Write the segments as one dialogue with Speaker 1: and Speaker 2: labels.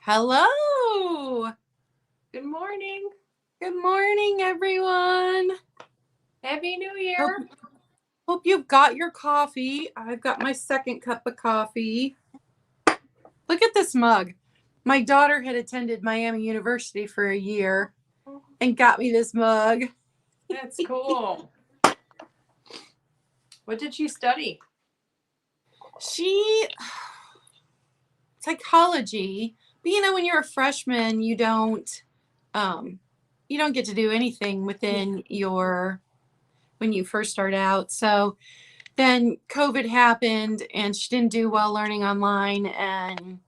Speaker 1: Hello.
Speaker 2: Good morning.
Speaker 1: Good morning, everyone.
Speaker 2: Happy New
Speaker 1: Hope,
Speaker 2: Year.
Speaker 1: hope you've got your coffee. I've got my second cup of coffee. Look at this mug. My daughter had attended Miami University for a year and got me this mug.
Speaker 2: That's cool. What did you study?
Speaker 1: She psychology. But when you're a freshman, you don't get to do anything within when you first start out. So then COVID happened and she didn't do well learning online, and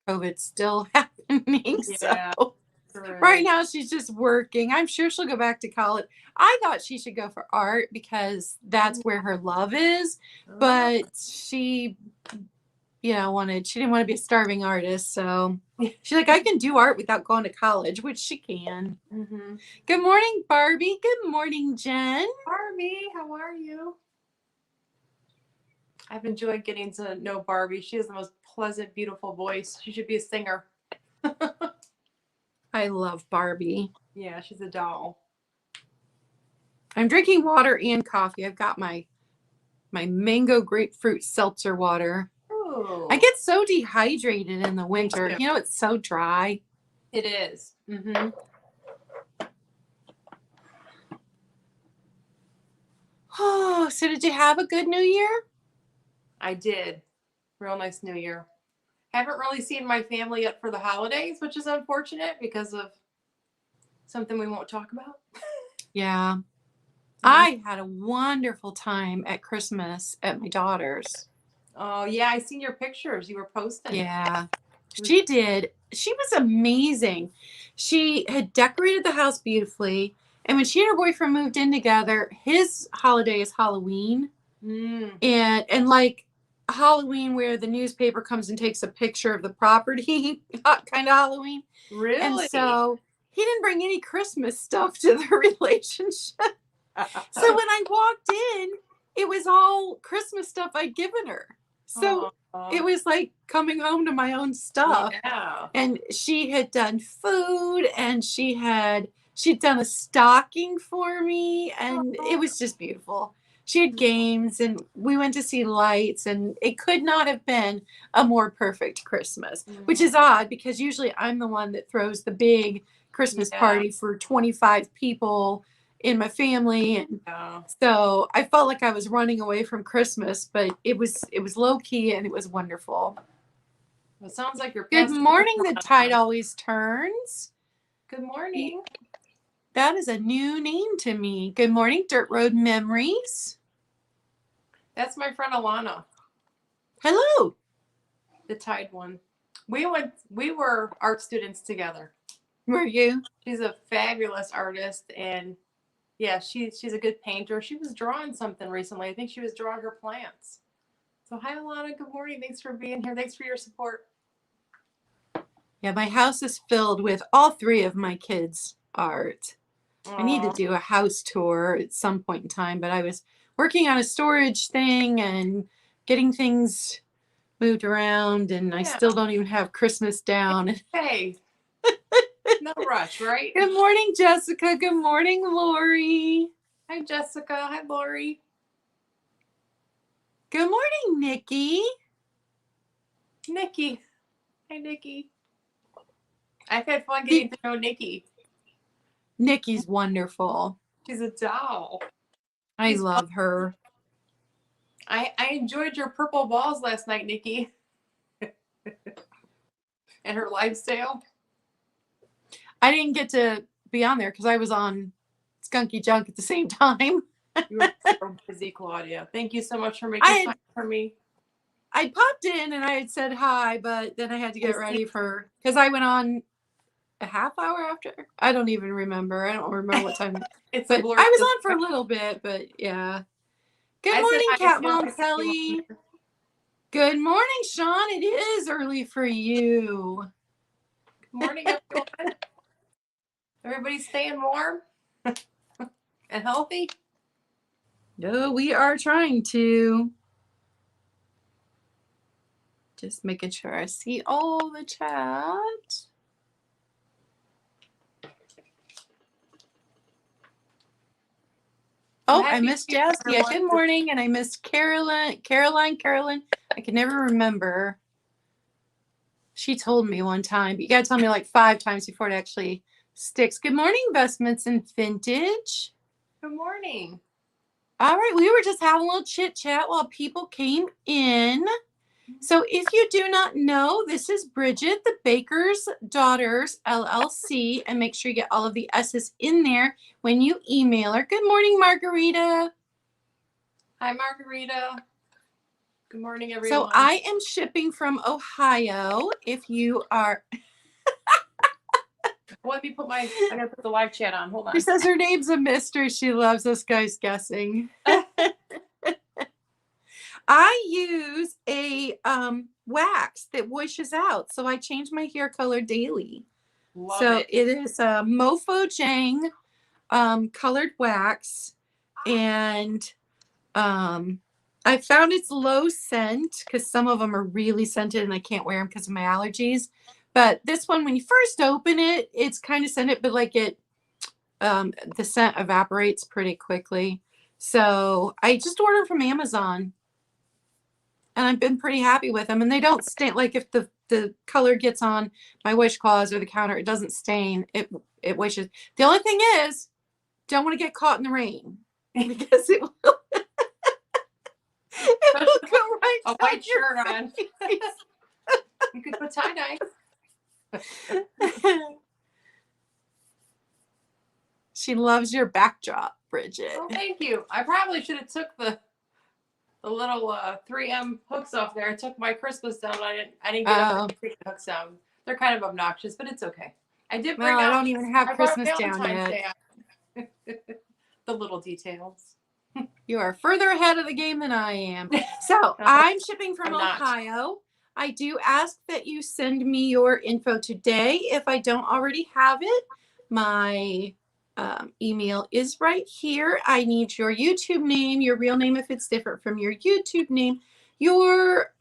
Speaker 1: COVID's still happening.
Speaker 2: Yeah,
Speaker 1: So
Speaker 2: right.
Speaker 1: right now she's just working. I'm sure she'll go back to college. I thought she should go for art because that's where her love is. But she, she didn't want to be a starving artist. So she's like, I can do art without going to college, which she can.
Speaker 2: Mm-hmm.
Speaker 1: Good morning, Barbie. Good morning, Jen.
Speaker 2: Barbie, how are you? I've enjoyed getting to know Barbie. She has the most pleasant, beautiful voice. She should be a singer.
Speaker 1: I love Barbie.
Speaker 2: Yeah, she's a doll.
Speaker 1: I'm drinking water and coffee. I've got my mango grapefruit seltzer water.
Speaker 2: Ooh.
Speaker 1: I get so dehydrated in the winter. It's so dry.
Speaker 2: It is. Mm-hmm.
Speaker 1: Oh, so did you have a good New Year?
Speaker 2: I did. Real nice New Year. Haven't really seen my family yet for the holidays, which is unfortunate because of something we won't talk about.
Speaker 1: Yeah. I had a wonderful time at Christmas at my daughter's.
Speaker 2: Oh, yeah. I seen your pictures you were posting.
Speaker 1: Yeah. She did. She was amazing. She had decorated the house beautifully. And when she and her boyfriend moved in together, his holiday is Halloween. And like Halloween, where the newspaper comes and takes a picture of the property, kind of Halloween.
Speaker 2: Really?
Speaker 1: And so he didn't bring any Christmas stuff to the relationship. So when I walked in, it was all Christmas stuff I'd given her. So it was like coming home to my own stuff.
Speaker 2: Yeah.
Speaker 1: And she had done food, and she'd done a stocking for me, and it was just beautiful. She had games, and we went to see lights, and it could not have been a more perfect Christmas, which is odd because usually I'm the one that throws the big Christmas party for 25 people in my family. And so I felt like I was running away from Christmas, but it was low key and it was wonderful.
Speaker 2: It sounds like you're
Speaker 1: Good morning. The tide always turns.
Speaker 2: Good morning.
Speaker 1: That is a new name to me. Good morning, Dirt Road Memories.
Speaker 2: That's my friend Alana.
Speaker 1: Hello.
Speaker 2: The Tide one. We were art students together.
Speaker 1: Were you?
Speaker 2: She's a fabulous artist, and yeah, she's a good painter. She was drawing something recently. I think she was drawing her plants. So hi Alana, good morning. Thanks for being here. Thanks for your support.
Speaker 1: Yeah, my house is filled with all three of my kids' art. I need to do a house tour at some point in time, but I was working on a storage thing and getting things moved around, and I still don't even have Christmas down.
Speaker 2: Hey, no rush, right?
Speaker 1: Good morning, Jessica. Good morning, Lori.
Speaker 2: Hi, Jessica. Hi, Lori.
Speaker 1: Good morning, Nikki.
Speaker 2: Nikki. Hi, Nikki. I've had fun getting to know Nikki.
Speaker 1: Nikki's wonderful.
Speaker 2: She's a doll.
Speaker 1: I love her.
Speaker 2: I enjoyed your purple balls last night, Nikki. And her lifestyle.
Speaker 1: I didn't get to be on there because I was on Skunky Junk at the same time.
Speaker 2: You were so busy, Claudia. Thank you so much for making time for me.
Speaker 1: I popped in and I had said hi, but then I had to get ready because I went on a half hour after. I don't even remember. I don't remember what time. But I was on for a little bit, but yeah. Good morning, Cat Mom Kelly. Good morning, Sean. It is early for you.
Speaker 2: Good morning, everyone. Everybody staying warm and healthy?
Speaker 1: No, we are trying to. Just making sure I see all the chat. Oh, I missed Jaskia. Good morning. And I missed Caroline. I can never remember. She told me one time, but you got to tell me like 5 times before it actually sticks. Good morning, Investments in Vintage.
Speaker 2: Good morning.
Speaker 1: All right. We were just having a little chit chat while people came in. So if you do not know, this is Bridget, the Baker's Daughters, LLC. And make sure you get all of the S's in there when you email her. Good morning, Margarita.
Speaker 2: Hi, Margarita. Good morning, everyone.
Speaker 1: So I am shipping from Ohio. If you are...
Speaker 2: Let me put I gotta put the live chat on. Hold on.
Speaker 1: She says her name's a mystery. She loves us guys guessing. I use a wax that washes out, so I change my hair color daily.
Speaker 2: Love it.
Speaker 1: It is a Mofo Jang colored wax, and I found it's low scent because some of them are really scented and I can't wear them because of my allergies. But this one, when you first open it, it's kind of scented, but like the scent evaporates pretty quickly. So I just ordered from Amazon. And I've been pretty happy with them. And they don't stain. Like if the color gets on my washcloths or the counter, it doesn't stain. It washes. The only thing is, don't want to get caught in the rain because it will, it will go right
Speaker 2: a white shirt on. You could put tie-dye.
Speaker 1: She loves your backdrop, Bridget.
Speaker 2: Oh, thank you. I probably should have took the little 3M hooks off there. I took my Christmas down. I didn't get up and take the hooks down. They're kind of obnoxious, but it's okay. I did bring out.
Speaker 1: I don't even have Christmas down yet.
Speaker 2: The little details.
Speaker 1: You are further ahead of the game than I am. So I'm shipping from Ohio. I do ask that you send me your info today. If I don't already have it, my email is right here. I need your YouTube name, your real name if it's different from your YouTube name, your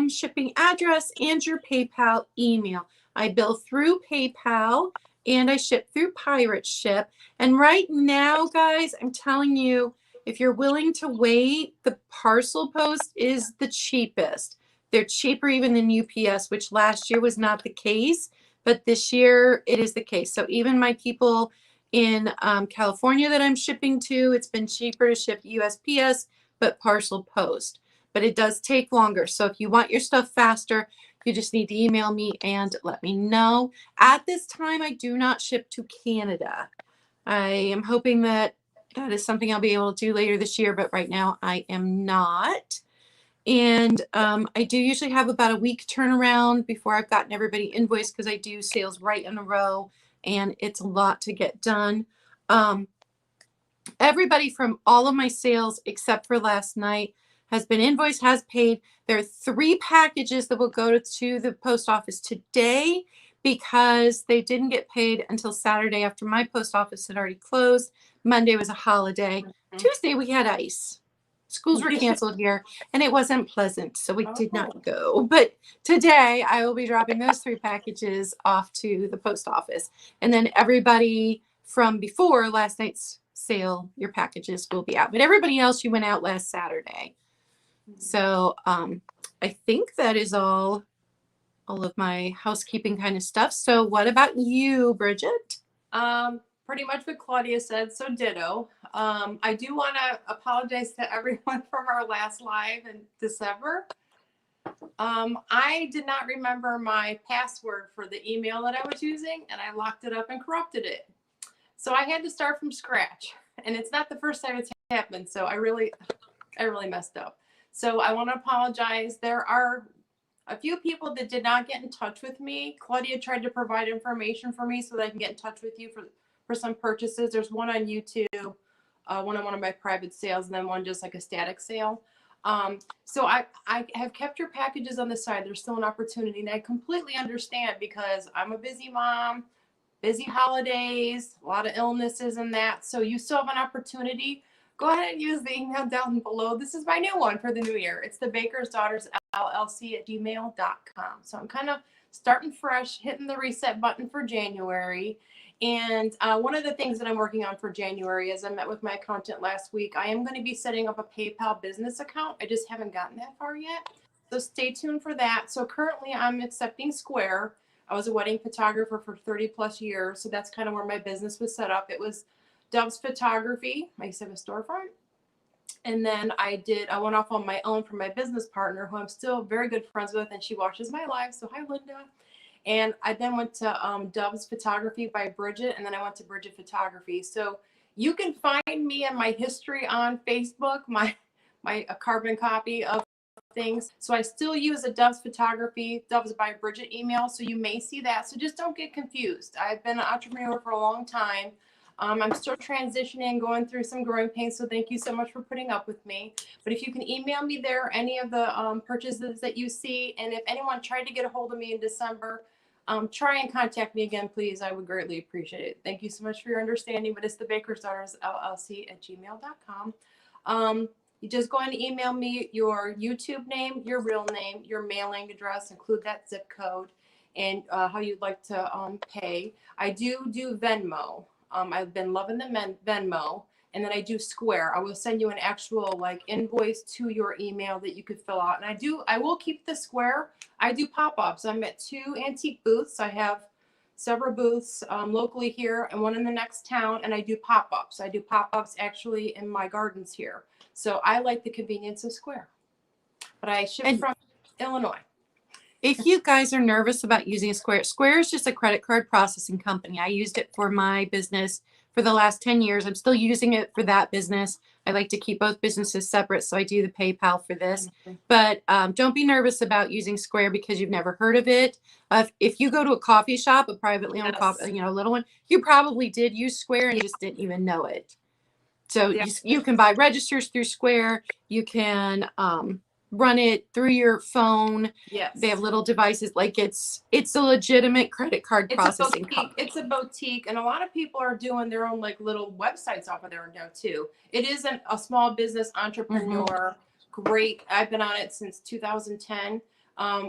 Speaker 1: shipping address, and your PayPal email. I bill through PayPal and I ship through Pirate Ship. And right now, guys, I'm telling you, if you're willing to wait, the parcel post is the cheapest. They're cheaper even than UPS, which last year was not the case, but this year it is the case. So even my people in California that I'm shipping to, it's been cheaper to ship USPS, but parcel post. But it does take longer. So if you want your stuff faster, you just need to email me and let me know. At this time, I do not ship to Canada. I am hoping that is something I'll be able to do later this year, but right now I am not. And I do usually have about a week turnaround before I've gotten everybody invoiced because I do sales right in a row and it's a lot to get done. Everybody from all of my sales except for last night has been invoiced, has paid. There are 3 packages that will go to the post office today because they didn't get paid until Saturday after my post office had already closed. Monday was a holiday. Tuesday we had ice. Schools were canceled here and it wasn't pleasant, so we did not go. But today I will be dropping those 3 packages off to the post office. And then everybody from before last night's sale, your packages will be out. But everybody else, you went out last Saturday. So I think that is all of my housekeeping kind of stuff. So what about you, Bridget?
Speaker 2: Pretty much what Claudia said, so ditto. I do want to apologize to everyone from our last live in December. I did not remember my password for the email that I was using, and I locked it up and corrupted it. So I had to start from scratch, and it's not the first time it's happened, so I really messed up. So I want to apologize. There are a few people that did not get in touch with me. Claudia tried to provide information for me so that I can get in touch with you for some purchases. There's one on YouTube, one on one of my private sales, and then one just like a static sale. So I have kept your packages on the side. There's still an opportunity, and I completely understand because I'm a busy mom, busy holidays, a lot of illnesses and that. So you still have an opportunity. Go ahead and use the email down below. This is my new one for the new year. It's the Baker's Daughters llc@gmail.com. So I'm kind of starting fresh, hitting the reset button for January. And one of the things that I'm working on for January is I met with my accountant last week. I am going to be setting up a PayPal business account. I just haven't gotten that far yet. So stay tuned for that. So currently I'm accepting Square. I was a wedding photographer for 30 plus years. So that's kind of where my business was set up. It was Dove's Photography. I used to have a storefront. And then I went off on my own for my business partner, who I'm still very good friends with, and she watches my live. So hi, Linda. And I then went to Dove's Photography by Bridget, and then I went to Bridget Photography. So you can find me and my history on Facebook, my carbon copy of things. So I still use a Dove's Photography, Dove's by Bridget email. So you may see that. So just don't get confused. I've been an entrepreneur for a long time. I'm still transitioning, going through some growing pains. So thank you so much for putting up with me. But if you can email me there, any of the purchases that you see, and if anyone tried to get a hold of me in December, try and contact me again, please. I would greatly appreciate it. Thank you so much for your understanding. But it's the Baker's Daughters LLC at gmail.com. You just go ahead and email me your YouTube name, your real name, your mailing address, include that zip code, and how you'd like to pay. I do Venmo. I've been loving the Venmo. And then I do Square. I will send you an actual like invoice to your email that you could fill out. And I will keep the Square. I do pop-ups. I'm at 2 antique booths. I have several booths locally here and one in the next town. And I do pop-ups. I do pop-ups actually in my gardens here. So I like the convenience of Square. But I ship from Illinois.
Speaker 1: If you guys are nervous about using Square, Square is just a credit card processing company. I used it for my business for the last 10 years. I'm still using it for that business. I like to keep both businesses separate, so I do the PayPal for this. But don't be nervous about using Square because you've never heard of it. If you go to a coffee shop, a privately owned coffee, a little one, you probably did use Square and just didn't even know it. So you can buy registers through Square. You can run it through your phone.
Speaker 2: Yes.
Speaker 1: They have little devices. Like it's a legitimate credit card processing company.
Speaker 2: It's a boutique, and a lot of people are doing their own like little websites off of there now too. It is a small business entrepreneur. Great. I've been on it since 2010.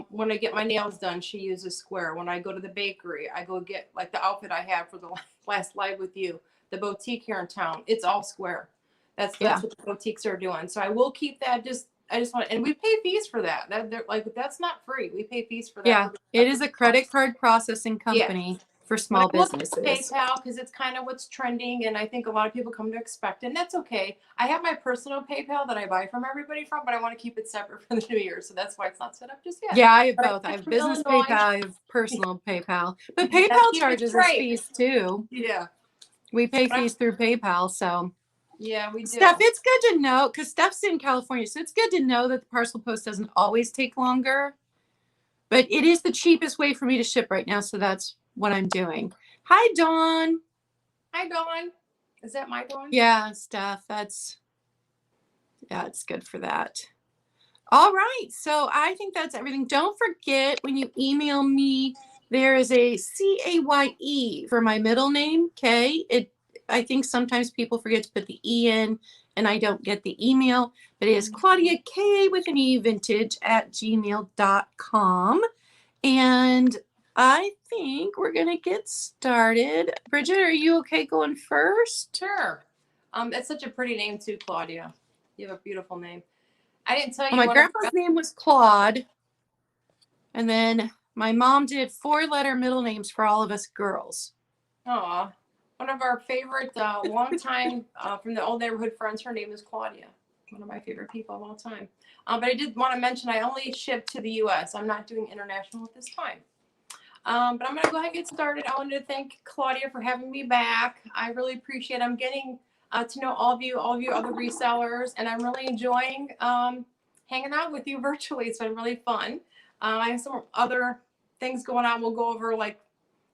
Speaker 2: When I get my nails done, she uses Square. When I go to the bakery, I go get like the outfit I have for the last live with you, the boutique here in town. It's all Square. That's what the boutiques are doing. So I will keep that. I just want, and we pay fees for that. That's not free. We pay fees for that.
Speaker 1: Yeah, it is a credit card processing company for small businesses.
Speaker 2: PayPal, because it's kind of what's trending, and I think a lot of people come to expect, and that's okay. I have my personal PayPal that I buy from everybody from, but I want to keep it separate for the new year, so that's why it's not set up just yet.
Speaker 1: Yeah, I have both. I have business PayPal, I have personal PayPal, but PayPal charges us fees too.
Speaker 2: Yeah,
Speaker 1: we pay fees through PayPal, so.
Speaker 2: Yeah, we do.
Speaker 1: Steph, it's good to know, because Steph's in California, so it's good to know that the parcel post doesn't always take longer. But it is the cheapest way for me to ship right now, so that's what I'm doing. Hi, Dawn.
Speaker 2: Hi, Dawn. Is that my Dawn?
Speaker 1: Yeah, Steph, it's good for that. All right, so I think that's everything. Don't forget, when you email me, there is a CAYE for my middle name, K. I think sometimes people forget to put the E in, and I don't get the email. But it is Claudia K with an E vintage at gmail.com. And I think we're going to get started. Bridget, are you okay going first?
Speaker 2: Sure. It's such a pretty name too, Claudia. You have a beautiful name. I didn't tell you.
Speaker 1: My grandpa's name was Claude. And then my mom did 4-letter middle names for all of us girls.
Speaker 2: Aw. One of our favorite longtime from the old neighborhood friends, her name is Claudia. One of my favorite people of all time. But I did want to mention I only ship to the U.S. I'm not doing international at this time. But I'm going to go ahead and get started. I wanted to thank Claudia for having me back. I really appreciate it. I'm getting to know all of you other resellers, and I'm really enjoying hanging out with you virtually. It's been really fun. I have some other things going on. We'll go over like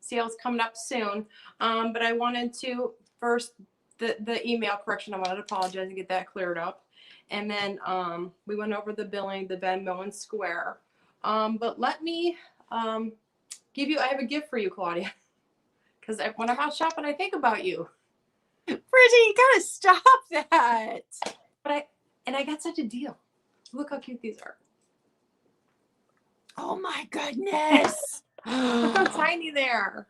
Speaker 2: sales coming up soon. But I wanted to first the email correction. I wanted to apologize and get that cleared up. And then we went over the billing, the Venmo and Square. But let me I have a gift for you, Claudia. Because when I'm out shopping, I think about you.
Speaker 1: Bridget, you gotta stop that.
Speaker 2: But I got such a deal. Look how cute these are.
Speaker 1: Oh my goodness.
Speaker 2: Look how
Speaker 1: I
Speaker 2: tiny they are.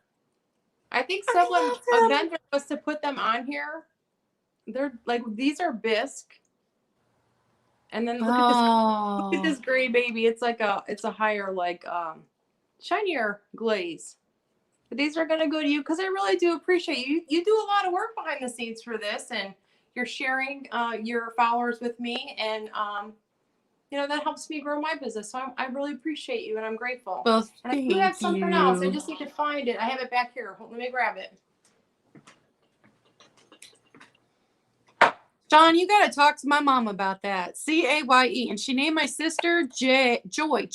Speaker 2: I think
Speaker 1: love
Speaker 2: a
Speaker 1: them.
Speaker 2: vendor was to put them on here. They're like, these are bisque. And then look at this. Look at
Speaker 1: Oh,
Speaker 2: this gray baby. It's a higher, like, shinier glaze. But these are gonna go to you because I really do appreciate you. You do a lot of work behind the scenes for this, and you're sharing your followers with me, and that helps me grow my business. So I really appreciate you, and I'm grateful.
Speaker 1: well,
Speaker 2: And I do have
Speaker 1: thank
Speaker 2: something else. I
Speaker 1: you.
Speaker 2: just need to find it. I have it back here. Let me grab it.
Speaker 1: John, you got to talk to my mom about that. Caye. And she named my sister Joy, Joye.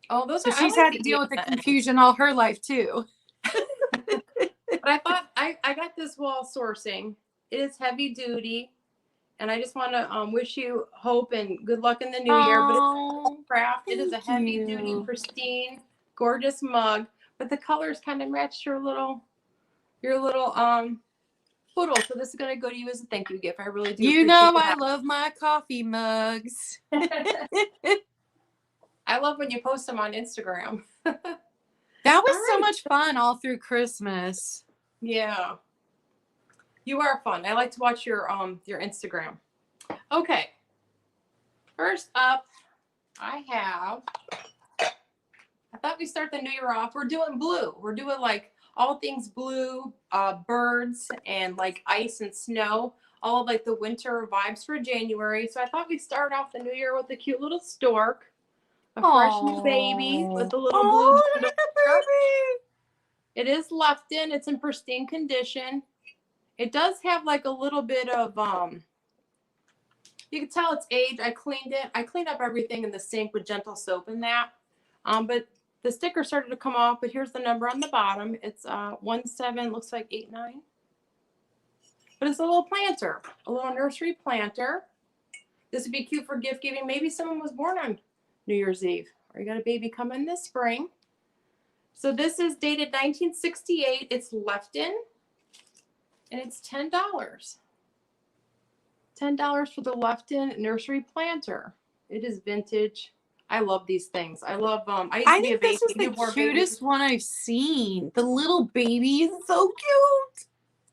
Speaker 2: Oh, those
Speaker 1: So
Speaker 2: are. I
Speaker 1: she's
Speaker 2: like
Speaker 1: had to
Speaker 2: the
Speaker 1: deal
Speaker 2: E
Speaker 1: with the
Speaker 2: on the end.
Speaker 1: confusion all her life, too.
Speaker 2: But I thought I got this wall sourcing. It is heavy duty, and I just want to wish you hope and good luck in the new year. But it's
Speaker 1: Oh,
Speaker 2: craft. It is a
Speaker 1: thank
Speaker 2: heavy duty,
Speaker 1: you.
Speaker 2: pristine, gorgeous mug. But the colors kind of match your little poodle. So this is gonna go to you as a thank you gift. I really do
Speaker 1: You
Speaker 2: appreciate
Speaker 1: know
Speaker 2: the
Speaker 1: I
Speaker 2: help.
Speaker 1: love my coffee mugs.
Speaker 2: I love when you post them on Instagram.
Speaker 1: That was
Speaker 2: All
Speaker 1: so
Speaker 2: right.
Speaker 1: much fun all through Christmas.
Speaker 2: Yeah. You are fun. I like to watch your Instagram. Okay. First up, I thought we start the new year off. We're doing blue. We're doing like all things blue, birds and like ice and snow, all of like the winter vibes for January. So I thought we'd start off the new year with a cute little stork, a fresh new baby with a little blue
Speaker 1: Oh, look
Speaker 2: bundle
Speaker 1: at the
Speaker 2: here.
Speaker 1: baby.
Speaker 2: It is left in. It's in pristine condition. It does have like a little bit of you can tell it's aged. I cleaned it. I cleaned up everything in the sink with gentle soap and that. But the sticker started to come off, but here's the number on the bottom. It's 17, looks like 89. But it's a little planter, a little nursery planter. This would be cute for gift giving. Maybe someone was born on New Year's Eve, or you got a baby coming this spring. So this is dated 1968. It's left in, and it's $10. $10 for the left in nursery planter. It is vintage. I love these things. I love I used
Speaker 1: I
Speaker 2: to be a
Speaker 1: think this is
Speaker 2: baby,
Speaker 1: the
Speaker 2: newborn baby.
Speaker 1: cutest one I've seen. The little baby is so cute.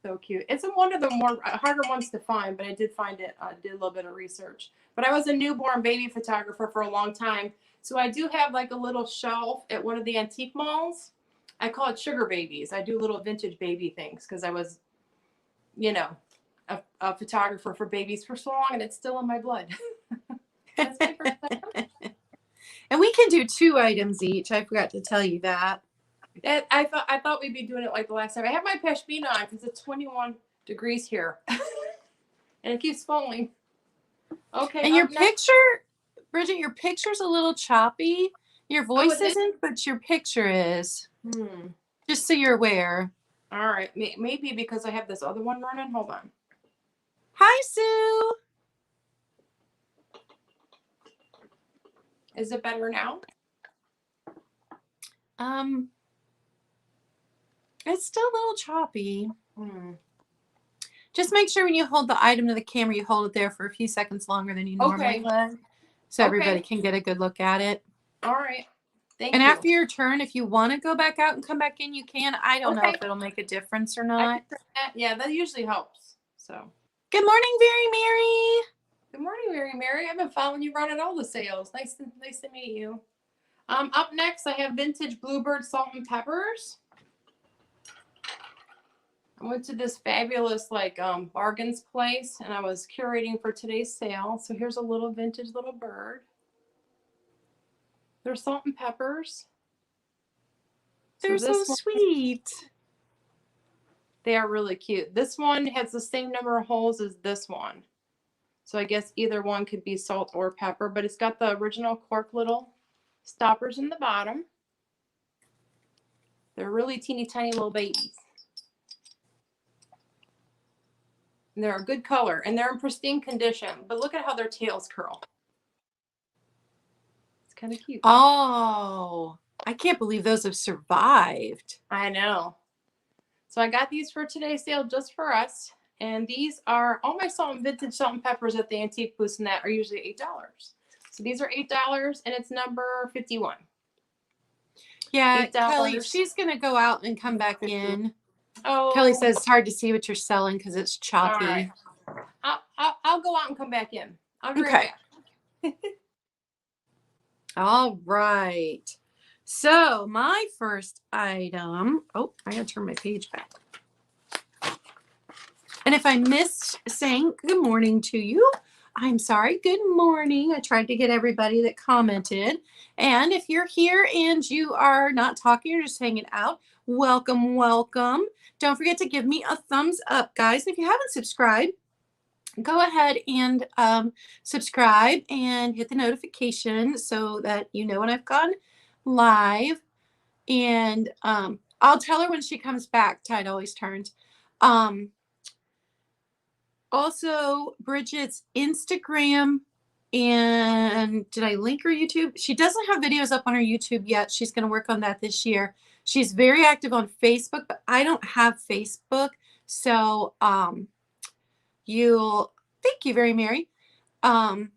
Speaker 2: So cute. It's one of the more harder ones to find, but I did find it. I did a little bit of research. But I was a newborn baby photographer for a long time. So I do have like a little shelf at one of the antique malls. I call it Sugar Babies. I do little vintage baby things because I was, a photographer for babies for so long, and it's still in my blood. That's my first item.
Speaker 1: And we can do 2 items each. I forgot to tell you that.
Speaker 2: I thought we'd be doing it like the last time. I have my pashmina on because it's 21 degrees here, and it keeps falling. Okay.
Speaker 1: And your picture, Bridget, your picture's a little choppy. Your voice isn't, but your picture is. Just so you're aware.
Speaker 2: All right. Maybe because I have this other one running. Hold on.
Speaker 1: Hi, Sue.
Speaker 2: Is it better now?
Speaker 1: It's still a little choppy. Just make sure when you hold the item to the camera, you hold it there for a few seconds longer than you normally would. So everybody can get a good look at it.
Speaker 2: All right. Thank you.
Speaker 1: And after your turn, if you want to go back out and come back in, you can. I don't know if it'll make a difference or not.
Speaker 2: Yeah, that usually helps. So.
Speaker 1: Good morning, Very Mary.
Speaker 2: Good morning, Very Mary. I've been following you running all the sales. Nice to meet you. Up next, I have vintage Bluebird salt and peppers. I went to this fabulous bargains place, and I was curating for today's sale. So here's a little vintage little bird. They're salt and peppers.
Speaker 1: They're so sweet.
Speaker 2: They are really cute. This one has the same number of holes as this one. So I guess either one could be salt or pepper, but it's got the original cork little stoppers in the bottom. They're really teeny tiny little babies. And they're a good color, and they're in pristine condition. But look at how their tails curl. It's kind of cute.
Speaker 1: Oh, I can't believe those have survived.
Speaker 2: I know. So I got these for today's sale just for us. And these are all my vintage salt and peppers at the antique booths, and that are usually $8. So these are $8 and it's number 51.
Speaker 1: Yeah,
Speaker 2: $8.
Speaker 1: Kelly, she's going to go out and come back in.
Speaker 2: Oh,
Speaker 1: Kelly says it's hard to see what you're selling because it's choppy.
Speaker 2: all right. I'll go out and come back in. I'll be
Speaker 1: Okay.
Speaker 2: right back.
Speaker 1: All right. So my first item, oh, I gotta turn my page back. And if I missed saying good morning to you, I'm sorry. Good morning. I tried to get everybody that commented. And if you're here and you are not talking, you're just hanging out, welcome, welcome. Don't forget to give me a thumbs up, guys. If you haven't subscribed, go ahead and subscribe and hit the notification so that you know when I've gone live. And I'll tell her when she comes back. Tide always turns. Also, Bridget's Instagram, and did I link her YouTube? She doesn't have videos up on her YouTube yet. She's going to work on that this year. She's very active on Facebook, but I don't have Facebook. So thank you very Mary. So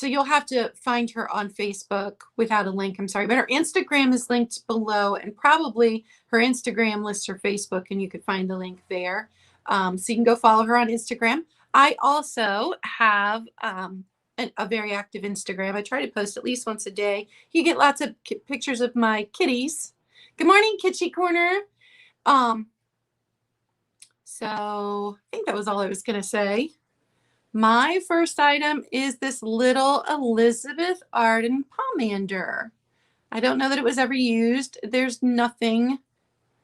Speaker 1: you'll have to find her on Facebook without a link. I'm sorry, but her Instagram is linked below, and probably her Instagram lists her Facebook, and you could find the link there. So you can go follow her on Instagram. I also have a very active Instagram. I try to post at least once a day. You get lots of pictures of my kitties. Good morning, Kitschy Corner. So I think that was all I was going to say. My first item is this little Elizabeth Arden pomander. I don't know that it was ever used. There's nothing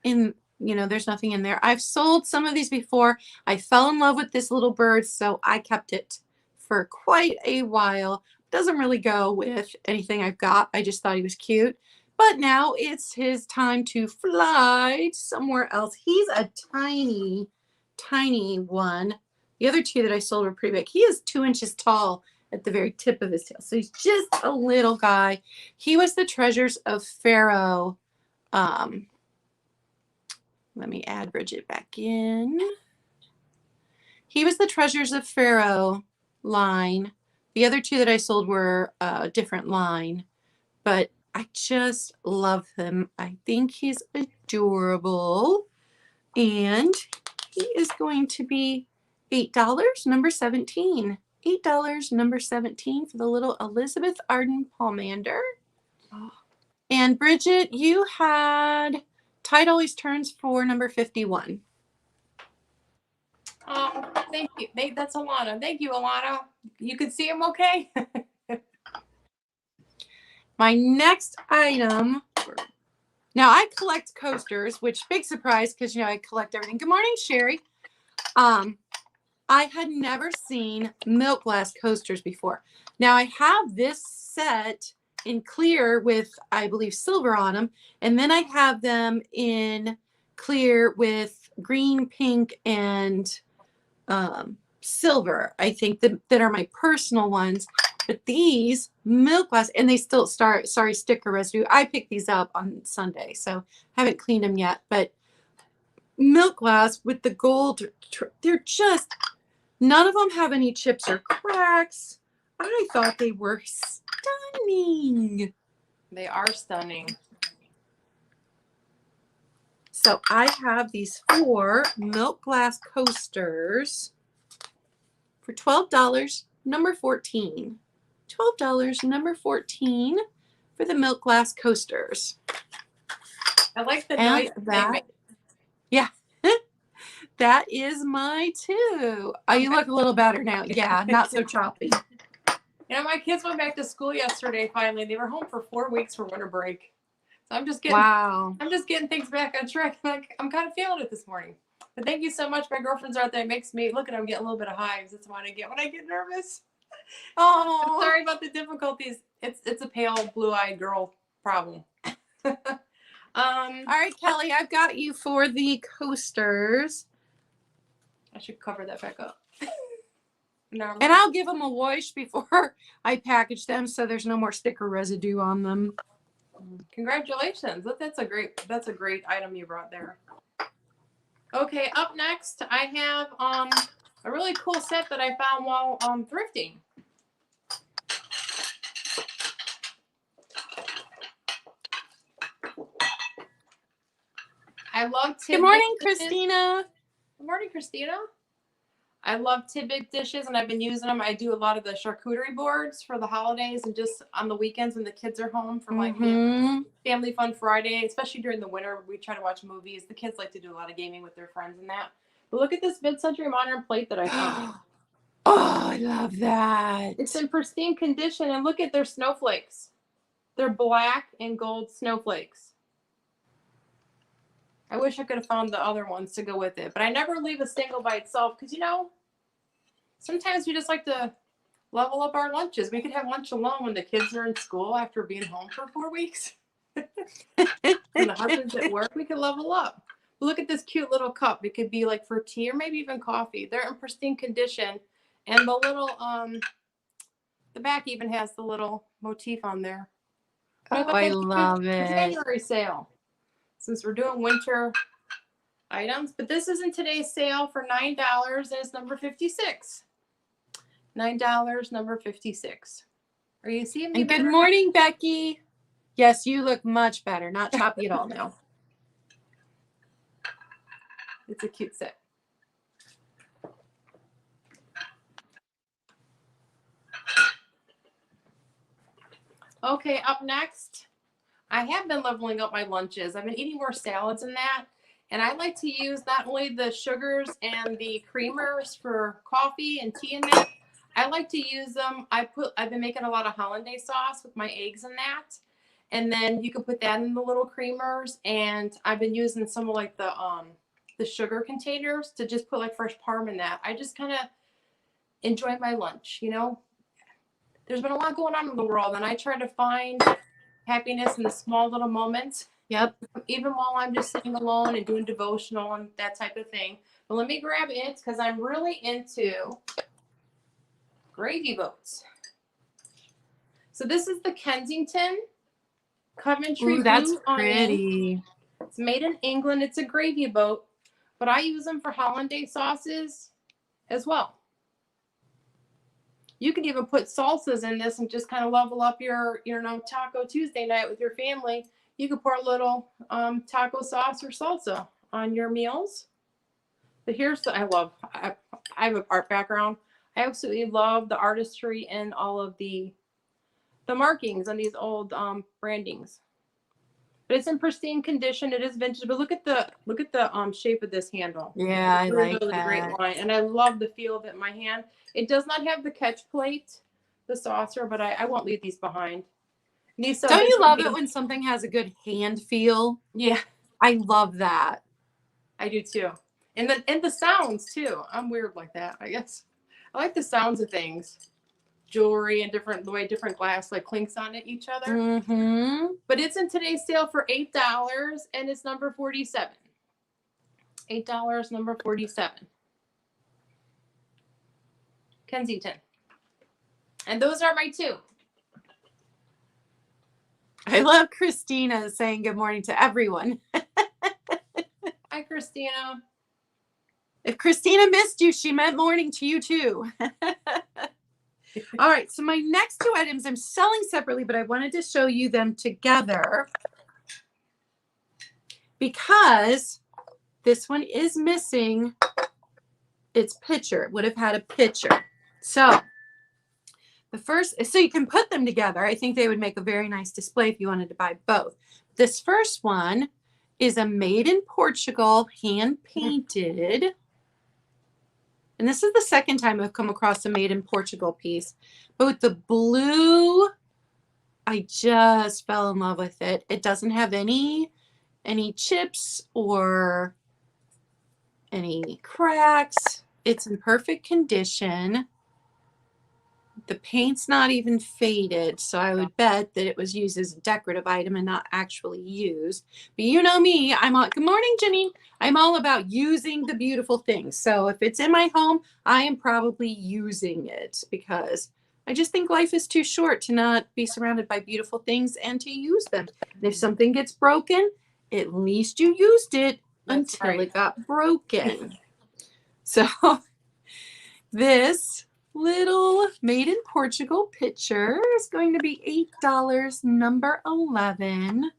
Speaker 1: in, there's nothing in there. I've sold some of these before. I fell in love with this little bird, so I kept it for quite a while. Doesn't really go with anything I've got. I just thought he was cute. But now it's his time to fly somewhere else. He's a tiny, tiny one. The other two that I sold were pretty big. He is 2 inches tall at the very tip of his tail. So he's just a little guy. He was the Treasures of Pharaoh. Let me add Bridget back in. He was the Treasures of Pharaoh line. The other two that I sold were a different line. But I just love him. I think he's adorable. And he is going to be $8, number 17. $8, number 17 for the little Elizabeth Arden pomander. And Bridget, you had Tide Always Turns for number 51.
Speaker 2: Oh, thank you. That's Alana. Thank you, Alana. You can see him okay?
Speaker 1: My next item. Now, I collect coasters, which big surprise because, I collect everything. Good morning, Sherry. I had never seen milk glass coasters before. Now I have this set in clear with, I believe, silver on them. And then I have them in clear with green, pink, and silver. I think that are my personal ones. But these milk glass, and they still sticker residue. I picked these up on Sunday, so haven't cleaned them yet. But milk glass with the gold, they're just... None of them have any chips or cracks. I thought they were stunning.
Speaker 2: They are stunning.
Speaker 1: So I have these 4 milk glass coasters for $12, number 14. $12, number 14 for the milk glass coasters.
Speaker 2: I like the noise they make.
Speaker 1: Yeah. That is my 2. Oh, you look a little better now. Yeah, not so choppy.
Speaker 2: My kids went back to school yesterday finally. They were home for 4 weeks for winter break. So I'm just getting things back on track. I'm kind of feeling it this morning. But thank you so much. My girlfriend's out there. It makes me look at them, get a little bit of hives. That's what I get when I get nervous. Oh, sorry about the difficulties. It's a pale, blue-eyed girl problem.
Speaker 1: All right, Kelly, I've got you for the coasters.
Speaker 2: I should cover that back up. No.
Speaker 1: And I'll give them a wash before I package them so there's no more sticker residue on them.
Speaker 2: Congratulations. That's a great item you brought there. Okay, up next I have a really cool set that I found while thrifting. I love tidbit.
Speaker 1: Good morning,
Speaker 2: dishes.
Speaker 1: Christina.
Speaker 2: Good morning, Christina. I love tidbit dishes, and I've been using them. I do a lot of the charcuterie boards for the holidays and just on the weekends when the kids are home for like family fun Friday, especially during the winter. We try to watch movies. The kids like to do a lot of gaming with their friends and that. But look at this mid-century modern plate that I found.
Speaker 1: Oh, I love that.
Speaker 2: It's in pristine condition, and look at their snowflakes. They're black and gold snowflakes. I wish I could have found the other ones to go with it, but I never leave a single by itself because, you know, sometimes we just like to level up our lunches. We could have lunch alone when the kids are in school after being home for 4 weeks. And the husband's at work, we could level up. But look at this cute little cup. It could be like for tea or maybe even coffee. They're in pristine condition. And the little, the back even has the little motif on there.
Speaker 1: Oh, I love it.
Speaker 2: January sale. Since we're doing winter items, but this is in today's sale for $9 and it's number 56. $9, number 56. Are you seeing me?
Speaker 1: And good morning, Becky. Yes, you look much better. Not choppy at all now.
Speaker 2: It's a cute set. Okay, up next. I have been leveling up my lunches. I've been eating more salads and that. And I like to use not only the sugars and the creamers for coffee and tea and that. I like to use them. I've been making a lot of hollandaise sauce with my eggs and that. And then you can put that in the little creamers. And I've been using some of like the sugar containers to just put like fresh parm in that. I just kind of enjoy my lunch, you know. There's been a lot going on in the world, and I try to find happiness in the small little moments.
Speaker 1: Yep.
Speaker 2: Even while I'm just sitting alone and doing devotional and that type of thing. But let me grab it because I'm really into gravy boats. So this is the Kensington Coventry.
Speaker 1: Ooh, that's
Speaker 2: Blue
Speaker 1: pretty.
Speaker 2: Onion. It's made in England. It's a gravy boat, but I use them for hollandaise sauces as well. You can even put salsas in this and just kind of level up your, you know, Taco Tuesday night with your family. You could pour a little taco sauce or salsa on your meals. But here's the, I have an art background. I absolutely love the artistry and all of the markings on these old brandings. But it's in pristine condition. It is vintage. But look at the shape of this handle.
Speaker 1: Yeah, I like
Speaker 2: really
Speaker 1: that.
Speaker 2: great line. And I love the feel of it in my hand. It does not have the catch plate, the saucer, but I won't leave these behind.
Speaker 1: Don't you love it when something has a good hand feel?
Speaker 2: Yeah.
Speaker 1: I love that.
Speaker 2: I do too. And the sounds too. I'm weird like that, I guess. I like the sounds of things. Jewelry and the way different glass like clinks on it each other.
Speaker 1: Mm-hmm.
Speaker 2: But it's in today's sale for $8 and it's number 47. $8, number 47. Kensington. And those are my two.
Speaker 1: I love Christina saying good morning to everyone.
Speaker 2: Hi, Christina.
Speaker 1: If Christina missed you, she meant morning to you too. All right, so my next two items I'm selling separately, but I wanted to show you them together because this one is missing its pitcher. It would have had a pitcher. So so you can put them together. I think they would make a very nice display if you wanted to buy both. This first one is a made in Portugal, hand painted. And this is the second time I've come across a made in Portugal piece. But with the blue, I just fell in love with it. It doesn't have any chips or any cracks. It's in perfect condition. The paint's not even faded, so I would bet that it was used as a decorative item and not actually used. But you know me, good morning, Jenny. I'm all about using the beautiful things. So if it's in my home, I am probably using it because I just think life is too short to not be surrounded by beautiful things and to use them. And if something gets broken, at least you used it until it got broken. So this little made in Portugal pitcher is going to be $8, number 11.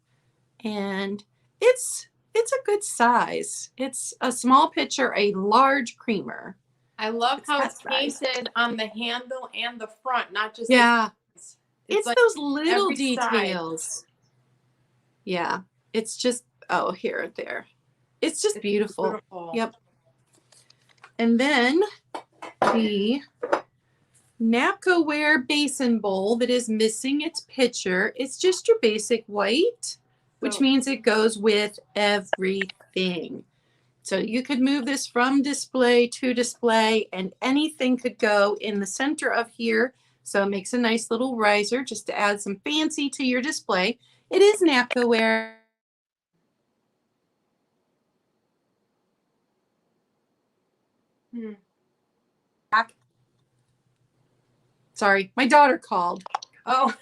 Speaker 1: And it's it's a good size. It's a small pitcher, a large creamer.
Speaker 2: I love
Speaker 1: It's
Speaker 2: how
Speaker 1: that
Speaker 2: it's
Speaker 1: size.
Speaker 2: painted on the handle and the front, not just
Speaker 1: Yeah.
Speaker 2: the sides.
Speaker 1: It's
Speaker 2: like
Speaker 1: those little
Speaker 2: every side.
Speaker 1: details. Yeah. It's just, oh, here, there. It's just beautiful.
Speaker 2: Beautiful.
Speaker 1: Yep. And then the Napkoware basin bowl that is missing its pitcher. It's just your basic white, which means it goes with everything. So you could move this from display to display, and anything could go in the center of here. So it makes a nice little riser just to add some fancy to your display. It is Napkoware. Sorry, my daughter called.
Speaker 2: Oh.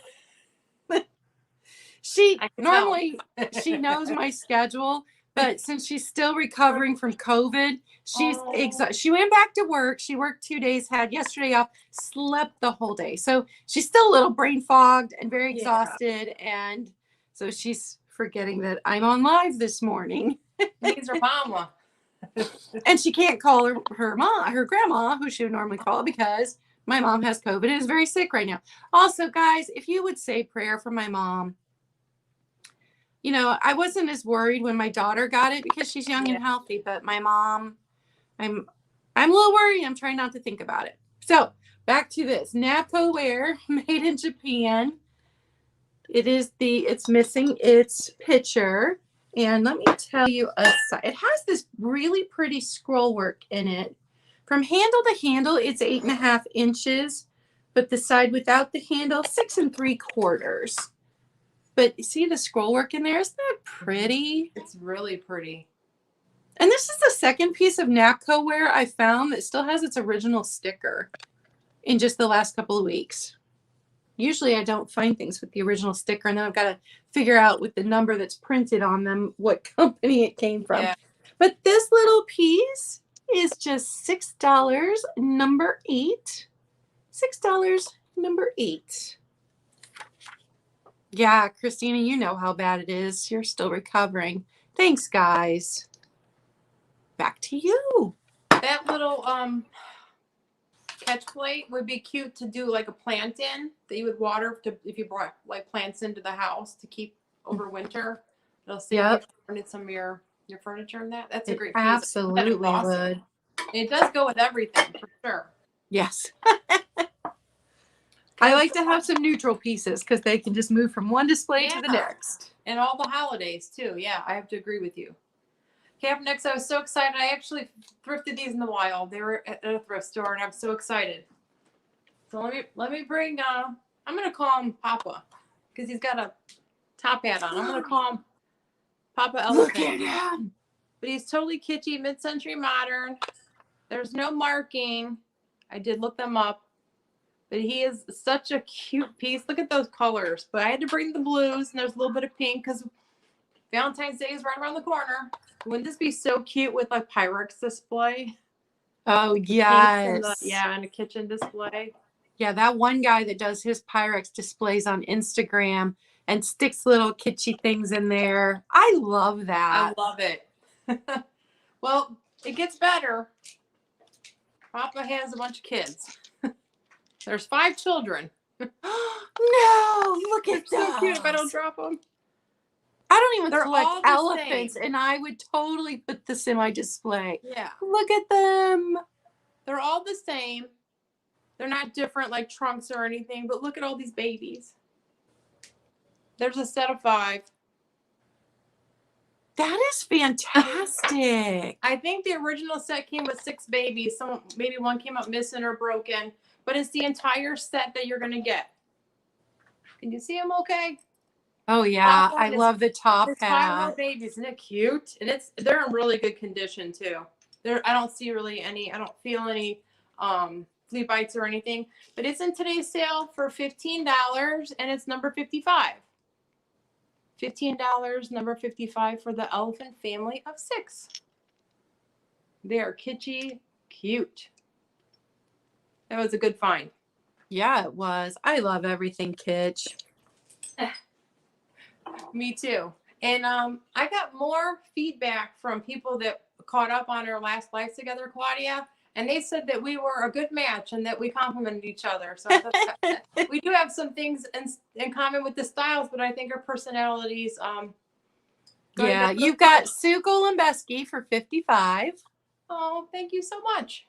Speaker 1: She normally she knows my schedule, but since she's still recovering from COVID, she's exhausted. She went back to work. She worked 2 days, had yesterday off, slept the whole day. So she's still a little brain fogged and very exhausted. And so she's forgetting that I'm on live this morning.
Speaker 2: Needs her mama.
Speaker 1: And she can't call her mom, her grandma, who she would normally call, because my mom has COVID and is very sick right now. Also, guys, if you would say prayer for my mom. You know, I wasn't as worried when my daughter got it because she's young and healthy, but my mom, I'm a little worried. I'm trying not to think about it. So back to this Napkoware, made in Japan. It's missing its pitcher. And let me tell you, it has this really pretty scroll work in it. From handle to handle, it's 8.5 inches, but the side without the handle, 6 3/4. But see the scroll work in there? Isn't that pretty?
Speaker 2: It's really pretty.
Speaker 1: And this is the second piece of Napkoware I found that still has its original sticker in just the last couple of weeks. Usually I don't find things with the original sticker, and then I've got to figure out with the number that's printed on them what company it came from. Yeah. But this little piece is just $6, number 8. $6, number 8. Yeah, Christina, you know how bad it is. You're still recovering. Thanks, guys. Back to you.
Speaker 2: That little catch plate would be cute to do like a plant in that you would water if you brought like plants into the house to keep over winter. It'll save you from some of your furniture and that. That's a great piece.
Speaker 1: Absolutely would.
Speaker 2: It does go with everything for sure.
Speaker 1: Yes. I like to have some neutral pieces because they can just move from one display to the next.
Speaker 2: And all the holidays too. Yeah, I have to agree with you. Okay, up next, I was so excited. I actually thrifted these in the wild. They were at a thrift store, and I'm so excited. So let me bring. I'm gonna call him Papa because he's got a top hat on. I'm gonna call him Papa Elephant.
Speaker 1: Look at him.
Speaker 2: But he's totally kitschy, mid-century modern. There's no marking. I did look them up. But he is such a cute piece. Look at those colors. But I had to bring the blues, and there's a little bit of pink because Valentine's Day is right around the corner. Wouldn't this be so cute with a Pyrex display?
Speaker 1: Oh, yes.
Speaker 2: And a kitchen display.
Speaker 1: Yeah, that one guy that does his Pyrex displays on Instagram and sticks little kitschy things in there. I love that.
Speaker 2: I love it. Well, it gets better. Papa has a bunch of kids. There's 5 children.
Speaker 1: No, look at those.
Speaker 2: So cute if I don't drop them.
Speaker 1: I don't even collect elephants, and I would totally put this in my display.
Speaker 2: Yeah.
Speaker 1: Look at them.
Speaker 2: They're all the same. They're not different like trunks or anything, but look at all these babies. There's a set of 5.
Speaker 1: That is fantastic.
Speaker 2: I think the original set came with 6 babies. Maybe one came up missing or broken, but it's the entire set that you're going to get. Can you see them okay?
Speaker 1: Oh, yeah. I love the top hat.
Speaker 2: 5 more babies. Isn't it cute? And they're in really good condition, too. I don't feel any flea bites or anything. But it's in today's sale for $15, and it's number 55. $15, number 55 for the elephant family of 6. They are kitschy cute. That was a good find.
Speaker 1: Yeah, it was. I love everything kitsch.
Speaker 2: Me too. And I got more feedback from people that caught up on our last life together, Claudia, and they said that we were a good match and that we complimented each other. So we do have some things in common with the styles, but I think our personalities
Speaker 1: Yeah, you've got Squirrel and Bisque for $55.
Speaker 2: Oh, thank you so much.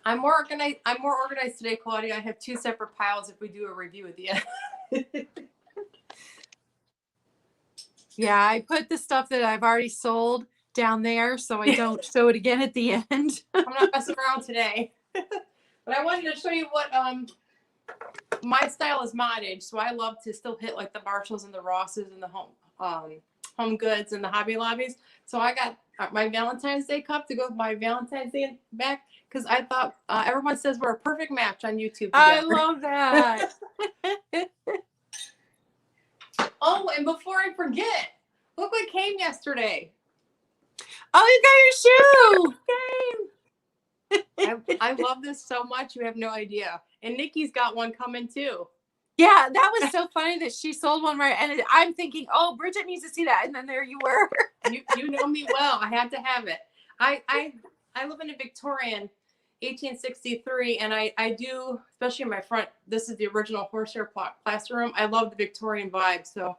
Speaker 2: I'm more organized today, Claudia. I have 2 separate piles if we do a review at the end.
Speaker 1: Yeah, I put the stuff that I've already sold down there so I don't show it again at the end.
Speaker 2: I'm not messing around today. But I wanted to show you what my style is modded. So I love to still hit like the Marshalls and the Rosses and the Home Goods and the Hobby Lobbies. So I got my Valentine's Day cup to go with my Valentine's Day back because I thought everyone says we're a perfect match on YouTube together.
Speaker 1: I love that.
Speaker 2: Oh, and before I forget, look what came yesterday.
Speaker 1: Oh, you got your shoe.
Speaker 2: I love this so much. You have no idea. And Nikki's got one coming too.
Speaker 1: Yeah, that was so funny that she sold one right. And I'm thinking, oh, Bridget needs to see that. And then there you were.
Speaker 2: You know me well. I had to have it. I live in a Victorian 1863, and I do, especially in my front, this is the original horsehair plaster room. I love the Victorian vibe. So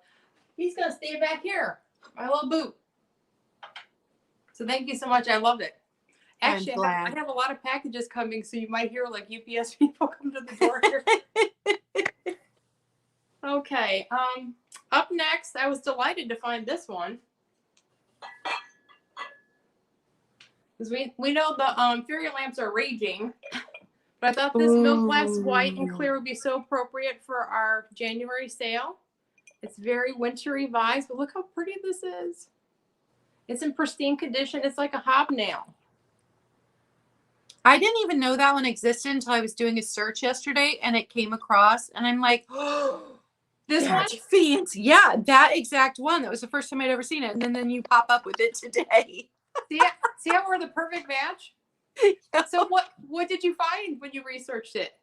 Speaker 2: he's going to stay back here. My little boot. So thank you so much. I love it. Actually, I have a lot of packages coming, so you might hear like UPS people come to the door here. Okay. Up next, I was delighted to find this one. Because we know the fairy lamps are raging. But I thought this milk glass white and clear would be so appropriate for our January sale. It's very wintry vibes, but look how pretty this is. It's in pristine condition. It's like a hobnail.
Speaker 1: I didn't even know that one existed until I was doing a search yesterday and it came across and I'm like, oh, this one's fancy. Yeah, that exact one. That was the first time I'd ever seen it. And then you pop up with it today.
Speaker 2: See how we're the perfect match? So what did you find when you researched it?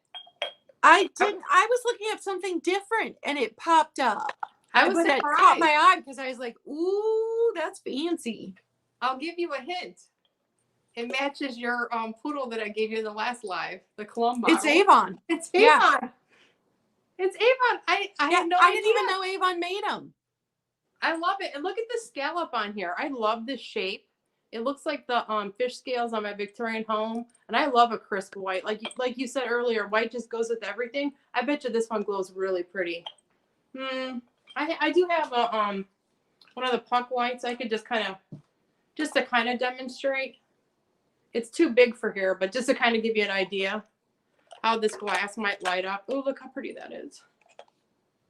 Speaker 1: I was looking up something different and it popped up.
Speaker 2: I was surprised.
Speaker 1: It caught my eye because I was like, ooh, that's fancy.
Speaker 2: I'll give you a hint. It matches your poodle that I gave you in the last live, the Columba.
Speaker 1: It's Avon.
Speaker 2: It's Avon. Yeah. It's Avon. I had no idea.
Speaker 1: I didn't even know Avon made them.
Speaker 2: I love it. And look at the scallop on here. I love this shape. It looks like the fish scales on my Victorian home. And I love a crisp white. Like you said earlier, white just goes with everything. I bet you this one glows really pretty. I do have a one of the puck whites. I could just to kind of demonstrate. It's too big for here, but just to kind of give you an idea how this glass might light up. Oh, look how pretty that is.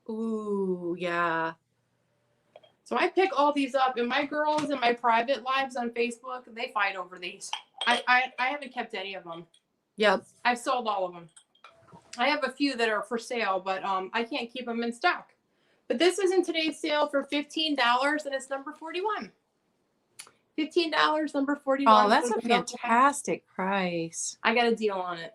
Speaker 1: Ooh, yeah.
Speaker 2: So I pick all these up, and my girls in my private lives on Facebook, they fight over these. I haven't kept any of them.
Speaker 1: Yep.
Speaker 2: I've sold all of them. I have a few that are for sale, but I can't keep them in stock. But this is in today's sale for $15, and it's number 41. $15, number 41.
Speaker 1: Oh, that's a fantastic price.
Speaker 2: I got a deal on it.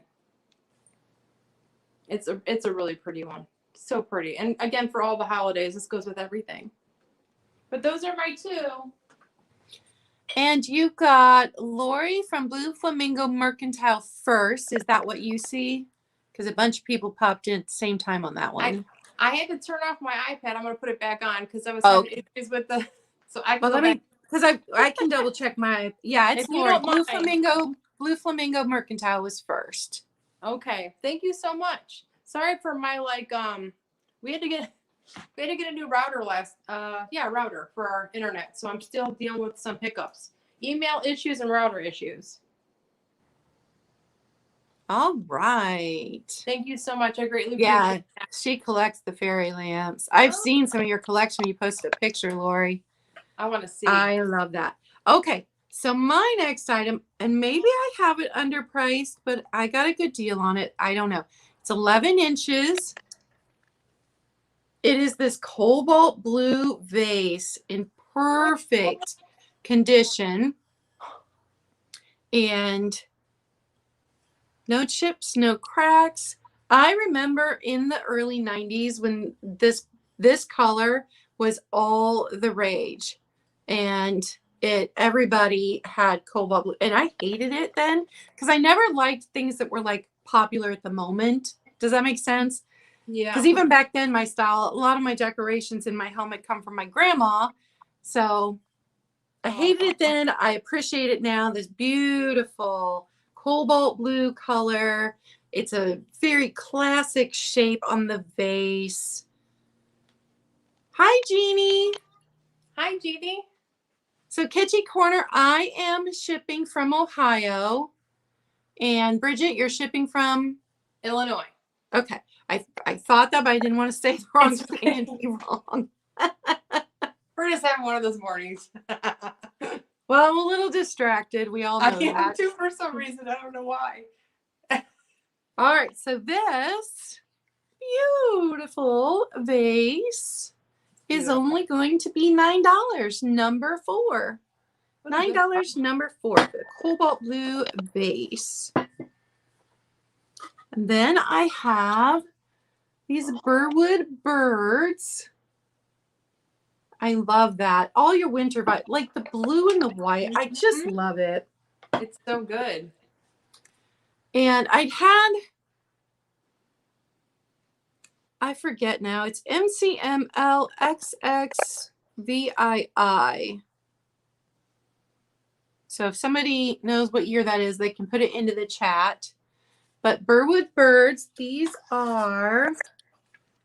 Speaker 2: It's a really pretty one. So pretty. And again, for all the holidays, this goes with everything. But those are my 2.
Speaker 1: And you got Lori from Blue Flamingo Mercantile first. Is that what you see? Because a bunch of people popped in at the same time on that one.
Speaker 2: I had to turn off my iPad. I'm going to put it back on because I was having issues with the... So I can
Speaker 1: because I can double check my... Yeah, it's Lori. Blue Flamingo Mercantile was first.
Speaker 2: Okay. Thank you so much. Sorry for my, we had to get a new router router for our internet. So I'm still dealing with some hiccups. Email issues and router issues.
Speaker 1: All right.
Speaker 2: Thank you so much. I greatly appreciate it.
Speaker 1: Yeah, she collects the fairy lamps. I've seen some of your collection. You posted a picture, Lori.
Speaker 2: I want to see.
Speaker 1: I love that. Okay, so my next item, and maybe I have it underpriced, but I got a good deal on it. I don't know. It's 11 inches. It is this cobalt blue vase in perfect condition. And no chips, no cracks. I remember in the early 90s when this color was all the rage, and everybody had cobalt blue, and I hated it then because I never liked things that were like popular at the moment. Does that make sense?
Speaker 2: Yeah.
Speaker 1: Because even back then, my style, a lot of my decorations in my home had come from my grandma, so I hated it then. I appreciate it now. This beautiful cobalt blue color. It's a very classic shape on the vase. Hi, Jeannie.
Speaker 2: Hi, Jeannie.
Speaker 1: So Kitschy Corner, I am shipping from Ohio. And Bridget, you're shipping from?
Speaker 2: Illinois.
Speaker 1: Okay. I thought that, but I didn't want to say the wrong thing and be wrong.
Speaker 2: We're just having one of those mornings.
Speaker 1: Well, I'm a little distracted. We all know
Speaker 2: I am
Speaker 1: that.
Speaker 2: too for some reason. I don't know why.
Speaker 1: All right. So this beautiful vase is only going to be $9. Number 4. $9, number 4. The cobalt blue vase. And then I have these Burwood birds. I love that. All your winter, but like the blue and the white, I just love it.
Speaker 2: It's so good.
Speaker 1: And I forget now, it's MCMLXXVII. So if somebody knows what year that is, they can put it into the chat. But Burwood birds, these are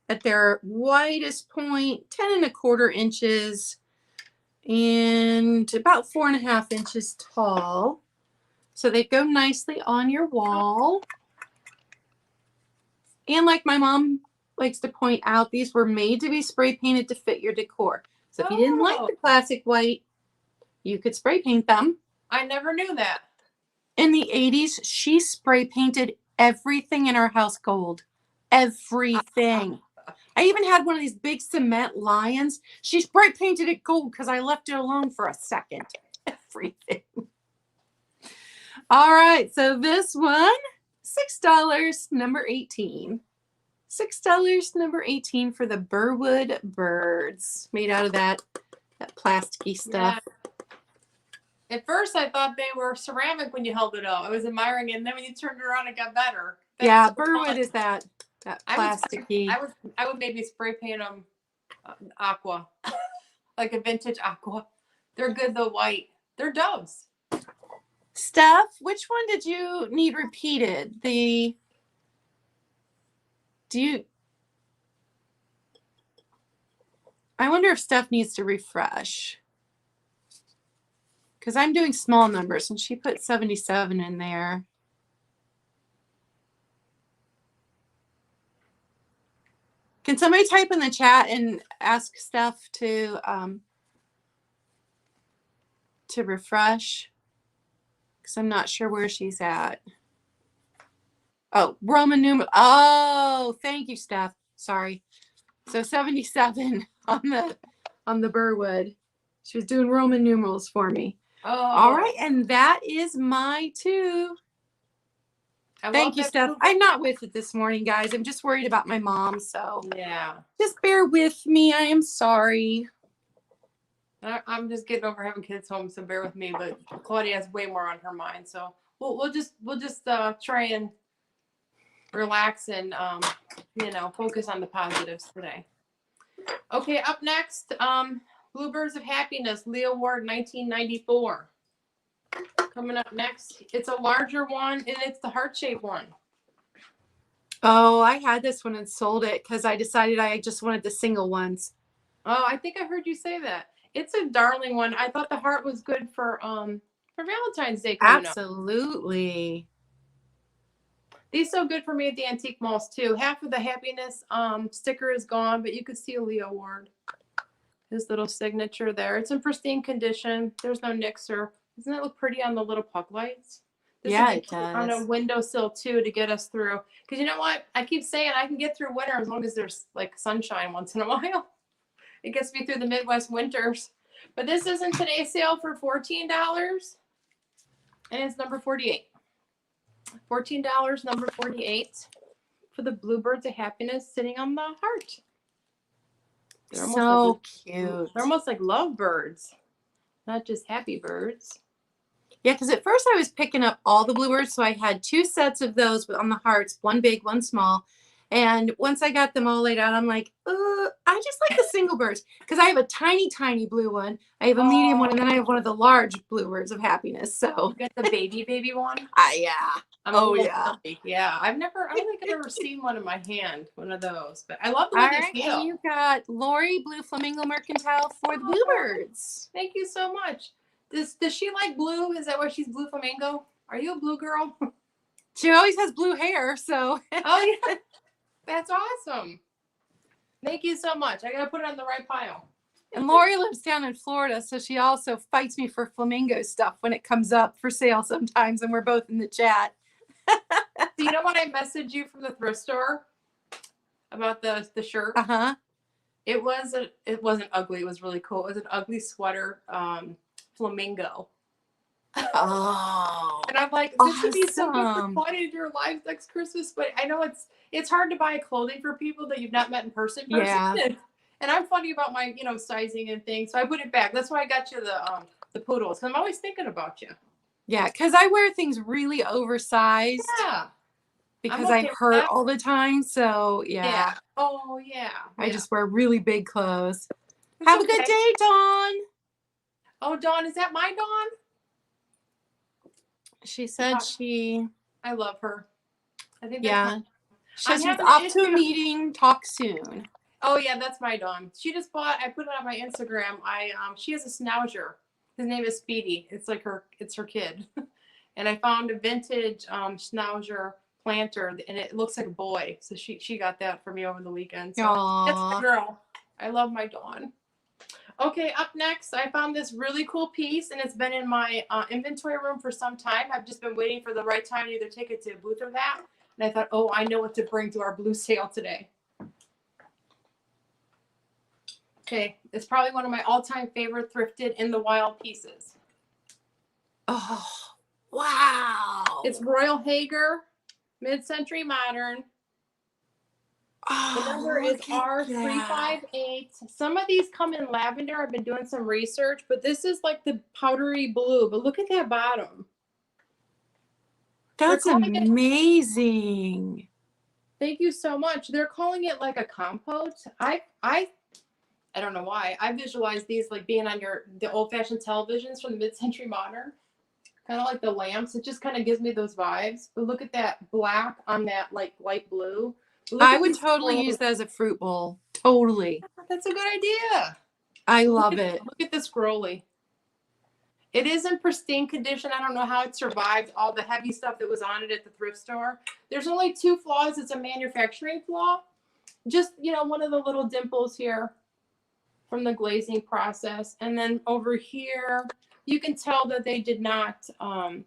Speaker 1: at their widest point, 10 1/4 inches and about 4 1/2 inches tall. So they go nicely on your wall. And like my mom likes to point out, these were made to be spray painted to fit your decor. So if you didn't like the classic white, you could spray paint them.
Speaker 2: I never knew that.
Speaker 1: In the 80s, she spray painted everything in our house gold. Everything. I even had one of these big cement lions. She spray painted it gold because I left it alone for a second. Everything. All right, so this one, $6, number 18. $6, number 18 for the Burwood birds, made out of that plasticky stuff.
Speaker 2: Yeah. At first, I thought they were ceramic when you held it up. I was admiring it, and then when you turned it around, it got better.
Speaker 1: Yeah, Burwood is that plasticky.
Speaker 2: I would maybe spray paint them aqua, like a vintage aqua. They're good though, white. They're doves.
Speaker 1: Steph, which one did you need repeated? I wonder if Steph needs to refresh. Because I'm doing small numbers, and she put 77 in there. Can somebody type in the chat and ask Steph to refresh? Because I'm not sure where she's at. Oh, Roman numeral. Oh, thank you, Steph. Sorry. So 77 on the Burwood. She was doing Roman numerals for me.
Speaker 2: Oh.
Speaker 1: All right, and that is my 2. Thank you, Steph. I'm not with it this morning, guys. I'm just worried about my mom, so
Speaker 2: yeah.
Speaker 1: Just bear with me. I am sorry.
Speaker 2: I'm just getting over having kids home, so bear with me. But Claudia has way more on her mind, so we'll just try and relax and focus on the positives today. Okay, up next, Bluebirds of Happiness, Leo Ward, 1994. Coming up next, it's a larger one, and it's the heart-shaped one.
Speaker 1: Oh, I had this one and sold it because I decided I just wanted the single ones.
Speaker 2: Oh, I think I heard you say that. It's a darling one. I thought the heart was good for Valentine's Day.
Speaker 1: Absolutely.
Speaker 2: These so good for me at the antique malls too. Half of the happiness sticker is gone, but you could see a Leo Ward. His little signature there. It's in pristine condition. There's no nicks or. Doesn't it look pretty on the little puck lights? This
Speaker 1: it does.
Speaker 2: On a windowsill too to get us through. Because you know what? I keep saying I can get through winter as long as there's like sunshine once in a while. It gets me through the Midwest winters. But this is in today's sale for $14. And it's number 48. $14, number 48 for the bluebirds of happiness sitting on the heart. They're almost
Speaker 1: So
Speaker 2: like,
Speaker 1: cute.
Speaker 2: they're almost like love birds, not just happy birds.
Speaker 1: Yeah, because at first I was picking up all the bluebirds, so I had 2 sets of those on the hearts, one big, one small. And once I got them all laid out, I'm like, I just like the single birds because I have a tiny, tiny blue one. I have a medium one, and then I have one of the large bluebirds of happiness. So,
Speaker 2: You got the baby one?
Speaker 1: yeah.
Speaker 2: I'm
Speaker 1: Oh,
Speaker 2: a little
Speaker 1: yeah.
Speaker 2: silly. Yeah, I don't think I've ever seen one in my hand, one of those. But I love the
Speaker 1: All
Speaker 2: way
Speaker 1: right,
Speaker 2: they feel.
Speaker 1: and you got Lori Blue Flamingo Mercantile for the bluebirds.
Speaker 2: Thank you so much. Does she like blue? Is that why she's blue flamingo? Are you a blue girl?
Speaker 1: She always has blue hair, so.
Speaker 2: Oh yeah, that's awesome. Thank you so much. I gotta put it on the right pile.
Speaker 1: And Lori lives down in Florida, so she also fights me for flamingo stuff when it comes up for sale sometimes, and we're both in the chat.
Speaker 2: So you know when I messaged you from the thrift store about the shirt?
Speaker 1: Uh-huh.
Speaker 2: It wasn't ugly. It was really cool. It was an ugly sweater, flamingo.
Speaker 1: Oh.
Speaker 2: And I'm like, this would be so good for Claudia to do her live next Christmas. But I know it's hard to buy clothing for people that you've not met in person.
Speaker 1: Yeah.
Speaker 2: And I'm funny about my, sizing and things. So I put it back. That's why I got you the poodles. I'm always thinking about you.
Speaker 1: Yeah, because I wear things really oversized.
Speaker 2: Yeah.
Speaker 1: Because I hurt all the time. So, yeah.
Speaker 2: Oh, yeah.
Speaker 1: I just wear really big clothes. Have a good day, Dawn.
Speaker 2: Oh, Dawn. Is that my Dawn?
Speaker 1: She said
Speaker 2: I love her. I think
Speaker 1: that's she's off to a meeting. Talk soon.
Speaker 2: Oh, yeah. That's my Dawn. She just bought, I put it on my Instagram. She has a schnauzer. His name is Speedy. It's her kid. And I found a vintage schnauzer planter, and it looks like a boy. So she got that for me over the weekend. So that's my girl. I love my Dawn. Okay, up next, I found this really cool piece, and it's been in my inventory room for some time. I've just been waiting for the right time to either take it to a booth or that. And I thought, oh, I know what to bring to our blue sale today. Okay, it's probably one of my all-time favorite thrifted in the wild pieces.
Speaker 1: Oh, wow.
Speaker 2: It's Royal Hager, mid-century modern. The number is R358. Some of these come in lavender. I've been doing some research, but this is like the powdery blue. But look at that bottom.
Speaker 1: That's amazing.
Speaker 2: Thank you so much. They're calling it like a compote. I don't know why. I visualize these like being on the old-fashioned televisions from the mid-century modern. Kind of like the lamps. It just kind of gives me those vibes. But look at that black on that like light blue.
Speaker 1: I would totally use that as a fruit bowl. Totally.
Speaker 2: That's a good idea.
Speaker 1: I love it.
Speaker 2: Look at this scrolly. It is in pristine condition. I don't know how it survived all the heavy stuff that was on it at the thrift store. There's only 2 flaws. It's a manufacturing flaw. Just, one of the little dimples here from the glazing process. And then over here, you can tell that they did not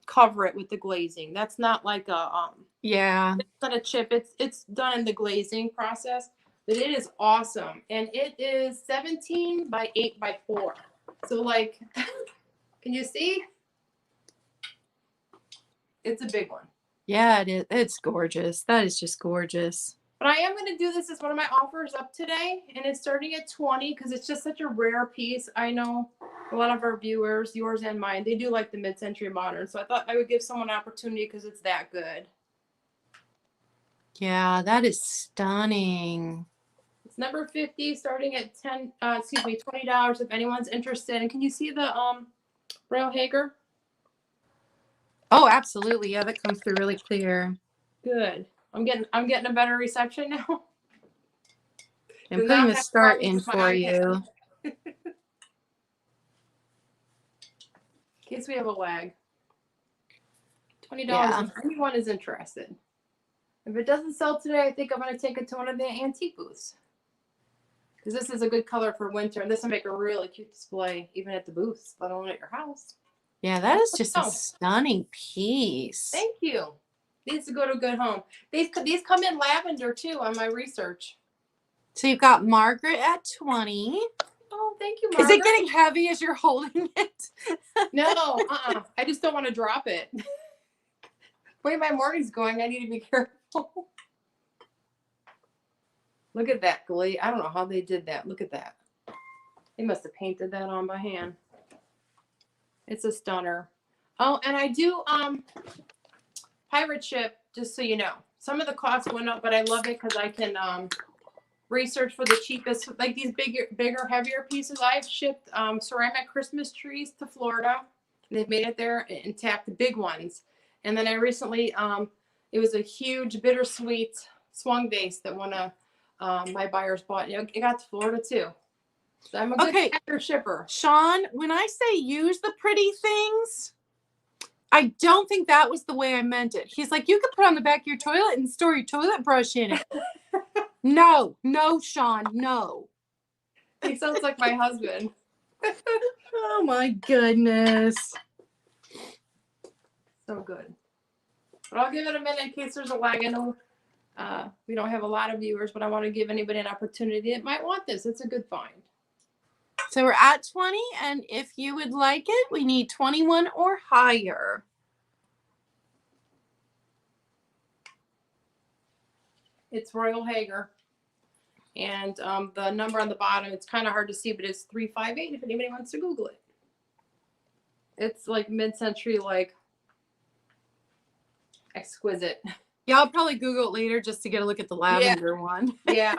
Speaker 2: cover it with the glazing. That's not like a it's not a chip. It's done in the glazing process. But it is awesome. And it is 17 by 8 by 4. So like, can you see? It's a big one.
Speaker 1: Yeah, it is. It's gorgeous. That is just gorgeous.
Speaker 2: But I am going to do this as one of my offers up today. And it's starting at 20 because it's just such a rare piece. I know a lot of our viewers, yours and mine, they do like the mid-century modern. So I thought I would give someone an opportunity because it's that good.
Speaker 1: Yeah, that is stunning.
Speaker 2: It's number 50, starting at $20 if anyone's interested. And can you see the Royal Hager?
Speaker 1: Oh, absolutely. Yeah, that comes through really clear.
Speaker 2: Good. I'm getting a better reception now.
Speaker 1: I'm putting the start in for you.
Speaker 2: In case we have a lag. $20 if anyone is interested. If it doesn't sell today, I think I'm going to take it to one of the antique booths. Because this is a good color for winter. And this will make a really cute display, even at the booths, let alone at your house.
Speaker 1: Yeah, that is just a stunning piece.
Speaker 2: Thank you. These go to a good home. These come in lavender, too, on my research.
Speaker 1: So you've got Margaret at 20.
Speaker 2: Oh, thank you, Margaret.
Speaker 1: Is it getting heavy as you're holding it?
Speaker 2: No, I just don't want to drop it. The way my morning's going, I need to be careful. Look at that, Glee. I don't know how they did that. Look at that. They must have painted that on by hand. It's a stunner. Oh, and I do pirate ship, just so you know. Some of the costs went up, but I love it because I can research for the cheapest, like these bigger, heavier pieces. I've shipped ceramic Christmas trees to Florida. They've made it there intact, the big ones. And then I recently, it was a huge bittersweet swung vase that one of my buyers bought. It got to Florida too. So I'm a good shipper.
Speaker 1: Sean, when I say use the pretty things, I don't think that was the way I meant it. He's like, you could put on the back of your toilet and store your toilet brush in it. No, Sean, no.
Speaker 2: He sounds like my husband.
Speaker 1: Oh my goodness.
Speaker 2: So good. But I'll give it a minute in case there's a lag. I know we don't have a lot of viewers, but I want to give anybody an opportunity that might want this. It's a good find.
Speaker 1: So we're at 20, and if you would like it, we need 21 or higher.
Speaker 2: It's Royal Hager. And the number on the bottom, it's kind of hard to see, but it's 358 if anybody wants to Google it. It's like mid-century, like exquisite.
Speaker 1: Yeah, I'll probably Google it later just to get a look at the lavender one.
Speaker 2: Yeah.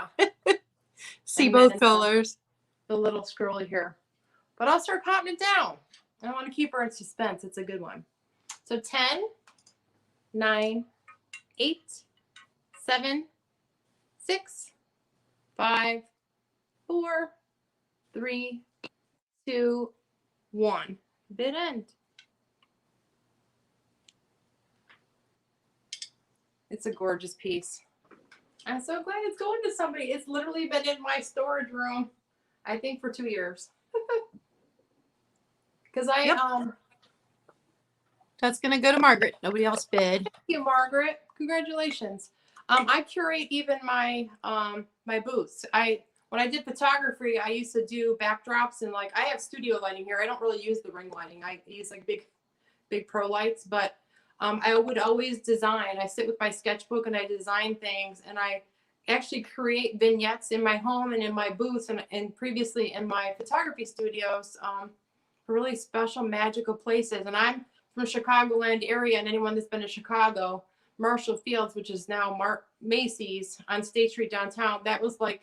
Speaker 1: See and both colors.
Speaker 2: The little squirrel here. But I'll start popping it down. I don't want to keep her in suspense. It's a good one. So 10, 9, 8, 7, 6, 5, 4, 3, 2, 1. Bid end. It's a gorgeous piece. I'm so glad it's going to somebody. It's literally been in my storage room, I think, for 2 years. Because
Speaker 1: that's gonna go to Margaret. Nobody else bid.
Speaker 2: Thank you, Margaret. Congratulations. I curate even my my booths. When I did photography, I used to do backdrops, and like I have studio lighting here. I don't really use the ring lighting. I use like big pro lights, but I would always design. I sit with my sketchbook and I design things, and I actually create vignettes in my home and in my booths and previously in my photography studios for really special magical places. And I'm from Chicagoland area, and anyone that's been to Chicago, Marshall Fields, which is now Macy's on State Street downtown, that was like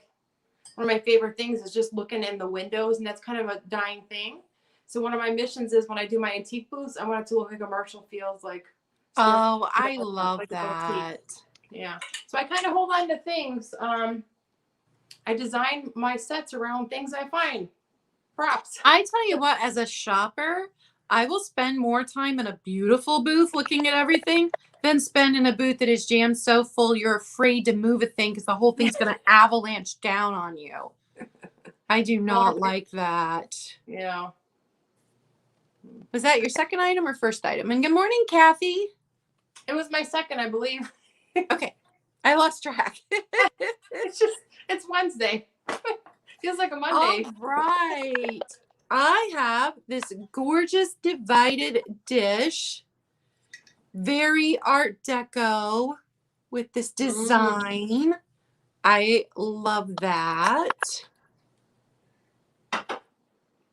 Speaker 2: one of my favorite things, is just looking in the windows, and that's kind of a dying thing. So one of my missions is when I do my antique booths, I want it to look like a Marshall Fields, like.
Speaker 1: Oh, I love that.
Speaker 2: Yeah. So I kind of hold on to things. I design my sets around things I find. Props.
Speaker 1: I tell you what, as a shopper, I will spend more time in a beautiful booth looking at everything than spend in a booth that is jammed so full you're afraid to move a thing because the whole thing's going to avalanche down on you. I do not like that.
Speaker 2: Yeah.
Speaker 1: Was that your second item or first item? And good morning, Kathy.
Speaker 2: It was my second, I believe.
Speaker 1: Okay. I lost track.
Speaker 2: It's Wednesday. Feels like a Monday.
Speaker 1: All right. I have this gorgeous divided dish. Very Art Deco with this design. I love that.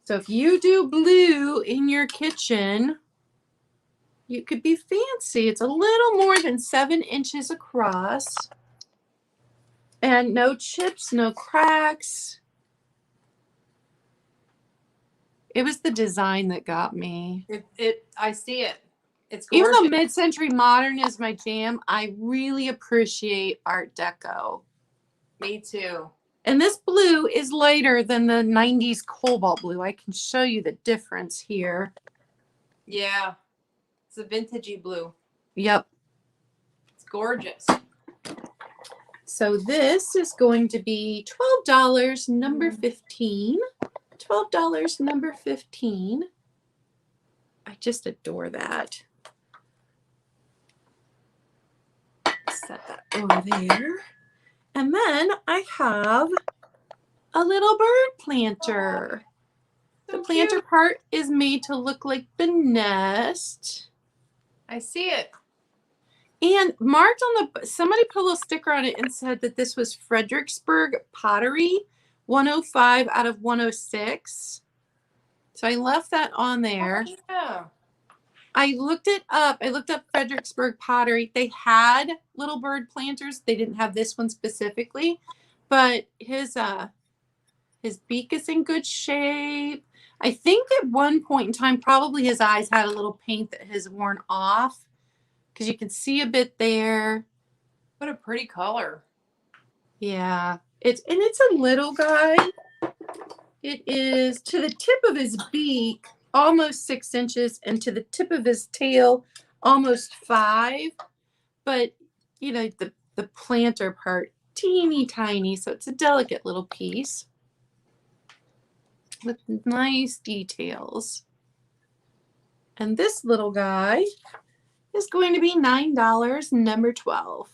Speaker 1: So if you do blue in your kitchen, you could be fancy. It's a little more than 7 inches across. And no chips, no cracks. It was the design that got me.
Speaker 2: I see it. It's gorgeous.
Speaker 1: Even though mid-century modern is my jam, I really appreciate Art Deco.
Speaker 2: Me too.
Speaker 1: And this blue is lighter than the 90s Cobalt blue. I can show you the difference here.
Speaker 2: Yeah. It's a vintagey blue.
Speaker 1: Yep.
Speaker 2: It's gorgeous.
Speaker 1: So this is going to be $12, number 15. $12, number 15. I just adore that. Set that over there. And then I have a little bird planter.
Speaker 2: So
Speaker 1: the planter
Speaker 2: cute.
Speaker 1: part is made to look like the nest.
Speaker 2: I see it.
Speaker 1: And marked on somebody put a little sticker on it and said that this was Fredericksburg Pottery, 105 out of 106. So I left that on there.
Speaker 2: Oh, yeah.
Speaker 1: I looked it up. I looked up Fredericksburg Pottery. They had little bird planters. They didn't have this one specifically, but his beak is in good shape. I think at one point in time, probably his eyes had a little paint that has worn off because you can see a bit there.
Speaker 2: What a pretty color.
Speaker 1: Yeah, it's a little guy. It is to the tip of his beak, almost 6 inches, and to the tip of his tail, almost 5. But you know, the planter part, teeny tiny, so it's a delicate little piece with nice details. And this little guy is going to be $9, number 12.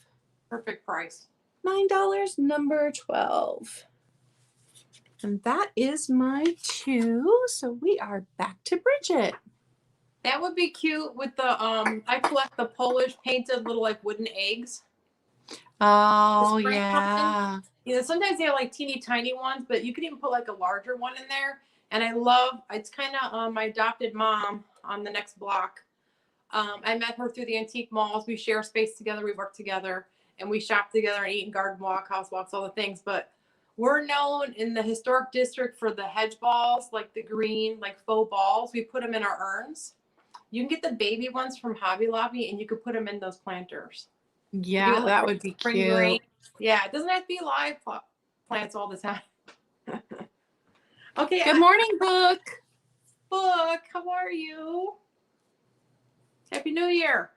Speaker 2: Perfect price.
Speaker 1: $9, number 12. And that is my 2. So we are back to Bridget.
Speaker 2: That would be cute with the I collect the Polish painted little like wooden eggs.
Speaker 1: Oh yeah.
Speaker 2: You know, sometimes they have like teeny tiny ones, but you can even put like a larger one in there. And I love it's kind of my adopted mom on the next block. I met her through the antique malls. We share space together. We work together and we shop together and eat and garden walk, house walks, all the things. But we're known in the historic district for the hedge balls, like the green, like faux balls. We put them in our urns. You can get the baby ones from Hobby Lobby and you could put them in those planters.
Speaker 1: Yeah, that would be cute.
Speaker 2: Green. Yeah, it doesn't have to be live plants all the time. Okay.
Speaker 1: Good morning, Book.
Speaker 2: Book, how are you? Happy New Year.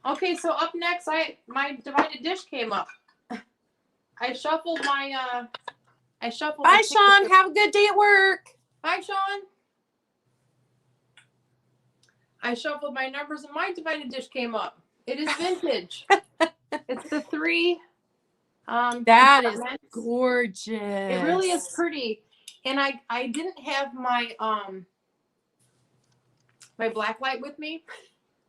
Speaker 2: Okay, so up next, my divided dish came up. I shuffled my Bye,
Speaker 1: Sean. Have a good day at work.
Speaker 2: Bye, Sean. I shuffled my numbers and my divided dish came up. It is vintage. It's the 3.
Speaker 1: That is gorgeous.
Speaker 2: It really is pretty. And I didn't have my my black light with me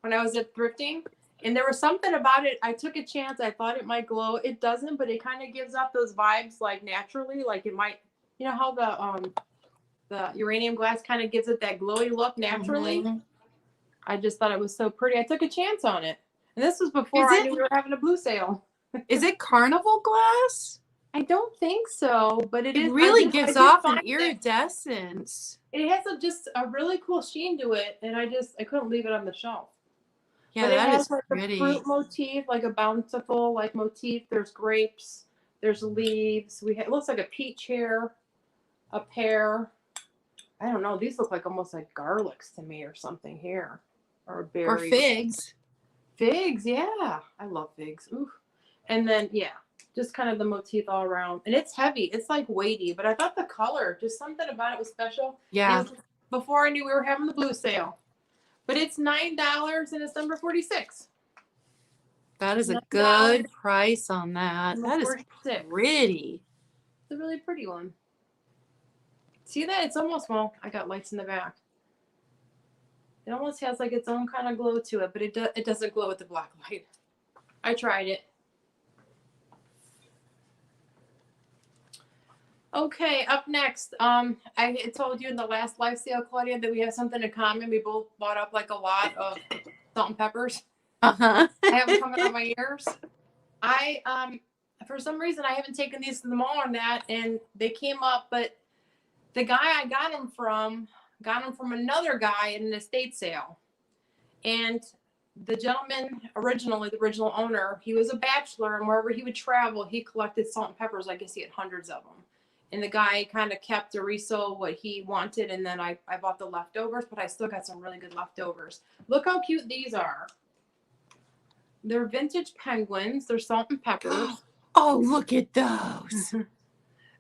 Speaker 2: when I was at thrifting. And there was something about it. I took a chance. I thought it might glow. It doesn't, but it kind of gives off those vibes like naturally. Like it might, you know how the uranium glass kind of gives it that glowy look naturally. Mm-hmm. I just thought it was so pretty. I took a chance on it. And this was before I knew we were having a blue sale.
Speaker 1: Is it carnival glass?
Speaker 2: I don't think so, but it
Speaker 1: really gives off an iridescence.
Speaker 2: It has just a really cool sheen to it, and I couldn't leave it on the shelf.
Speaker 1: Yeah, but that is
Speaker 2: like
Speaker 1: pretty.
Speaker 2: A fruit motif, like a bountiful like motif. There's grapes, there's leaves. It looks like a peach here, a pear. I don't know. These look like almost like garlics to me, or something here, or berries.
Speaker 1: Or figs.
Speaker 2: Figs, yeah. I love figs. Ooh. And then yeah. Just kind of the motif all around. And it's heavy. It's like weighty. But I thought the color, just something about it was special.
Speaker 1: Yeah.
Speaker 2: And before I knew we were having the blue sale. But it's $9 and it's number 46.
Speaker 1: That is a good price on that. That is 46. Pretty.
Speaker 2: It's a really pretty one. See that? It's almost, well, I got lights in the back. It almost has like its own kind of glow to it. But it doesn't glow with the black light. I tried it. Okay, up next, I told you in the last live sale, Claudia, that we have something in common. We both bought up like a lot of salt and peppers.
Speaker 1: Uh-huh.
Speaker 2: I have them coming out my ears. For some reason, I haven't taken these to the mall or that, and they came up, but the guy I got them from another guy in an estate sale. And the gentleman, the original owner, he was a bachelor, and wherever he would travel, he collected salt and peppers. I guess he had hundreds of them. And the guy kind of kept a resold what he wanted, and then I bought the leftovers, but I still got some really good leftovers. Look how cute these are. They're vintage penguins. They're salt and peppers.
Speaker 1: Oh, look at those.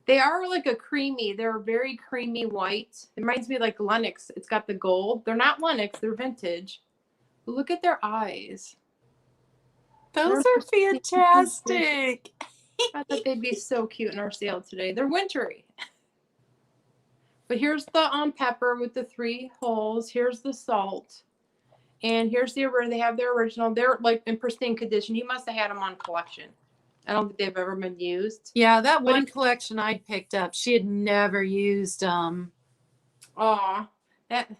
Speaker 2: They are like they're very creamy white. It reminds me of like Lennox. It's got the gold. They're not Lennox, they're vintage. But look at their eyes.
Speaker 1: Those are fantastic.
Speaker 2: I thought they'd be so cute in our sale today. They're wintry. But here's the pepper with the 3 holes. Here's the salt. And here's the original. They have their original. They're like in pristine condition. He must have had them on collection. I don't think they've ever been used.
Speaker 1: Yeah, that one collection I picked up, she had never used them.
Speaker 2: Aw, that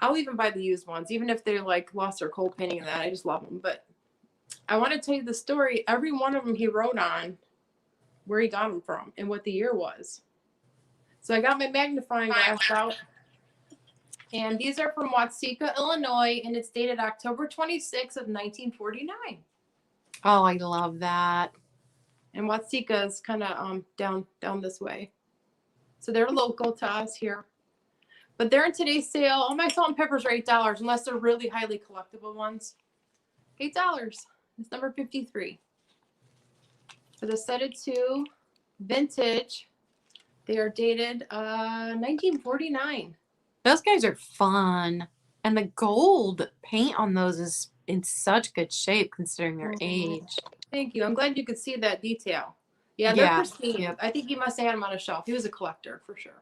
Speaker 2: I'll even buy the used ones, even if they're like lost their cold painting and that. I just love them. But I want to tell you the story. Every one of them he wrote on where he got them from and what the year was. So I got my magnifying glass out. And these are from Watseka, Illinois, and it's dated October 26th of 1949.
Speaker 1: Oh, I love that.
Speaker 2: And Watseka is kind of down this way. So they're local to us here. But they're in today's sale. All my salt and peppers are $8 unless they're really highly collectible ones. $8. It's number 53. For the set of two, vintage, they are dated 1949.
Speaker 1: Those guys are fun. And the gold paint on those is in such good shape considering their age.
Speaker 2: Thank you. I'm glad you could see that detail. Yeah, they're pristine. Yep. I think he must have had them on a shelf. He was a collector for sure.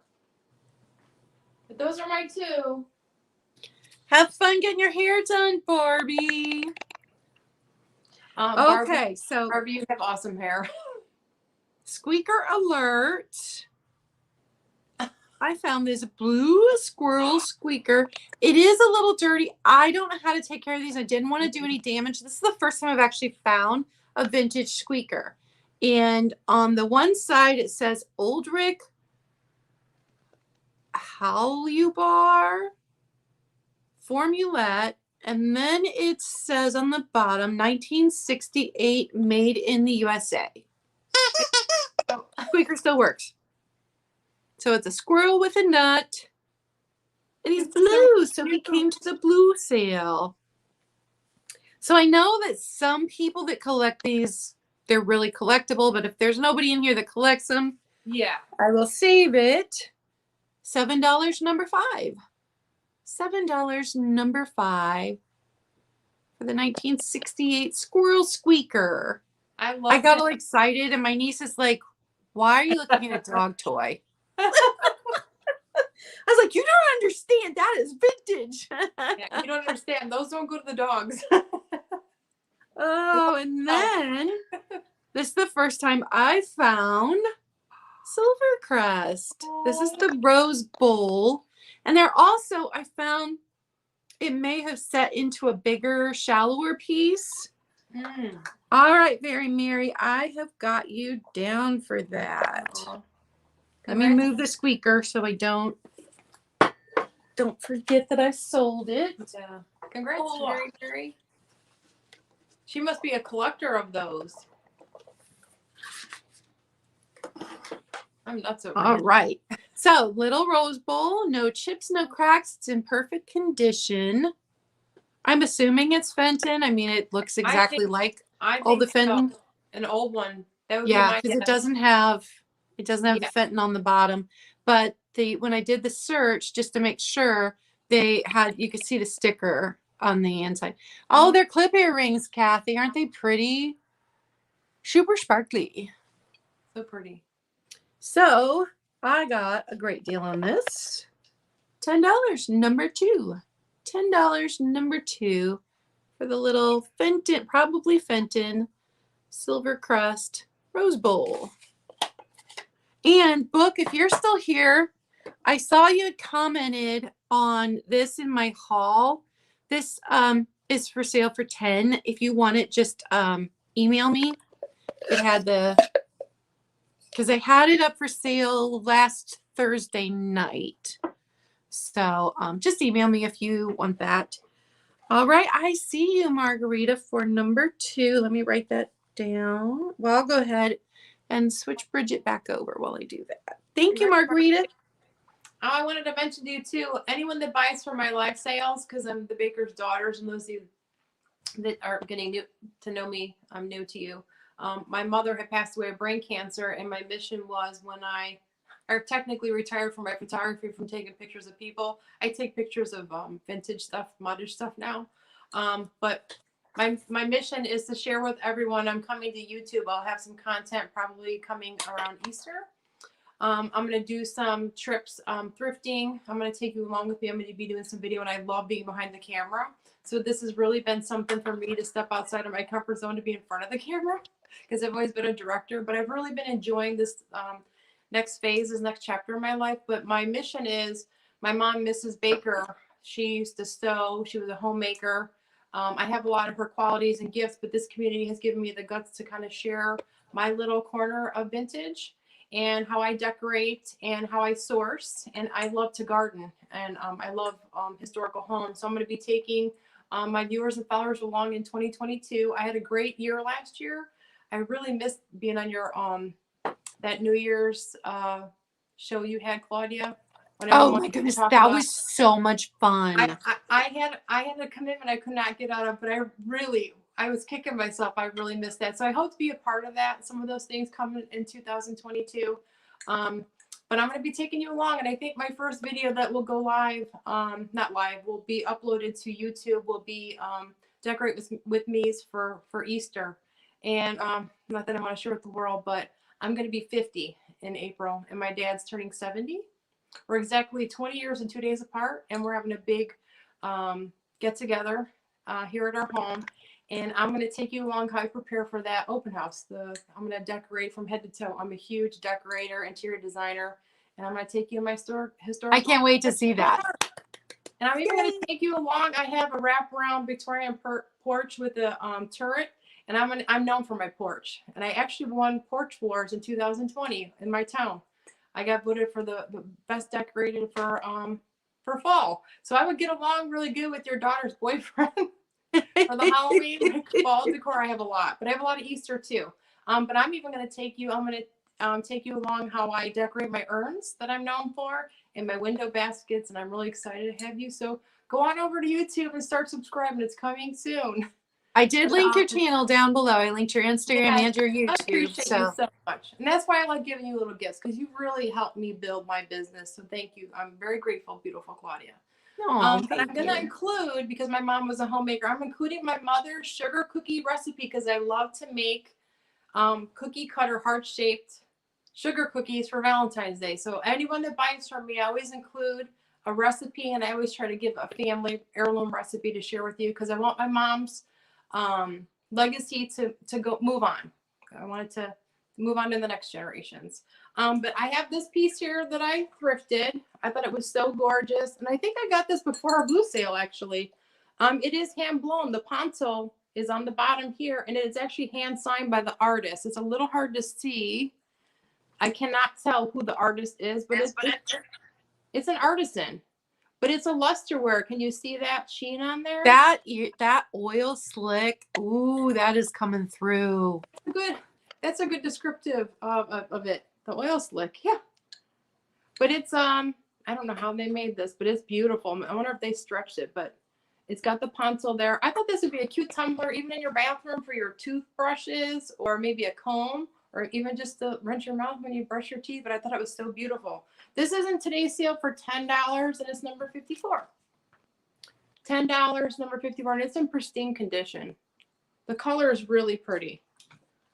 Speaker 2: But those are my two.
Speaker 1: Have fun getting your hair done, Barbie.
Speaker 2: Okay, so Barbie, you have awesome hair.
Speaker 1: Squeaker alert. I found this blue squirrel squeaker. It is a little dirty. I don't know how to take care of these. I didn't want to do any damage. This is the first time I've actually found a vintage squeaker. And on the one side, it says Oldrick Halubar Formulette. And then it says on the bottom, 1968, made in the USA. Squeaker still works. So it's a squirrel with a nut. And he's blue, so he came to the blue sale. So I know that some people that collect these, they're really collectible, but if there's nobody in here that collects them,
Speaker 2: yeah,
Speaker 1: I will save it. $7 number 5. $7 number 5 for the 1968 Squirrel Squeaker. I got all excited, and my niece is like, why are you looking at a dog toy? I was like, you don't understand. That is vintage.
Speaker 2: Yeah, you don't understand. Those don't go to the dogs.
Speaker 1: Oh, and then this is the first time I found Silver Crest. This is the Rose Bowl. And they're also, I found, it may have set into a bigger, shallower piece. All right, Very Mary, I have got you down for that. Let me move the squeaker so I don't forget that I sold it.
Speaker 2: Congrats, Very Mary. She must be a collector of those. I'm nuts over
Speaker 1: All right. So, little Rose Bowl, no chips, no cracks. It's in perfect condition. I'm assuming it's Fenton. I mean, it looks exactly like all the Fenton.
Speaker 2: So. An old one. That would
Speaker 1: yeah, because it doesn't have the Fenton on the bottom. But when I did the search, just to make sure, you could see the sticker on the inside. Oh, they're clip earrings, Kathy. Aren't they pretty? Super sparkly.
Speaker 2: So pretty.
Speaker 1: So I got a great deal on this. $10, number 2. $10, number 2 for the little Fenton, probably Fenton, Silver Crest Rose Bowl. And Book, if you're still here, I saw you had commented on this in my haul. This is for sale for $10. If you want it, just email me. It had because I had it up for sale last Thursday night. So just email me if you want that. All right, I see you, Margarita, for number 2. Let me write that down. Well, I'll go ahead and switch Bridget back over while I do that. Thank you, Margarita.
Speaker 2: Oh, I wanted to mention to you too, anyone that buys from my live sales, because I'm the baker's daughters, and those of you that are getting to know me, I'm new to you. My mother had passed away of brain cancer, and my mission was when I technically retired from my photography from taking pictures of people. I take pictures of vintage stuff, modish stuff now. But my mission is to share with everyone. I'm coming to YouTube. I'll have some content probably coming around Easter. I'm going to do some trips thrifting. I'm going to take you along with me. I'm going to be doing some video, and I love being behind the camera. So this has really been something for me to step outside of my comfort zone to be in front of the camera, because I've always been a director. But I've really been enjoying this next phase, this next chapter of my life. But my mission is, my mom, Mrs. Baker, she used to sew. She was a homemaker. I have a lot of her qualities and gifts, but this community has given me the guts to kind of share my little corner of vintage and how I decorate and how I source. And I love to garden, and I love historical homes. So I'm going to be taking my viewers and followers along in 2022. I had a great year last year. I really missed being on your that New Year's show you had, Claudia.
Speaker 1: Oh my goodness, that was so much fun.
Speaker 2: I had a commitment I could not get out of, but I was kicking myself. I really missed that. So I hope to be a part of that. Some of those things come in 2022. But I'm going to be taking you along. And I think my first video that will go live, not live, will be uploaded to YouTube, will be Decorate with Me's for Easter. And not that I want to share with the world, but I'm going to be 50 in April, and my dad's turning 70. We're exactly 20 years and 2 days apart, and we're having a big get together here at our home. And I'm going to take you along how I prepare for that open house. I'm going to decorate from head to toe. I'm a huge decorator, interior designer, and I'm going to take you in my historical.
Speaker 1: I can't wait to see that.
Speaker 2: And I'm even going to take you along. I have a wraparound Victorian porch with a turret, and I'm known for my porch. And I actually won Porch Wars in 2020 in my town. I got voted for the best decorated for fall. So I would get along really good with your daughter's boyfriend for the Halloween, like fall decor. I have a lot, but I have a lot of Easter too. But I'm even going to take you. I'm going to take you along how I decorate my urns that I'm known for, and my window baskets. And I'm really excited to have you. So go on over to YouTube and start subscribing. It's coming soon.
Speaker 1: I did link your channel down below. I linked your Instagram and your YouTube.
Speaker 2: I appreciate you so much. And that's why I like giving you little gifts, because you really helped me build my business. So thank you. I'm very grateful, beautiful Claudia. But I'm going to include, because my mom was a homemaker, I'm including my mother's sugar cookie recipe, because I love to make cookie cutter heart-shaped sugar cookies for Valentine's Day. So anyone that buys from me, I always include a recipe, and I always try to give a family heirloom recipe to share with you, because I want my mom's legacy to go move on. I wanted to move on to the next generations. But I have this piece here that I thrifted. I thought it was so gorgeous, and I think I got this before our blue sale actually. It is hand blown. The poncho is on the bottom here, and it is actually hand signed by the artist. It's a little hard to see. I cannot tell who the artist is, but it's an artisan. But it's a lusterware. Can you see that sheen on there?
Speaker 1: That oil slick. Ooh, that is coming through.
Speaker 2: Good. That's a good descriptive of it. The oil slick. Yeah. But it's I don't know how they made this, but it's beautiful. I wonder if they stretched it, but it's got the poncho there. I thought this would be a cute tumbler, even in your bathroom for your toothbrushes, or maybe a comb, or even just to rinse your mouth when you brush your teeth. But I thought it was so beautiful. This is in today's sale for $10, and it's number 54. $10, number 54, and it's in pristine condition. The color is really pretty.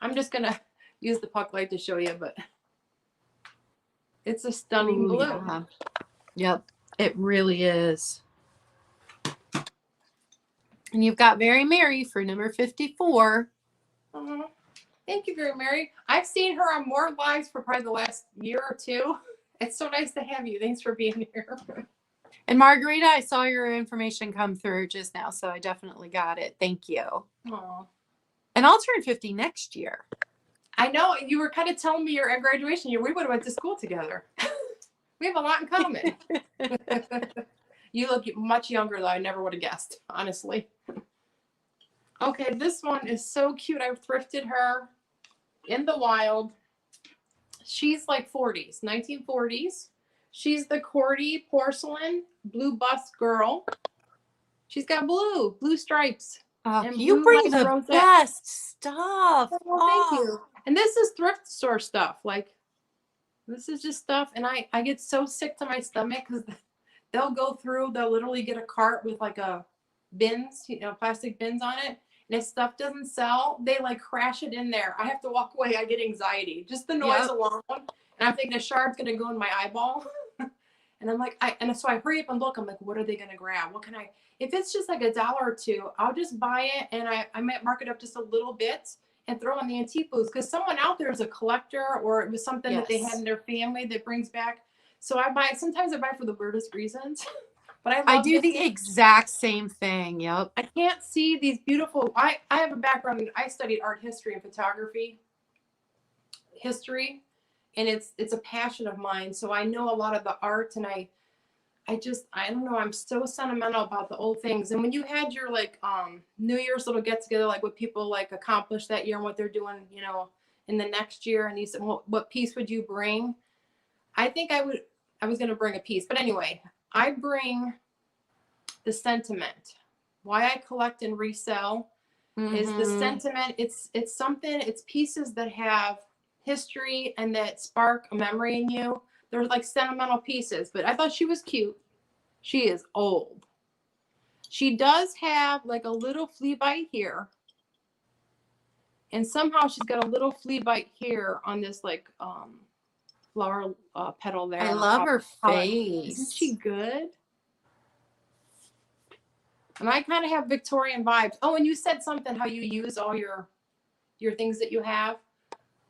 Speaker 2: I'm just going to use the puck light to show you, but it's a stunning blue.
Speaker 1: Yeah. Yep, it really is. And you've got Very Merry for number 54.
Speaker 2: Thank you, Very Merry. I've seen her on more lives for probably the last year or two. It's so nice to have you. Thanks for being here.
Speaker 1: And Margarita, I saw your information come through just now, so I definitely got it. Thank you.
Speaker 2: Aww.
Speaker 1: And I'll turn 50 next year.
Speaker 2: I know. You were kind of telling me you're at graduation year. We would have went to school together. We have a lot in common. You look much younger, though. I never would have guessed, honestly. Okay, this one is so cute. I thrifted her in the wild. She's like 40s, 1940s. She's the Cordy porcelain blue bust girl. She's got blue stripes.
Speaker 1: You bring the best stuff.
Speaker 2: Well, thank you. And this is thrift store stuff. Like, this is just stuff. And I get so sick to my stomach, because they'll go through, they'll literally get a cart with like a bins, plastic bins on it. And if stuff doesn't sell, they like crash it in there. I have to walk away. I get anxiety. Just the noise alone. And And I'm thinking a shard's going to go in my eyeball. And I'm like, so I hurry up and look. I'm like, what are they going to grab? What can I, if it's just like $1 or $2, I'll just buy it. And I might mark it up just a little bit and throw in the antique booths, because someone out there is a collector, or it was something that they had in their family that brings back. So sometimes I buy for the weirdest reasons. But
Speaker 1: I do the exact same thing. Yep.
Speaker 2: I can't see these beautiful, I have a background, I studied art history and photography history, and it's a passion of mine. So I know a lot of the art, and I don't know, I'm so sentimental about the old things. And when you had your like New Year's little get together, like what people like accomplished that year and what they're doing, you know, in the next year, and you said, well, what piece would you bring? I think I was going to bring a piece, but anyway, I bring the sentiment. Why I collect and resell is the sentiment. It's something, it's pieces that have history and that spark a memory in you. They're like sentimental pieces, but I thought she was cute. She is old. She does have like a little flea bite here. And somehow she's got a little flea bite here on this like flower petal there.
Speaker 1: I love her face.
Speaker 2: Isn't she good? And I kind of have Victorian vibes. Oh, and you said something, how you use all your things that you have.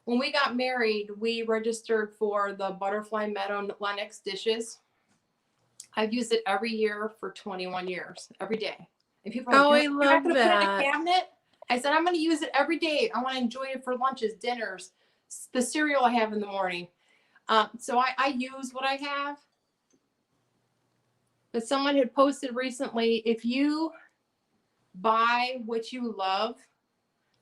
Speaker 2: When we got married, we registered for the Butterfly Meadow Lennox dishes. I've used it every year for 21 years, every day. And people are like,
Speaker 1: I love
Speaker 2: you're not going to put it in
Speaker 1: that.
Speaker 2: a cabinet? I said, I'm going to use it every day. I want to enjoy it for lunches, dinners, the cereal I have in the morning. So I use what I have. But someone had posted recently, if you buy what you love,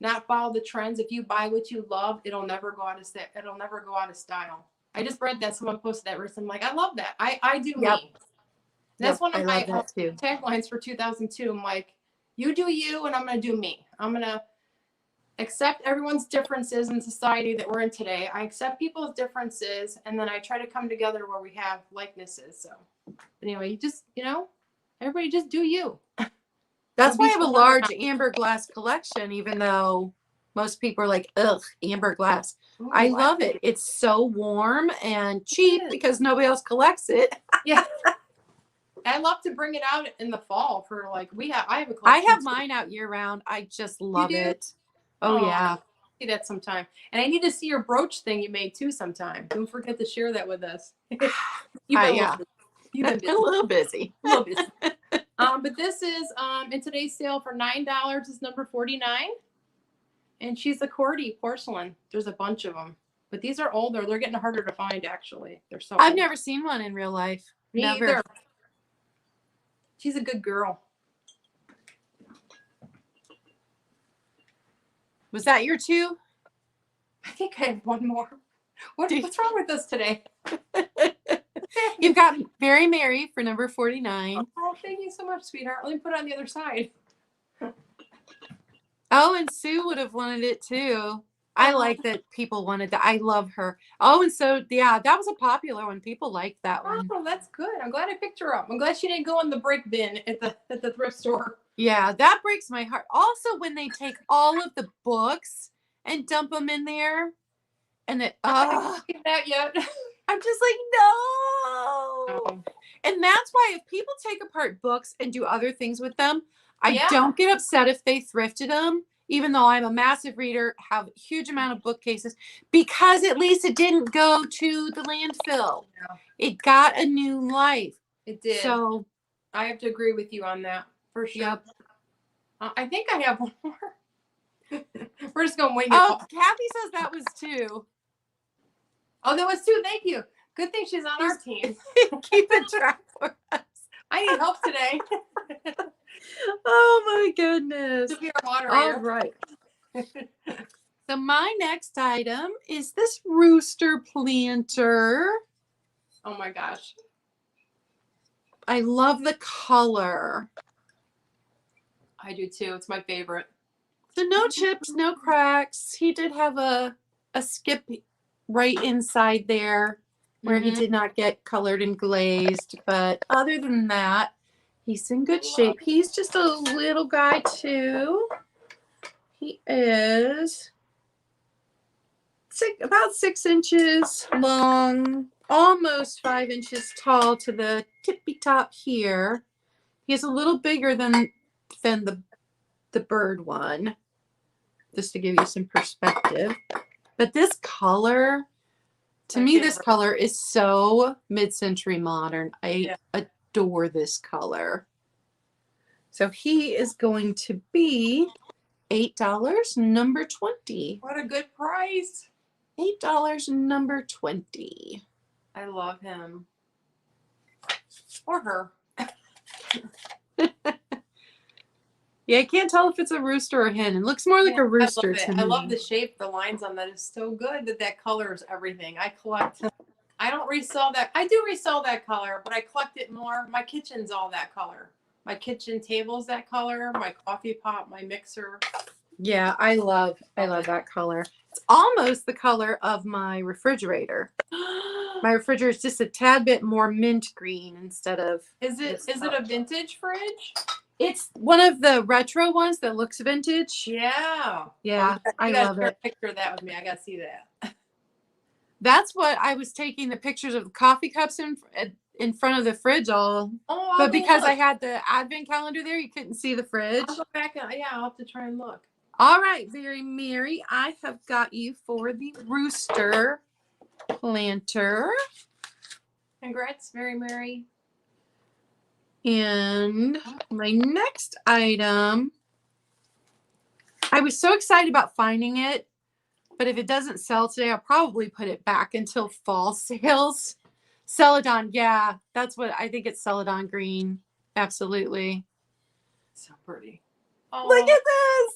Speaker 2: not follow the trends, if you buy what you love, it'll never go out of style. I just read that. Someone posted that recently. I'm like, I love that. I do me. That's one of my taglines for 2002. I'm like, you do you, and I'm going to do me. I'm going to accept everyone's differences in society that we're in today. I accept people's differences, and then I try to come together where we have likenesses. So anyway, you just, everybody just do you.
Speaker 1: That's why I have a large amber glass collection, even though most people are like, ugh, amber glass. Ooh, I love it. It's so warm and cheap because nobody else collects it.
Speaker 2: Yeah. I love to bring it out in the fall for like, I have a collection.
Speaker 1: I have mine out year round. I just love it. Oh, yeah.
Speaker 2: See that sometime. And I need to see your brooch thing you made too sometime. Don't forget to share that with us. You've been busy.
Speaker 1: A little busy.
Speaker 2: But this is in today's sale for $9. It's number 49. And she's a Cordy porcelain. There's a bunch of them. But these are older. They're getting harder to find, actually. They're so
Speaker 1: I've never seen one in real life.
Speaker 2: Me either. She's a good girl.
Speaker 1: Was that your two?
Speaker 2: I think I have one more. What's wrong with us today?
Speaker 1: You've got Very Merry for number 49.
Speaker 2: Oh, thank you so much, sweetheart. Let me put it on the other side.
Speaker 1: Oh, and Sue would have wanted it too. I like that people wanted that. I love her. Oh, and so, yeah, that was a popular one. People liked that one.
Speaker 2: Oh, that's good. I'm glad I picked her up. I'm glad she didn't go in the break bin at the thrift store.
Speaker 1: Yeah, that breaks my heart. Also, when they take all of the books and dump them in there, and it,
Speaker 2: I haven't seen that yet.
Speaker 1: I'm just like, no. And that's why if people take apart books and do other things with them, I don't get upset if they thrifted them, even though I'm a massive reader, have a huge amount of bookcases, because at least it didn't go to the landfill.
Speaker 2: No.
Speaker 1: It got a new life.
Speaker 2: It did.
Speaker 1: So
Speaker 2: I have to agree with you on that, for sure. Yep. I think I have one more. We're just going to wing it.
Speaker 1: Oh, Kathy says that was 2.
Speaker 2: Oh, that was 2. Thank you. Good thing she's on our team.
Speaker 1: Keeping track for us.
Speaker 2: I need help today.
Speaker 1: Oh my goodness.
Speaker 2: All
Speaker 1: right. So my next item is this Rooster Planter.
Speaker 2: Oh my gosh.
Speaker 1: I love the color.
Speaker 2: I do too. It's my favorite.
Speaker 1: So no chips, no cracks. He did have a skip right inside there where he did not get colored and glazed. But other than that, he's in good shape. He's just a little guy too. He is about 6 inches long, almost 5 inches tall to the tippy top here. He's a little bigger than the bird one, just to give you some perspective. But this color, to me, this color is so mid-century modern. I adore this color. So he is going to be $8, number 20.
Speaker 2: What a good price.
Speaker 1: $8, number 20.
Speaker 2: I love him. Or her.
Speaker 1: Yeah, I can't tell if it's a rooster or a hen. It looks more like a rooster to me.
Speaker 2: I love the shape, the lines on that is so good that color is everything. I collect. I don't resell that. I do resell that color, but I collect it more. My kitchen's all that color. My kitchen table's that color. My coffee pot, my mixer.
Speaker 1: Yeah, I love that color. It's almost the color of my refrigerator. My refrigerator is just a tad bit more mint green instead of.
Speaker 2: Is it a vintage fridge?
Speaker 1: It's one of the retro ones that looks vintage.
Speaker 2: Yeah.
Speaker 1: Yeah, I love it.
Speaker 2: Picture of that with me. I gotta see that.
Speaker 1: That's what I was taking the pictures of the coffee cups in front of the fridge all.
Speaker 2: Oh,
Speaker 1: but because I had the advent calendar there, you couldn't see the fridge.
Speaker 2: I'll go back and I'll have to try and look.
Speaker 1: All right, very merry. I have got you for the Rooster Planter.
Speaker 2: Congrats, very merry.
Speaker 1: And my next item, I was so excited about finding it, but if it doesn't sell today, I'll probably put it back until fall sales. Celadon, yeah, that's what I think. It's Celadon green. Absolutely.
Speaker 2: So pretty. Oh.
Speaker 1: Look at this.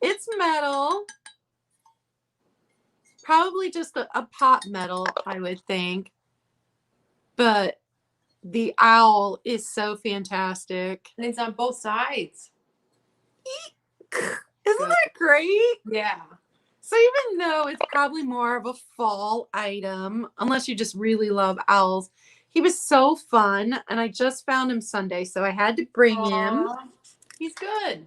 Speaker 1: It's metal. Probably just a pot metal, I would think. But the owl is so fantastic.
Speaker 2: And it's on both sides.
Speaker 1: Isn't that great?
Speaker 2: Yeah.
Speaker 1: So even though it's probably more of a fall item, unless you just really love owls, he was so fun. And I just found him Sunday, so I had to bring him.
Speaker 2: He's good.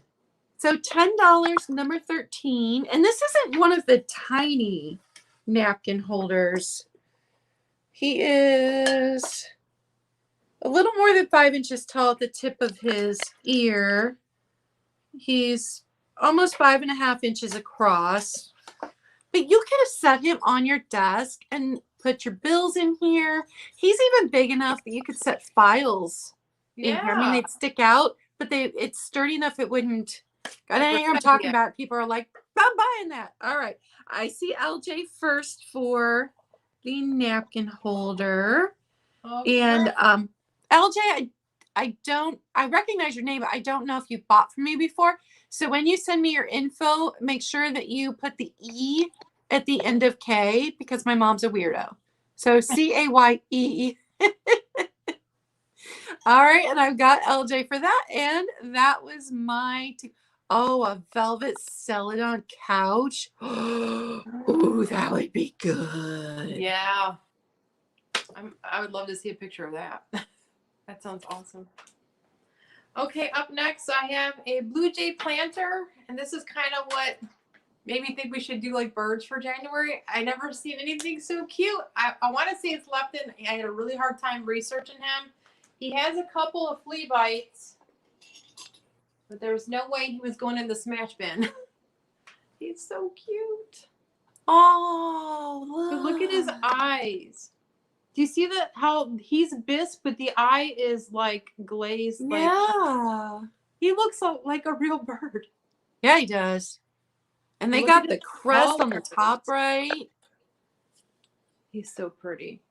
Speaker 1: So $10, number 13. And this isn't one of the tiny napkin holders. He is a little more than 5 inches tall at the tip of his ear. He's almost 5.5 inches across. But you could have set him on your desk and put your bills in here. He's even big enough that you could set files in here. I mean, they'd stick out, but it's sturdy enough it wouldn't. I don't know what I'm talking about. People are like, I'm buying that. All right. I see LJ first for the napkin holder. Okay. And LJ, I recognize your name, but I don't know if you bought from me before. So when you send me your info, make sure that you put the E at the end of K, because my mom's a weirdo. So CAYE. All right, and I've got LJ for that, and that was my a velvet Celadon couch. Ooh, that would be good.
Speaker 2: Yeah. I would love to see a picture of that. That sounds awesome. Okay, up next I have a Blue Jay planter, and this is kind of what made me think we should do like birds for January. I never seen anything so cute. I want to say it's left in. I had a really hard time researching him. He has a couple of flea bites, but there was no way he was going in the smash bin. He's so cute.
Speaker 1: Oh,
Speaker 2: look at his eyes. Do you see that? How he's bisque, but the eye is like glazed.
Speaker 1: Yeah.
Speaker 2: He looks like a real bird.
Speaker 1: Yeah, he does. And they got the crest on the top right.
Speaker 2: He's so pretty.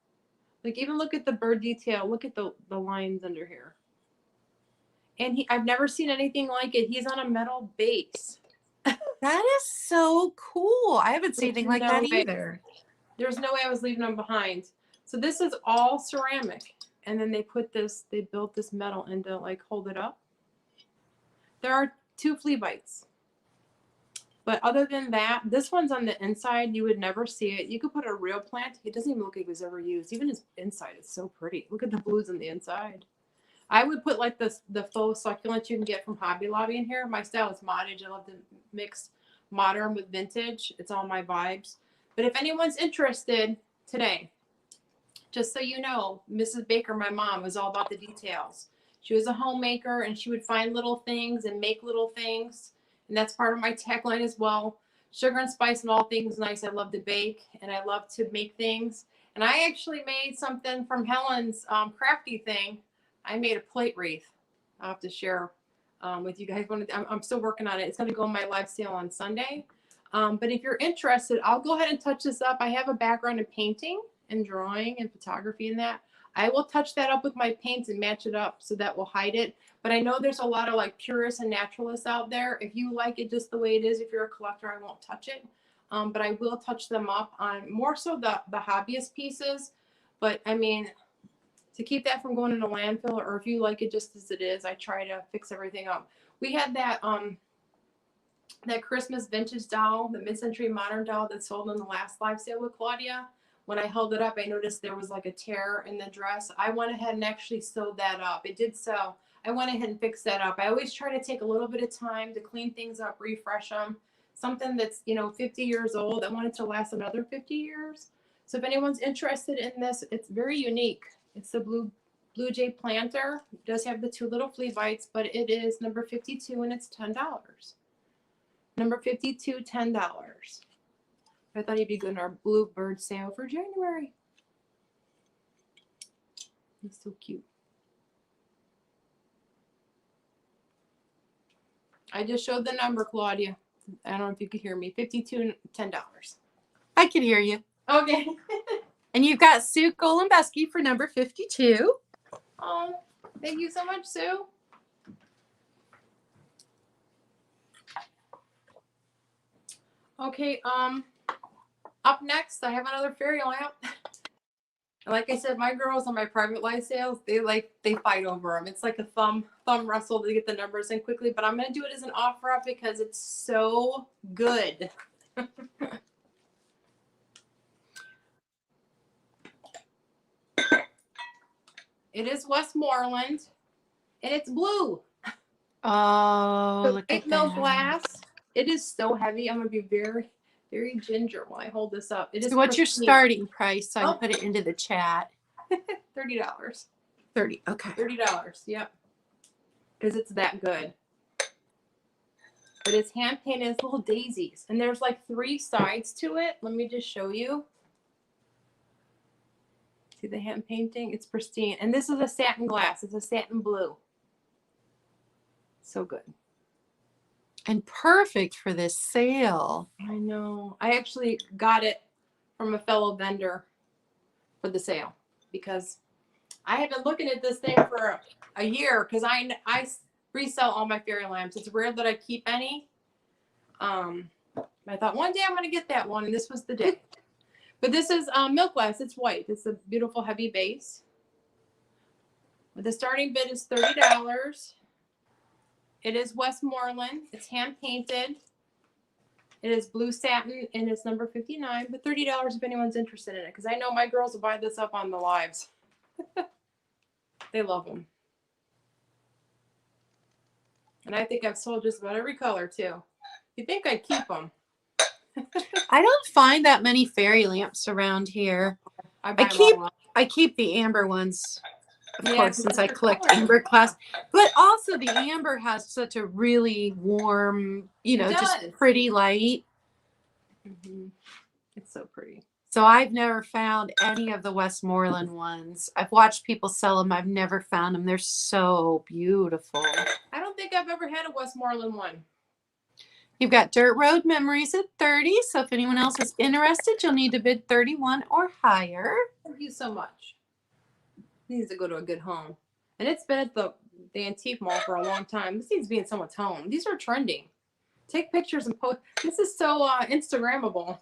Speaker 2: Like, even look at the bird detail. Look at the lines under here. And I've never seen anything like it. He's on a metal base.
Speaker 1: That is so cool. I haven't seen anything like that either.
Speaker 2: There's no way I was leaving them behind. So this is all ceramic. And then they built this metal in to like hold it up. There are 2 flea bites. But other than that, this one's on the inside. You would never see it. You could put a real plant. It doesn't even look like it was ever used. Even his inside is so pretty. Look at the blues on the inside. I would put like the faux succulent you can get from Hobby Lobby in here. My style is cottage. I love to mix modern with vintage. It's all my vibes. But if anyone's interested today, just so you know, Mrs. Baker, my mom, was all about the details. She was a homemaker, and she would find little things and make little things. And that's part of my tagline as well. Sugar and spice and all things nice. I love to bake, and I love to make things. And I actually made something from Helen's crafty thing. I made a plate wreath. I'll have to share with you guys. I'm still working on it. It's going to go on my live sale on Sunday. But if you're interested, I'll go ahead and touch this up. I have a background in painting and drawing and photography and that. I will touch that up with my paints and match it up so that will hide it. But I know there's a lot of like purists and naturalists out there. If you like it just the way it is, if you're a collector, I won't touch it. But I will touch them up on more so the hobbyist pieces. But I mean, to keep that from going in a landfill, or if you like it just as it is, I try to fix everything up. We had that that Christmas vintage doll, the mid-century modern doll that sold in the last live sale with Claudia. When I held it up, I noticed there was like a tear in the dress. I went ahead and actually sewed that up. It did sew. I went ahead and fixed that up. I always try to take a little bit of time to clean things up, refresh them. Something that's, 50 years old, I want it to last another 50 years. So if anyone's interested in this, it's very unique. It's the Blue Jay Planter. It does have the 2 little flea bites, but it is number 52 and it's $10. Number 52, $10. I thought he'd be good in our Bluebird sale for January. He's so cute. I just showed the number, Claudia. I don't know if you could hear me. 52, $10.
Speaker 1: I could hear you.
Speaker 2: Okay.
Speaker 1: And you've got Sue Golombeski for number 52.
Speaker 2: Oh, thank you so much, Sue. Okay, up next, I have another fairy lamp. Like I said, my girls on my private live sales, they fight over them. It's like a thumb wrestle to get the numbers in quickly, but I'm going to do it as an offer up because it's so good. It is Westmoreland, and it's blue.
Speaker 1: Oh,
Speaker 2: So
Speaker 1: look at
Speaker 2: 8 mil
Speaker 1: that.
Speaker 2: glass. It is so heavy. I'm going to be very, very ginger while I hold this up. It is.
Speaker 1: So what's your starting price so I can put it into the chat?
Speaker 2: $30.
Speaker 1: 30. Okay.
Speaker 2: $30. Yep. Because it's that good. But it's hand painted. It's little daisies, and there's like 3 sides to it. Let me just show you. See the hand painting? It's pristine, and this is a satin glass. It's a satin blue. So good.
Speaker 1: And perfect for this sale.
Speaker 2: I know. I actually got it from a fellow vendor for the sale because I have been looking at this thing for a year because I resell all my fairy lamps. It's rare that I keep any. I thought one day I'm going to get that one, and this was the day. But this is milk glass. It's white. It's a beautiful heavy base. But the starting bid is $30. It is Westmoreland. It's hand painted. It is blue satin, and it's number 59. But $30 if anyone's interested in it, because I know my girls will buy this up on the lives. They love them. And I think I've sold just about every color too. You think I'd keep them?
Speaker 1: I don't find that many fairy lamps around here. I keep the amber ones, of course, since I collect amber glass. But also the amber has such a really warm, just pretty light.
Speaker 2: Mm-hmm. It's so pretty.
Speaker 1: So I've never found any of the Westmoreland ones. I've watched people sell them. I've never found them. They're so beautiful.
Speaker 2: I don't think I've ever had a Westmoreland one.
Speaker 1: You've got Dirt Road Memories at 30. So if anyone else is interested, you'll need to bid 31 or higher.
Speaker 2: Thank you so much. It needs to go to a good home. And it's been at the antique mall for a long time. This needs to be in someone's home. These are trending. Take pictures and post. This is so Instagrammable.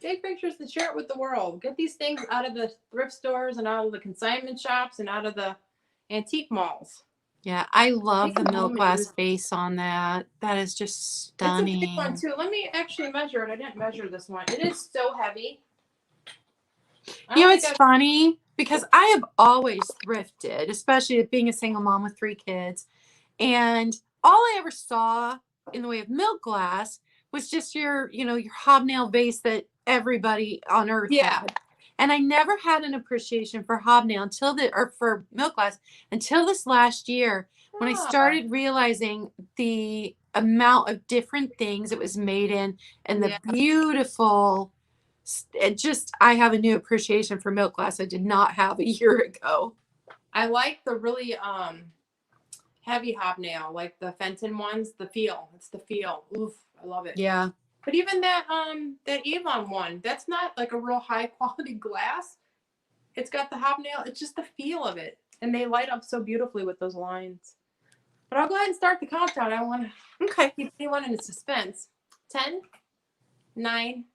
Speaker 2: Take pictures and share it with the world. Get these things out of the thrift stores and out of the consignment shops and out of the antique malls.
Speaker 1: Yeah, I love the milk glass base on that. That is just stunning.
Speaker 2: It's a big one too. Let me actually measure it. I didn't measure this one. It is so heavy.
Speaker 1: It's funny because I have always thrifted, especially being a single mom with 3 kids. And all I ever saw in the way of milk glass was just your, your hobnail vase that everybody on earth
Speaker 2: Yeah.
Speaker 1: had. And I never had an appreciation for hobnail or for milk glass until this last year when I started realizing the amount of different things it was made in and the beautiful, I have a new appreciation for milk glass I did not have a year ago.
Speaker 2: I like the really heavy hobnail, like the Fenton ones, the feel. It's the feel. Oof, I love it.
Speaker 1: Yeah.
Speaker 2: But even that Avon one, that's not like a real high quality glass. It's got the hobnail. It's just the feel of it. And they light up so beautifully with those lines. But I'll go ahead and start the countdown. I don't want to keep anyone in suspense. 10, 9,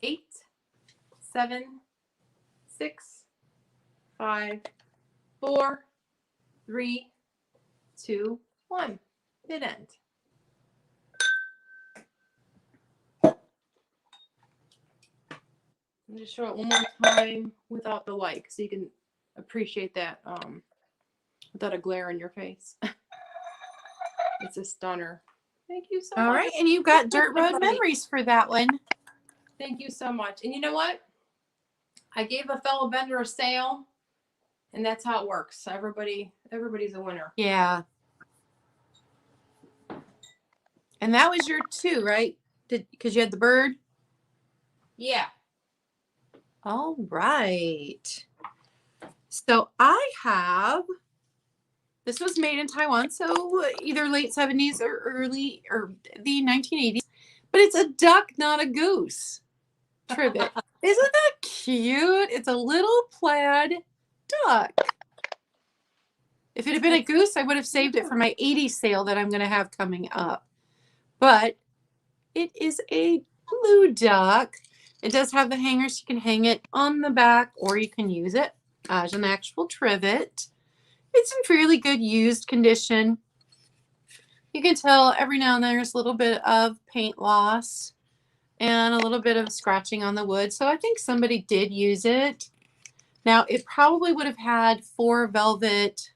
Speaker 2: 8, 7, 6, 5, 4, 3, 2, 1. Hit end. I'm just show it one more time without the like, so you can appreciate that without a glare in your face. It's a stunner. Thank you so much.
Speaker 1: All right, and you got Dirt Road Memories for that one.
Speaker 2: Thank you so much. And you know what? I gave a fellow vendor a sale, and that's how it works. Everybody's a winner.
Speaker 1: Yeah. And that was your 2, right? Because you had the bird?
Speaker 2: Yeah.
Speaker 1: All right. So I have, this was made in Taiwan, so either late 70s or the 1980s, but it's a duck, not a goose trivet. Isn't that cute? It's a little plaid duck. If it had been a goose, I would have saved it for my 80s sale that I'm going to have coming up. But it is a blue duck. It does have the hangers. You can hang it on the back, or you can use it as an actual trivet. It's in fairly good used condition. You can tell every now and then there's a little bit of paint loss and a little bit of scratching on the wood. So I think somebody did use it. Now, it probably would have had 4 velvet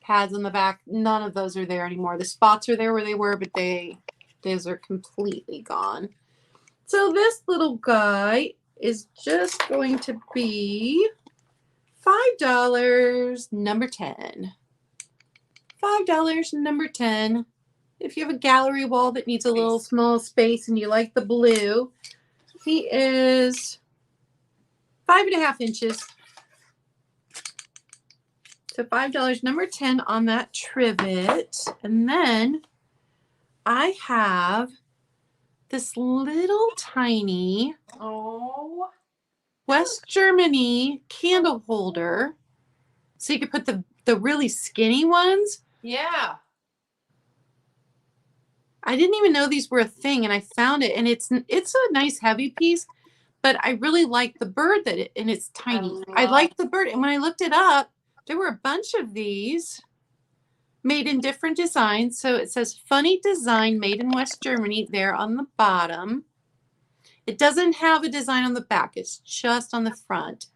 Speaker 1: pads on the back. None of those are there anymore. The spots are there where they were, but those are completely gone. So this little guy is just going to be $5, number 10. $5, number 10. If you have a gallery wall that needs a little small space and you like the blue, he is 5.5 inches. So $5, number 10 on that trivet. And then I have this little tiny West Germany candle holder. So you could put the really skinny ones.
Speaker 2: Yeah.
Speaker 1: I didn't even know these were a thing, and I found it, and it's a nice heavy piece, but I really like the bird and it's tiny. I like the bird, and when I looked it up, there were a bunch of these made in different designs. So it says funny design made in West Germany there on the bottom. It doesn't have a design on the back. It's just on the front.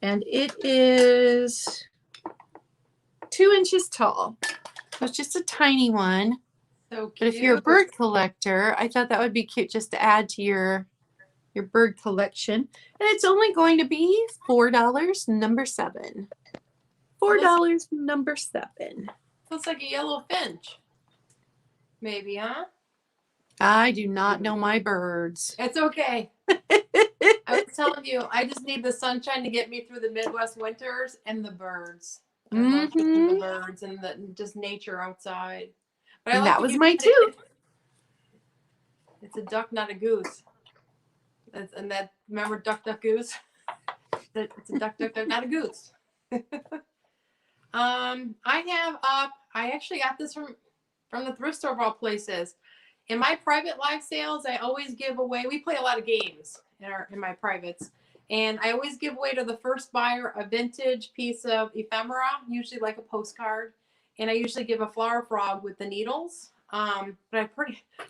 Speaker 1: And it is 2 inches tall. So it's just a tiny one.
Speaker 2: So cute.
Speaker 1: But if you're a bird collector, I thought that would be cute just to add to your bird collection. And it's only going to be $4, number 7. $4, number 7.
Speaker 2: Looks like a yellow finch. Maybe, huh?
Speaker 1: I do not know my birds.
Speaker 2: It's okay. I was telling you, I just need the sunshine to get me through the Midwest winters and the birds. I love the birds and just nature outside. But
Speaker 1: And that was my 2.
Speaker 2: It's a duck, not a goose. Remember Duck, Duck, Goose? It's a duck, duck, duck, not a goose. I actually got this from the thrift store of all places. In my private live sales, I always give away, we play a lot of games in my privates, and I always give away to the first buyer a vintage piece of ephemera, usually like a postcard, and I usually give a flower frog with the needles. But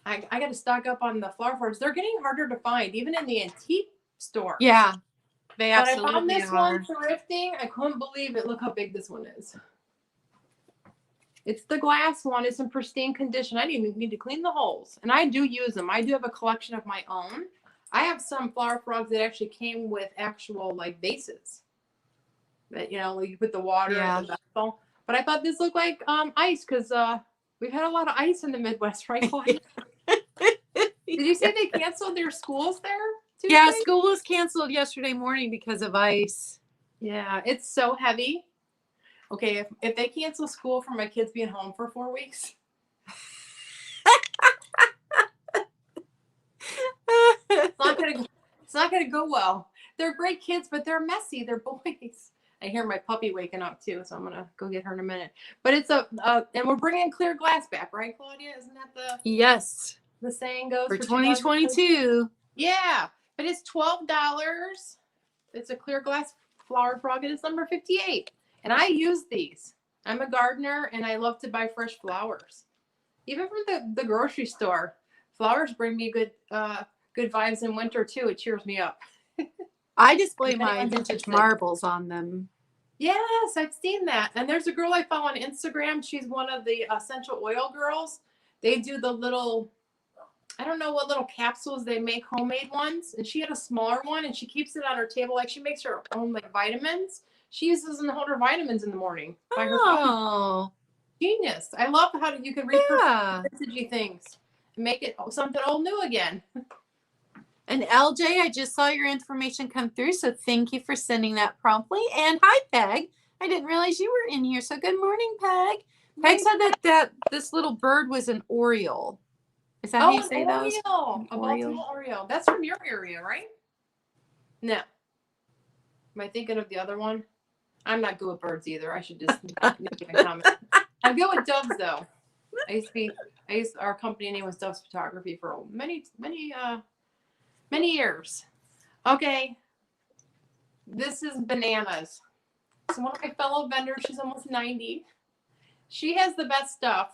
Speaker 2: I got to stock up on the flower frogs. They're getting harder to find, even in the antique store.
Speaker 1: Yeah, they absolutely are.
Speaker 2: But I found this one thrifting. I couldn't believe it. Look how big this one is. It's the glass one. It's in pristine condition. I didn't even need to clean the holes. And I do use them. I do have a collection of my own. I have some flower frogs that actually came with actual like vases. That, you know, you put the water in the vessel. But I thought this looked like ice because we've had a lot of ice in the Midwest, right, Claudia? Did you say they canceled their schools there Tuesday?
Speaker 1: Yeah, school was canceled yesterday morning because of ice.
Speaker 2: Yeah, it's so heavy. Okay, if they cancel school for my kids being home for 4 weeks, it's not gonna go well. They're great kids, but they're messy. They're boys. I hear my puppy waking up too, so I'm gonna go get her in a minute. But it's and we're bringing clear glass back, right, Claudia? Isn't that the saying goes
Speaker 1: for 2022?
Speaker 2: Yeah, but it's $12. It's a clear glass flower frog, and it's number 58. And I use these. I'm a gardener, and I love to buy fresh flowers. Even from the grocery store, flowers bring me good vibes in winter too. It cheers me up.
Speaker 1: I display my vintage marbles on them.
Speaker 2: Yes, I've seen that. And there's a girl I follow on Instagram. She's one of the essential oil girls. They do the little, I don't know what little capsules they make, homemade ones. And she had a smaller one, and she keeps it on her table. Like she makes her own like vitamins. She uses them to hold her vitamins in the morning. By herself. Genius. I love how you can repurpose vintagey things and make it something old new again.
Speaker 1: And LJ, I just saw your information come through, so thank you for sending that promptly. And hi, Peg. I didn't realize you were in here, so good morning, Peg. Peg said that this little bird was an Oriole. Is that how you say those?
Speaker 2: A Baltimore Oriole. That's from your area, right? No. Am I thinking of the other one? I'm not good with birds either. I should just make a comment. I'm good with doves, though. Our company name was Doves Photography for many years. Okay. This is bananas. So one of my fellow vendors, she's almost 90. She has the best stuff.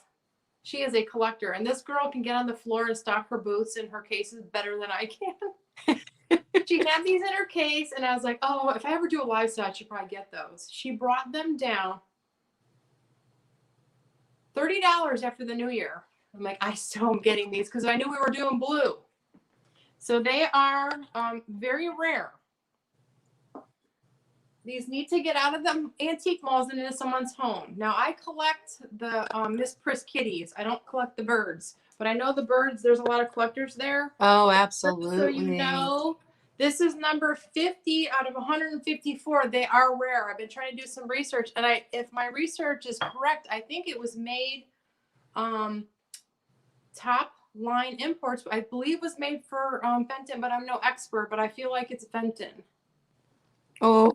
Speaker 2: She is a collector, and this girl can get on the floor and stock her booths and her cases better than I can. She had these in her case, and I was like, oh, if I ever do a live set, I should probably get those. She brought them down $30 after the new year. I'm like, I still am getting these because I knew we were doing blue. So they are very rare. These need to get out of the antique malls and into someone's home. Now, I collect the Miss Priss kitties. I don't collect the birds. But I know the birds, there's a lot of collectors there.
Speaker 1: Oh, absolutely.
Speaker 2: So you know, this is number 50 out of 154. They are rare. I've been trying to do some research. And if my research is correct, I think it was made top line imports. I believe was made for Fenton, but I'm no expert. But I feel like it's Fenton.
Speaker 1: Oh,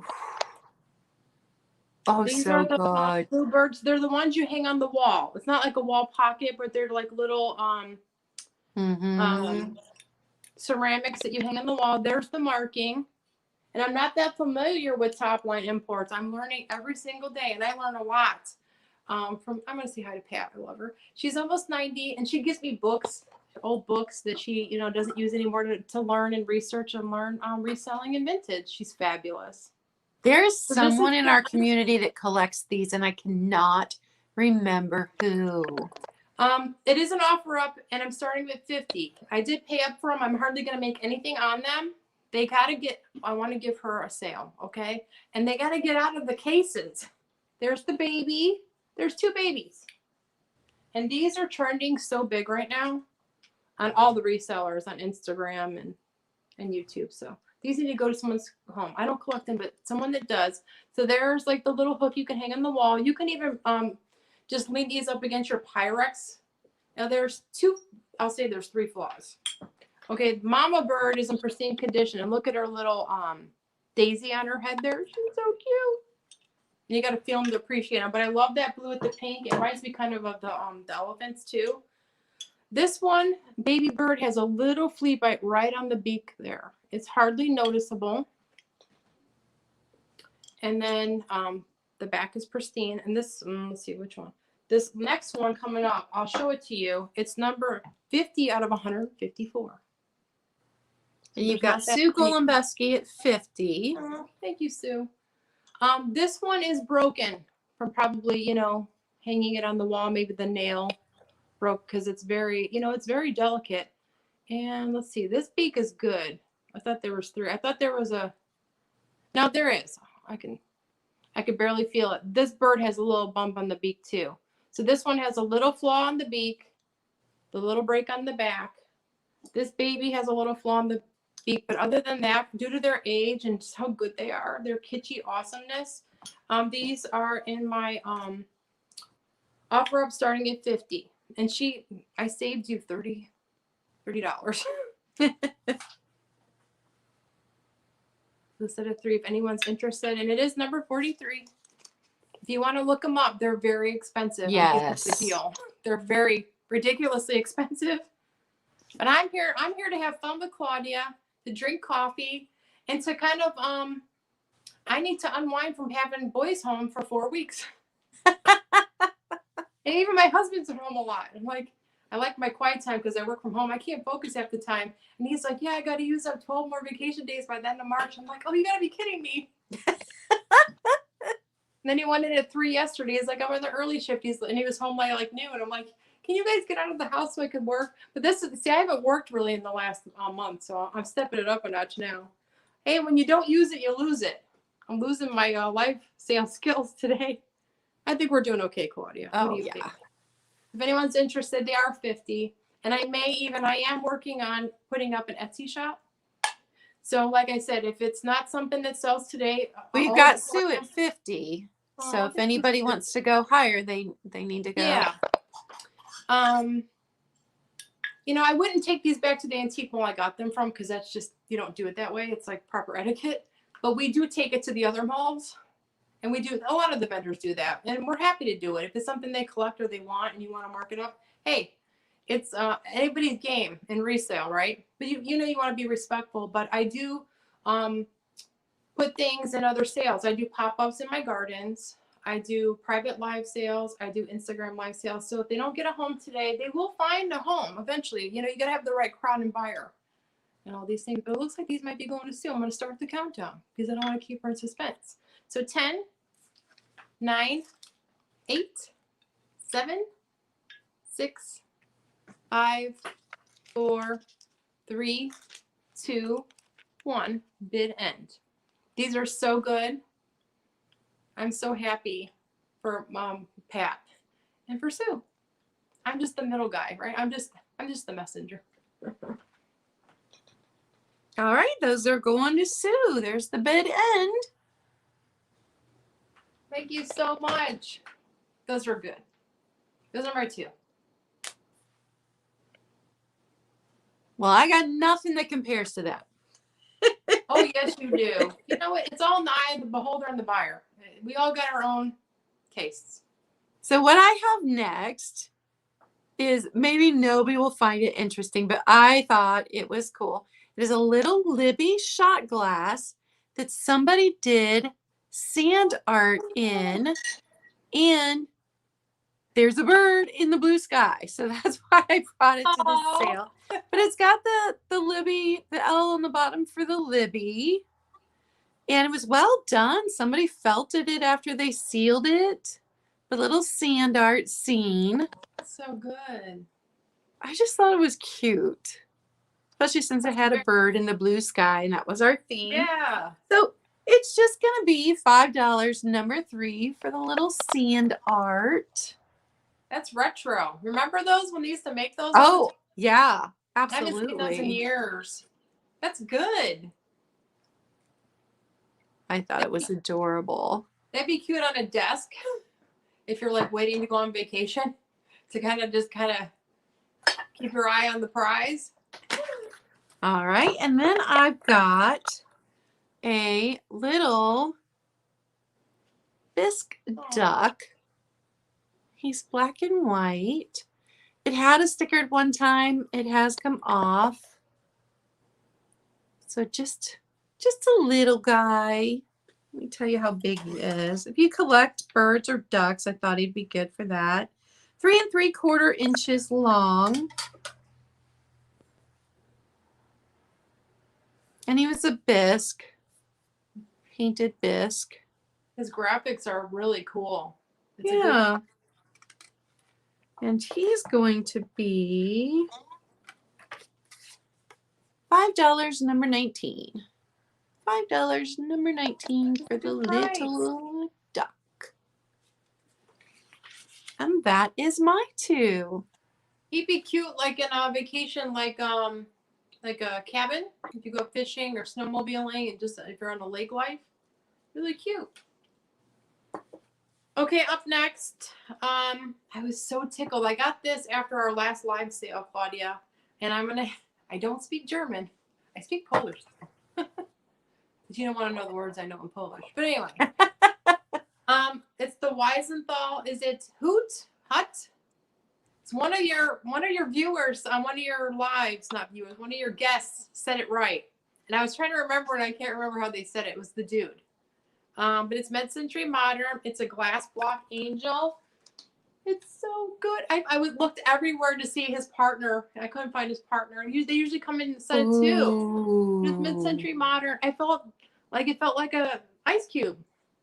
Speaker 2: These
Speaker 1: so
Speaker 2: are the
Speaker 1: good.
Speaker 2: Bluebirds. They're the ones you hang on the wall. It's not like a wall pocket, but they're like little ceramics that you hang on the wall. There's the marking. And I'm not that familiar with top line imports. I'm learning every single day, and I learn a lot. I'm going to say hi to Pat. I love her. She's almost 90, and she gives me books, old books that she, doesn't use anymore to learn and research and learn reselling and vintage. She's fabulous.
Speaker 1: There's someone in our community that collects these, and I cannot remember who.
Speaker 2: It is an offer up, and I'm starting with 50. I did pay up for them. I'm hardly going to make anything on them. They got to I want to give her a sale, okay? And they got to get out of the cases. There's the baby. There's two babies. And these are trending so big right now on all the resellers on Instagram and YouTube. So these need to go to someone's home. I don't collect them, but someone that does. So there's like the little hook you can hang on the wall. You can even just lean these up against your Pyrex. Now there's there's three flaws. Okay, Mama Bird is in pristine condition. And look at her little daisy on her head there. She's so cute. And you got to feel them to appreciate them. But I love that blue with the pink. It reminds me kind of the elephants too. This one, Baby Bird, has a little flea bite right on the beak there. It's hardly noticeable. And then the back is pristine. And this, let's see which one. This next one coming up, I'll show it to you. It's number 50 out of 154.
Speaker 1: And you've got Sue Golombeski at 50.
Speaker 2: Oh, thank you, Sue. This one is broken from probably, hanging it on the wall. Maybe the nail broke because it's very, it's very delicate. And let's see, this beak is good. I thought there was 3. I thought there was a, no, there is. I could barely feel it. This bird has a little bump on the beak too. So this one has a little flaw on the beak, the little break on the back. This baby has a little flaw on the beak, but other than that, due to their age and just how good they are, their kitschy awesomeness, these are in my offer up starting at $50. And I saved you $30. Instead of 3, if anyone's interested, and it is number 43. If you want to look them up, they're very expensive.
Speaker 1: Yes.
Speaker 2: The deal. They're very ridiculously expensive. But I'm here to have fun with Claudia, to drink coffee, and to kind of I need to unwind from having boys home for 4 weeks. And even my husband's at home a lot. I'm like, I like my quiet time because I work from home. I can't focus half the time. And he's like, yeah, I got to use up 12 more vacation days by the end of March. I'm like, oh, you got to be kidding me. And then he went in at 3 yesterday. He's like, I'm on the early shift. And he was home like noon. I'm like, can you guys get out of the house so I can work? But I haven't worked really in the last month. So I'm stepping it up a notch now. Hey, when you don't use it, you lose it. I'm losing my life sales skills today. I think we're doing okay, Claudia.
Speaker 1: Oh,
Speaker 2: what do you
Speaker 1: yeah.
Speaker 2: think? If anyone's interested, they are $50. And I am working on putting up an Etsy shop. So like I said, if it's not something that sells today.
Speaker 1: We've got Sue at 50. So if anybody wants to go higher, they need to go.
Speaker 2: Yeah. I wouldn't take these back to the antique mall I got them from because that's just, you don't do it that way. It's like proper etiquette. But we do take it to the other malls. And a lot of the vendors do that. And we're happy to do it. If it's something they collect or they want and you want to mark it up, hey, it's anybody's game in resale, right? But you want to be respectful. But I do put things in other sales. I do pop-ups in my gardens. I do private live sales. I do Instagram live sales. So if they don't get a home today, they will find a home eventually. You got to have the right crowd and buyer and all these things. But it looks like these might be going to Sue. I'm going to start the countdown because I don't want to keep her in suspense. So 10, 9, 8, 7, 6, 5, 4, 3, 2, 1. Bid end. These are so good. I'm so happy for Pat and for Sue. I'm just the middle guy, right? I'm just the messenger.
Speaker 1: All right, those are going to Sue. There's the bid end.
Speaker 2: Thank you so much. Those are good. Those are my 2.
Speaker 1: Well, I got nothing that compares to that.
Speaker 2: Oh, yes, you do. You know what? It's all in the eye of the beholder and the buyer. We all got our own tastes.
Speaker 1: So what I have next is, maybe nobody will find it interesting, but I thought it was cool. It is a little Libby shot glass that somebody did sand art in, and there's a bird in the blue sky. So that's why I brought it to the sale. But it's got the Libby, the L on the bottom for the Libby. And it was well done. Somebody felted it after they sealed it. The little sand art scene.
Speaker 2: So good.
Speaker 1: I just thought it was cute. Especially since it had a bird in the blue sky, and that was our theme.
Speaker 2: Yeah.
Speaker 1: So it's just going to be $5, number 3, for the little sand art.
Speaker 2: That's retro. Remember those when they used to make those?
Speaker 1: Oh, yeah, absolutely.
Speaker 2: I haven't seen those in years. That's good.
Speaker 1: I thought it was adorable.
Speaker 2: That'd be cute on a desk if you're like waiting to go on vacation to kind of keep your eye on the prize.
Speaker 1: All right, and then I've got a little Bisque Duck. He's black and white. It had a sticker at one time. It has come off. So just a little guy. Let me tell you how big he is. If you collect birds or ducks, I thought he'd be good for that. 3 3/4 inches long. And he was a bisque, painted bisque.
Speaker 2: His graphics are really cool. It's
Speaker 1: yeah. And he's going to be $5, number 19. $5, number 19 for the little duck. And that is my 2.
Speaker 2: He'd be cute like in a vacation, like a cabin. If you go fishing or snowmobiling and just if you're on a lake life. Really cute. Okay, up next. I was so tickled. I got this after our last live sale, Claudia. And I don't speak German. I speak Polish. But you don't want to know the words I know in Polish. But anyway. It's the Wiesenthal. Is it Hoot? Hut? It's one of your viewers on one of your lives, not viewers, one of your guests said it right. And I was trying to remember and I can't remember how they said it. It was the dude. But it's mid-century modern. It's a glass block angel. It's so good. I looked everywhere to see his partner. I couldn't find his partner. They usually come in a set of 2. It's mid-century modern. It felt like a ice cube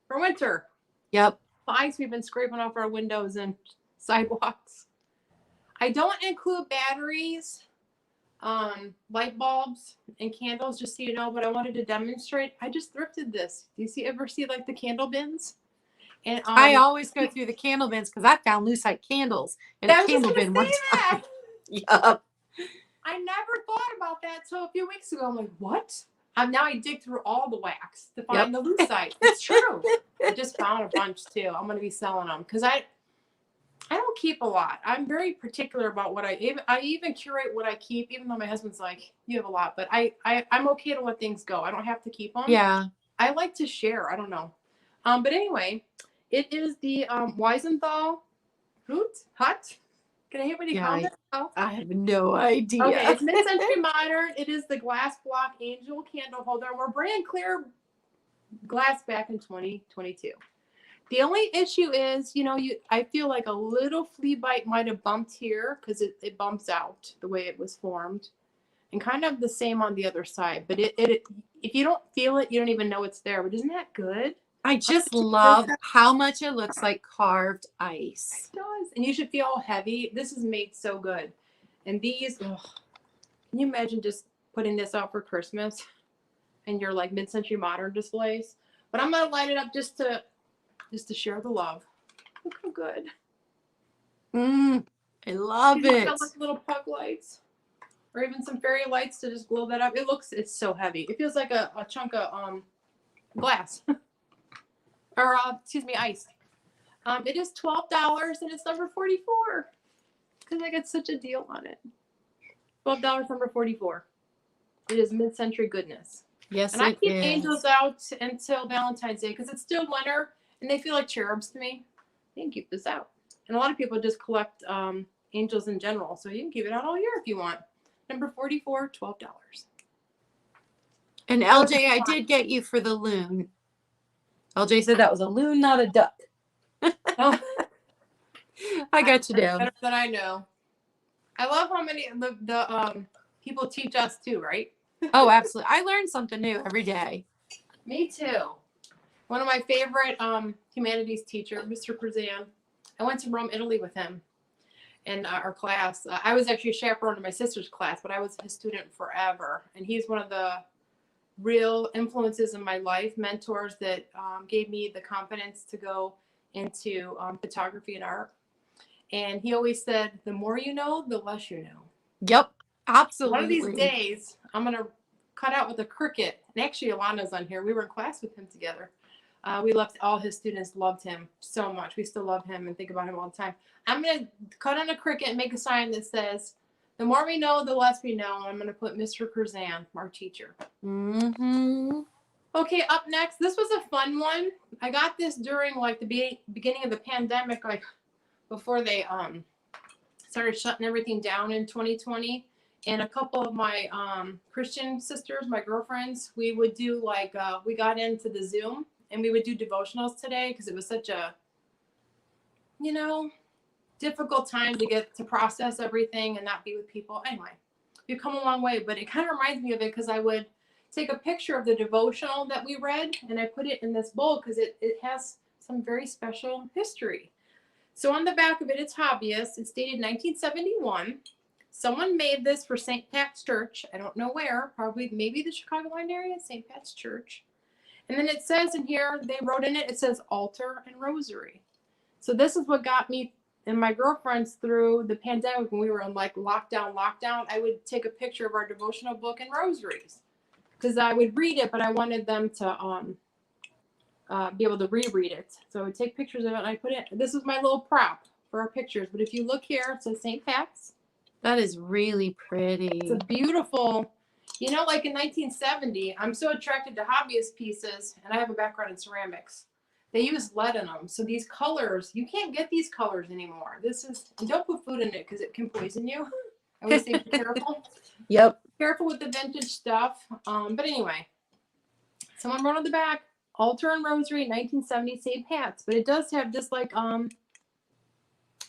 Speaker 2: for winter.
Speaker 1: Yep.
Speaker 2: The ice we've been scraping off our windows and sidewalks. I don't include batteries, light bulbs, and candles, just so you know, but I wanted to demonstrate. I just thrifted this. Do you ever see like the candle bins? And
Speaker 1: I always go through the candle bins because I found lucite candles in a candle bin one time. Yup.
Speaker 2: I never thought about that till a few weeks ago. I'm like, what? Now I dig through all the wax to find the lucite. It's true. I just found a bunch too. I'm going to be selling them because I don't keep a lot. I'm very particular about what I even curate what I keep, even though my husband's like, you have a lot, but I'm okay to let things go. I don't have to keep them.
Speaker 1: Yeah.
Speaker 2: I like to share. I don't know. But anyway, it is the Wiesenthal Hut. Can I hear what you call it? Oh.
Speaker 1: I have no idea.
Speaker 2: Okay, it's mid-century modern. It is the glass block angel candle holder. We're bringing clear glass back in 2022. The only issue is, I feel like a little flea bite might have bumped here because it bumps out the way it was formed, and kind of the same on the other side. But it if you don't feel it, you don't even know it's there. But isn't that good?
Speaker 1: I just love how much it looks like carved ice.
Speaker 2: It does, and you should feel all heavy. This is made so good, and these. Can you imagine just putting this out for Christmas, and your like mid-century modern displays? But I'm gonna light it up just to share the love. Look how good.
Speaker 1: I love it.
Speaker 2: Like little pug lights, or even some fairy lights to just glow that up. It's so heavy. It feels like a chunk of glass. Or ice. It is $12 and it's number 44 because I got such a deal on it. $12, number 44. It is mid-century goodness.
Speaker 1: Yes,
Speaker 2: and I keep angels out until Valentine's Day because it's still winter and they feel like cherubs to me. You can keep this out. And a lot of people just collect angels in general, so you can keep it out all year if you want. Number 44, $12.
Speaker 1: And LJ, I did get you for the loon. LJ said that was a loon, not a duck.
Speaker 2: Oh.
Speaker 1: I got you down.
Speaker 2: Better than I know. I love how many the people teach us too, right?
Speaker 1: Oh, absolutely. I learn something new every day.
Speaker 2: Me too. One of my favorite humanities teacher, Mr. Cruzan. I went to Rome, Italy with him in our class. I was actually a chaperone to my sister's class, but I was his student forever. And he's one of the real influences in my life, mentors that gave me the confidence to go into photography and art. And he always said, the more you know, the less you know.
Speaker 1: Yep, absolutely.
Speaker 2: One of these days, I'm going to cut out with a Cricut. And actually, Alana's on here. We were in class with him together. All his students loved him so much. We still love him and think about him all the time. I'm going to cut on a Cricut and make a sign that says, the more we know, the less we know. I'm going to put Mr. Cruzan, our teacher.
Speaker 1: Mm-hmm.
Speaker 2: Okay, up next. This was a fun one. I got this during like the beginning of the pandemic, like before they started shutting everything down in 2020. And a couple of my Christian sisters, my girlfriends, we would do like, we got into the Zoom and we would do devotionals today because it was such a, difficult time to get to process everything and not be with people. Anyway, we've come a long way, but it kind of reminds me of it because I would take a picture of the devotional that we read and I put it in this bowl because it has some very special history. So on the back of it, it's hobbyist. It's dated 1971. Someone made this for St. Pat's Church. I don't know where. Probably maybe the Chicagoland area, St. Pat's Church. And then it says in here, they wrote in it, it says altar and rosary. So this is what got me and my girlfriends through the pandemic when we were in like lockdown. I would take a picture of our devotional book and rosaries because I would read it, but I wanted them to be able to reread it. So I would take pictures of it and I put it, this is my little prop for our pictures. But if you look here, it says St. Pat's.
Speaker 1: That is really pretty.
Speaker 2: It's a beautiful, you know, like in 1970, I'm so attracted to hobbyist pieces, and I have a background in ceramics. They use lead in them. So these colors, you can't get these colors anymore. This is, and don't put food in it because it can poison you. I always say be careful.
Speaker 1: Yep.
Speaker 2: Careful with the vintage stuff. But anyway, someone wrote on the back, altar and rosary, 1970 St. Pat's. But it does have just like,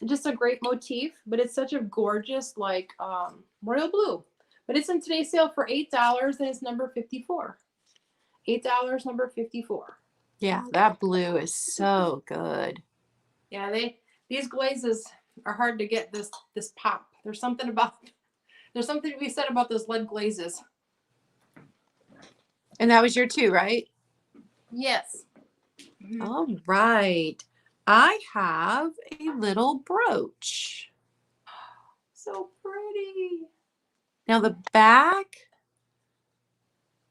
Speaker 2: just a great motif, but it's such a gorgeous, like, royal blue. But it's in today's sale for $8, and it's number 54. $8, number 54.
Speaker 1: Yeah, that blue is so good.
Speaker 2: Yeah, these glazes are hard to get this pop. There's something to be said about those lead glazes.
Speaker 1: And that was your 2, right?
Speaker 2: Yes.
Speaker 1: All right. I have a little brooch.
Speaker 2: So pretty.
Speaker 1: Now the back,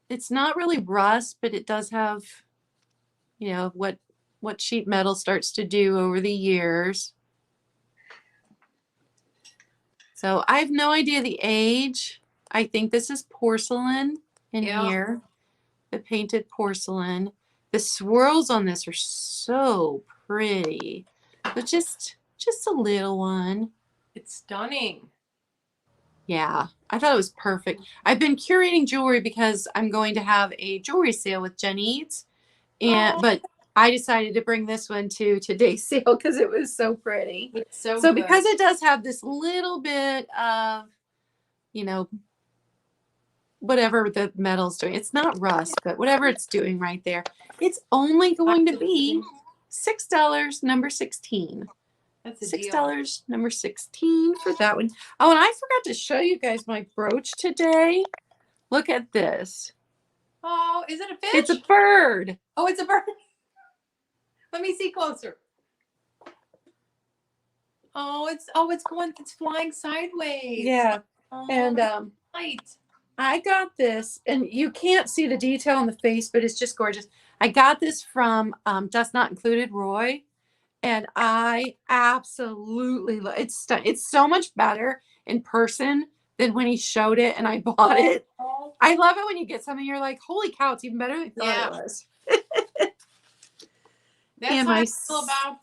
Speaker 1: it's not really rust, but it does have, you know, what sheet metal starts to do over the years. So I have no idea the age. I think this is porcelain in here, the painted porcelain. The swirls on this are so pretty. But just a little one.
Speaker 2: It's stunning.
Speaker 1: Yeah, I thought it was perfect. I've been curating jewelry because I'm going to have a jewelry sale with Jen Eads, but I decided to bring this one to today's sale because it was so pretty.
Speaker 2: It's so
Speaker 1: good.
Speaker 2: Because
Speaker 1: it does have this little bit of, you know, whatever the metal's doing. It's not rust, but whatever it's doing right there. It's only going to be $6, number 16.
Speaker 2: That's a
Speaker 1: $6, number 16 for that one. Oh, and I forgot to show you guys my brooch today. Look at this.
Speaker 2: Oh, is it a fish?
Speaker 1: It's a bird.
Speaker 2: Oh, it's a bird. Let me see closer. It's flying sideways.
Speaker 1: Yeah.
Speaker 2: Oh,
Speaker 1: And
Speaker 2: light.
Speaker 1: I got this, and you can't see the detail on the face, but it's just gorgeous. I got this from Dust Not Included Roy, and I absolutely love it. It's so much better in person than when he showed it and I bought it. I love it when you get something you're like, holy cow, it's even better than I thought it was.
Speaker 2: That's
Speaker 1: and
Speaker 2: how I feel about.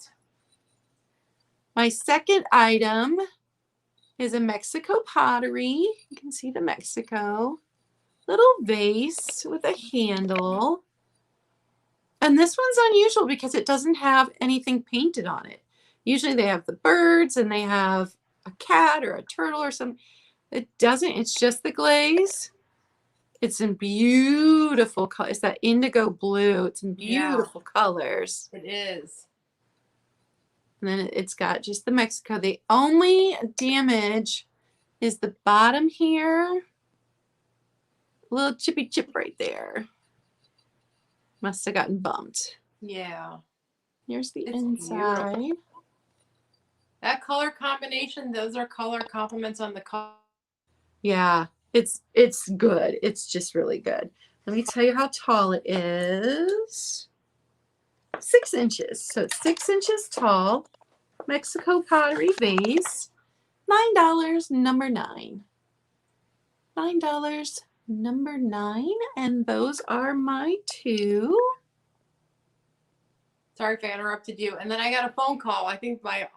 Speaker 1: My second item is a Mexico pottery. You can see the Mexico. Little vase with a handle. And this one's unusual because it doesn't have anything painted on it. Usually they have the birds and they have a cat or a turtle or something. It doesn't. It's just the glaze. It's in beautiful color. It's that indigo blue. It's in beautiful colors.
Speaker 2: It is.
Speaker 1: And then it's got just the Mexico. The only damage is the bottom here. A little chippy chip right there. Must have gotten bumped.
Speaker 2: Yeah.
Speaker 1: Here's the inside.
Speaker 2: Beautiful. That color combination, those are color compliments on the color.
Speaker 1: Yeah, it's good. It's just really good. Let me tell you how tall it is. 6 inches. So it's 6 inches tall. Mexico pottery vase. $9, number 9. $9, number 9. And those are my 2.
Speaker 2: Sorry if I interrupted you. And then I got a phone call. I think my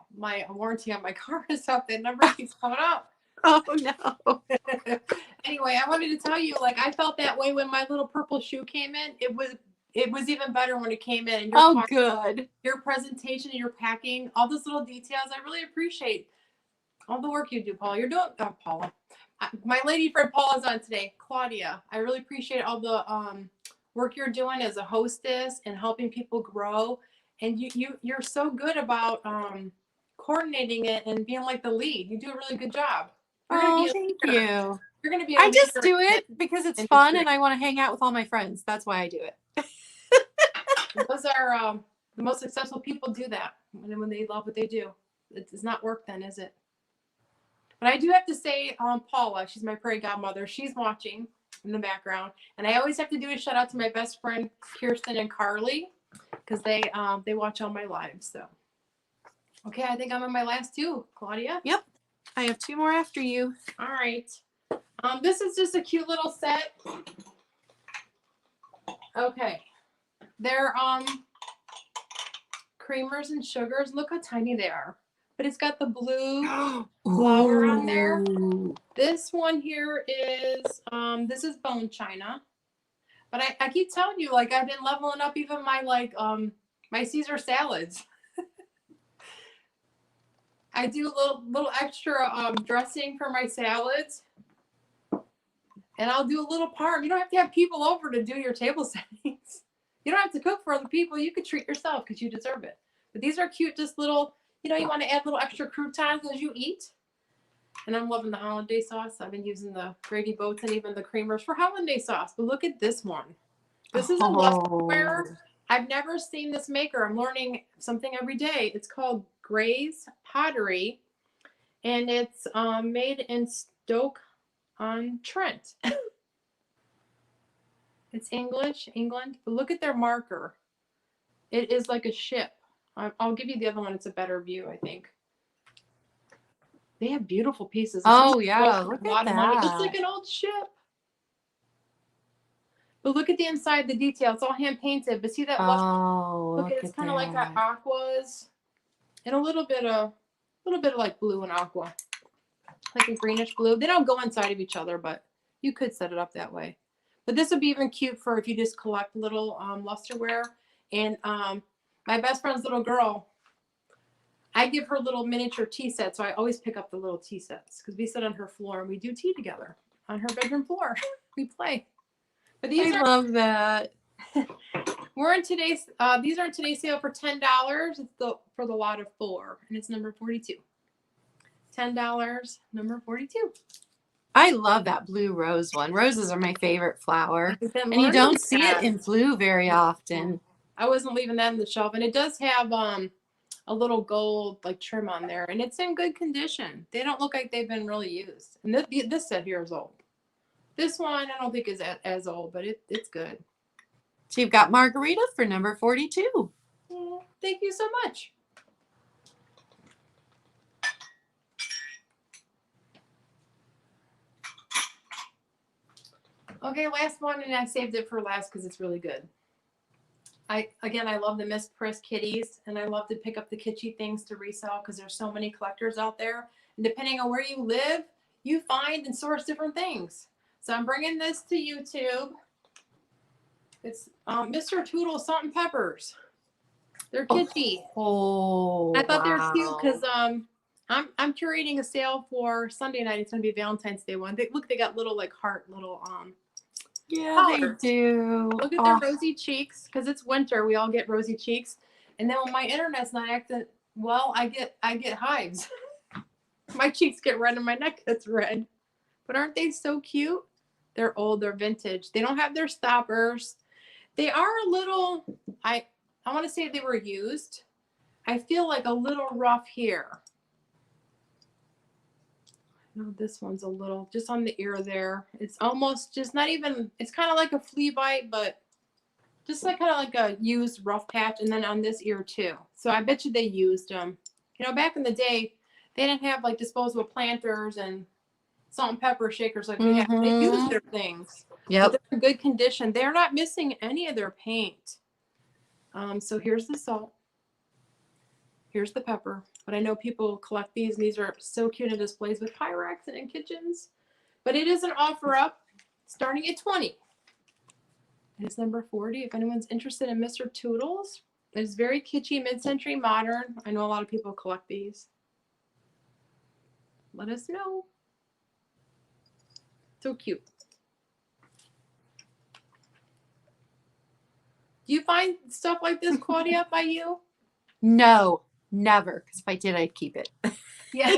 Speaker 2: warranty on my car is up. That number keeps coming up.
Speaker 1: Oh, no.
Speaker 2: Anyway, I wanted to tell you, like, I felt that way when my little purple shoe came in. It was even better when it came in. And
Speaker 1: good.
Speaker 2: Your presentation and your packing, all those little details, I really appreciate all the work you do, Paula. You're doing, Paula. My lady friend Paula's on today, Claudia. I really appreciate all the work you're doing as a hostess and helping people grow. And you're so good about coordinating it and being like the lead. You do a really good job. You're
Speaker 1: Oh, thank you.
Speaker 2: You're going to be.
Speaker 1: I just do it because it's fun and I want to hang out with all my friends. That's why I do it.
Speaker 2: Those are the most successful people do that when they love what they do. It's not work then, is it? But I do have to say, Paula, she's my prairie godmother. She's watching in the background, and I always have to do a shout out to my best friend Kirsten and Carly because they watch all my lives. So, okay, I think I'm on my last two, Claudia.
Speaker 1: Yep, I have two more after you.
Speaker 2: All right. This is just a cute little set. Okay, they're creamers and sugars. Look how tiny they are. But it's got the blue flower on there. This one here is, this is bone china. But I keep telling you, like, I've been leveling up even my, like, my Caesar salads. I do a little extra dressing for my salads. And I'll do a little parm. You don't have to have people over to do your table settings. You don't have to cook for other people. You could treat yourself because you deserve it. But these are cute, just little, you know, you want to add little extra croutons as you eat. And I'm loving the hollandaise sauce. I've been using the gravy boats and even the creamers for hollandaise sauce. But look at this one. This is a lusterware. I've never seen this maker. I'm learning something every day. It's called Graze Pottery. And it's made in Stoke-on-Trent. It's England. But look at their marker. It is like a ship. I'll give you the other one. It's a better view, I think. They have beautiful pieces.
Speaker 1: Oh, yeah. Look at that.
Speaker 2: It's like an old ship. But look at the inside, the detail. It's all hand painted. But see that?
Speaker 1: Oh,
Speaker 2: look at it's kind of like that aquas and a little bit of like blue and aqua, like a greenish blue. They don't go inside of each other, but you could set it up that way. But this would be even cute for if you just collect little lusterware. And my best friend's little girl, I give her little miniature tea sets. So I always pick up the little tea sets because we sit on her floor and we do tea together on her bedroom floor. We play. But these
Speaker 1: I love that.
Speaker 2: We're in today's, these are in today's sale for $10. It's for the lot of 4, and it's number 42. $10, number 42.
Speaker 1: I love that blue rose one. Roses are my favorite flower. And you don't see it in blue very often.
Speaker 2: I wasn't leaving that on the shelf. And it does have a little gold like trim on there. And it's in good condition. They don't look like they've been really used. And this set here is old. This one I don't think is as old, but it's good.
Speaker 1: So you've got Margarita for number 42.
Speaker 2: Thank you so much. Okay, last one, and I saved it for last because it's really good. I love the Miss Priss kitties, and I love to pick up the kitschy things to resell because there's so many collectors out there. And depending on where you live, you find and source different things. So I'm bringing this to YouTube. It's Mr. Toodle Salt and Peppers. They're kitschy.
Speaker 1: Oh,
Speaker 2: I thought they were cute because I'm curating a sale for Sunday night. It's gonna be a Valentine's Day one. They got little like heart little
Speaker 1: yeah,
Speaker 2: colors.
Speaker 1: they do.
Speaker 2: Look at their rosy cheeks because it's winter. We all get rosy cheeks, and then when my internet's not acting well, I get hives. My cheeks get red and my neck gets red. But aren't they so cute? They're old. They're vintage. They don't have their stoppers. They are a little. I want to say they were used. I feel like a little rough here. No, this one's a little just on the ear there. It's almost just not even, it's kind of like a flea bite, but just like kind of like a used rough patch. And then on this ear too. So I bet you they used them. You know, back in the day, they didn't have like disposable planters and salt and pepper shakers like we have. They used their things.
Speaker 1: Yep.
Speaker 2: They're in good condition. They're not missing any of their paint. So here's the salt. Here's the pepper. But I know people collect these, and these are so cute in displays with Pyrex and in kitchens. But it is an offer up starting at 20. It's number 40. If anyone's interested in Mr. Toodles, it's very kitschy, mid-century modern. I know a lot of people collect these. Let us know. So cute. Do you find stuff like this, Claudia, by you?
Speaker 1: No, Never, because if I did, I'd keep it.
Speaker 2: Yeah.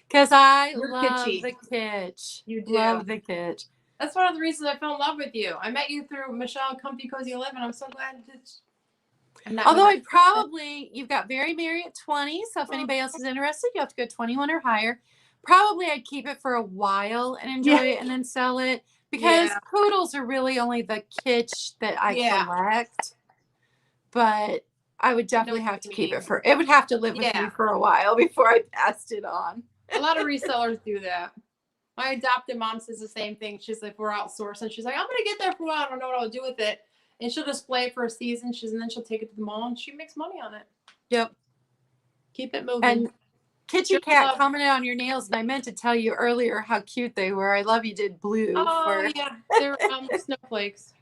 Speaker 1: Because I
Speaker 2: You're
Speaker 1: love
Speaker 2: kitschy.
Speaker 1: the kitsch.
Speaker 2: You do.
Speaker 1: Love the kitsch.
Speaker 2: That's one of the reasons I fell in love with you. I met you through Michelle Comfy Cozy 11. I'm so glad
Speaker 1: Although you've got Very Merry at 20. So if anybody else is interested, you have to go 21 or higher. Probably I'd keep it for a while and enjoy it and then sell it. Because poodles are really only the kitsch that I collect. But I would definitely have to keep it it would have to live with me for a while before I passed it on.
Speaker 2: A lot of resellers do that. My adopted mom says the same thing. She's like, we're outsourcing. She's like, I'm going to get there for a while. I don't know what I'll do with it. And she'll display it for a season. And then she'll take it to the mall and she makes money on it.
Speaker 1: Yep.
Speaker 2: Keep it moving.
Speaker 1: And Kitty Cat commented on your nails, and I meant to tell you earlier how cute they were. I love you did blue.
Speaker 2: Yeah. They're snowflakes.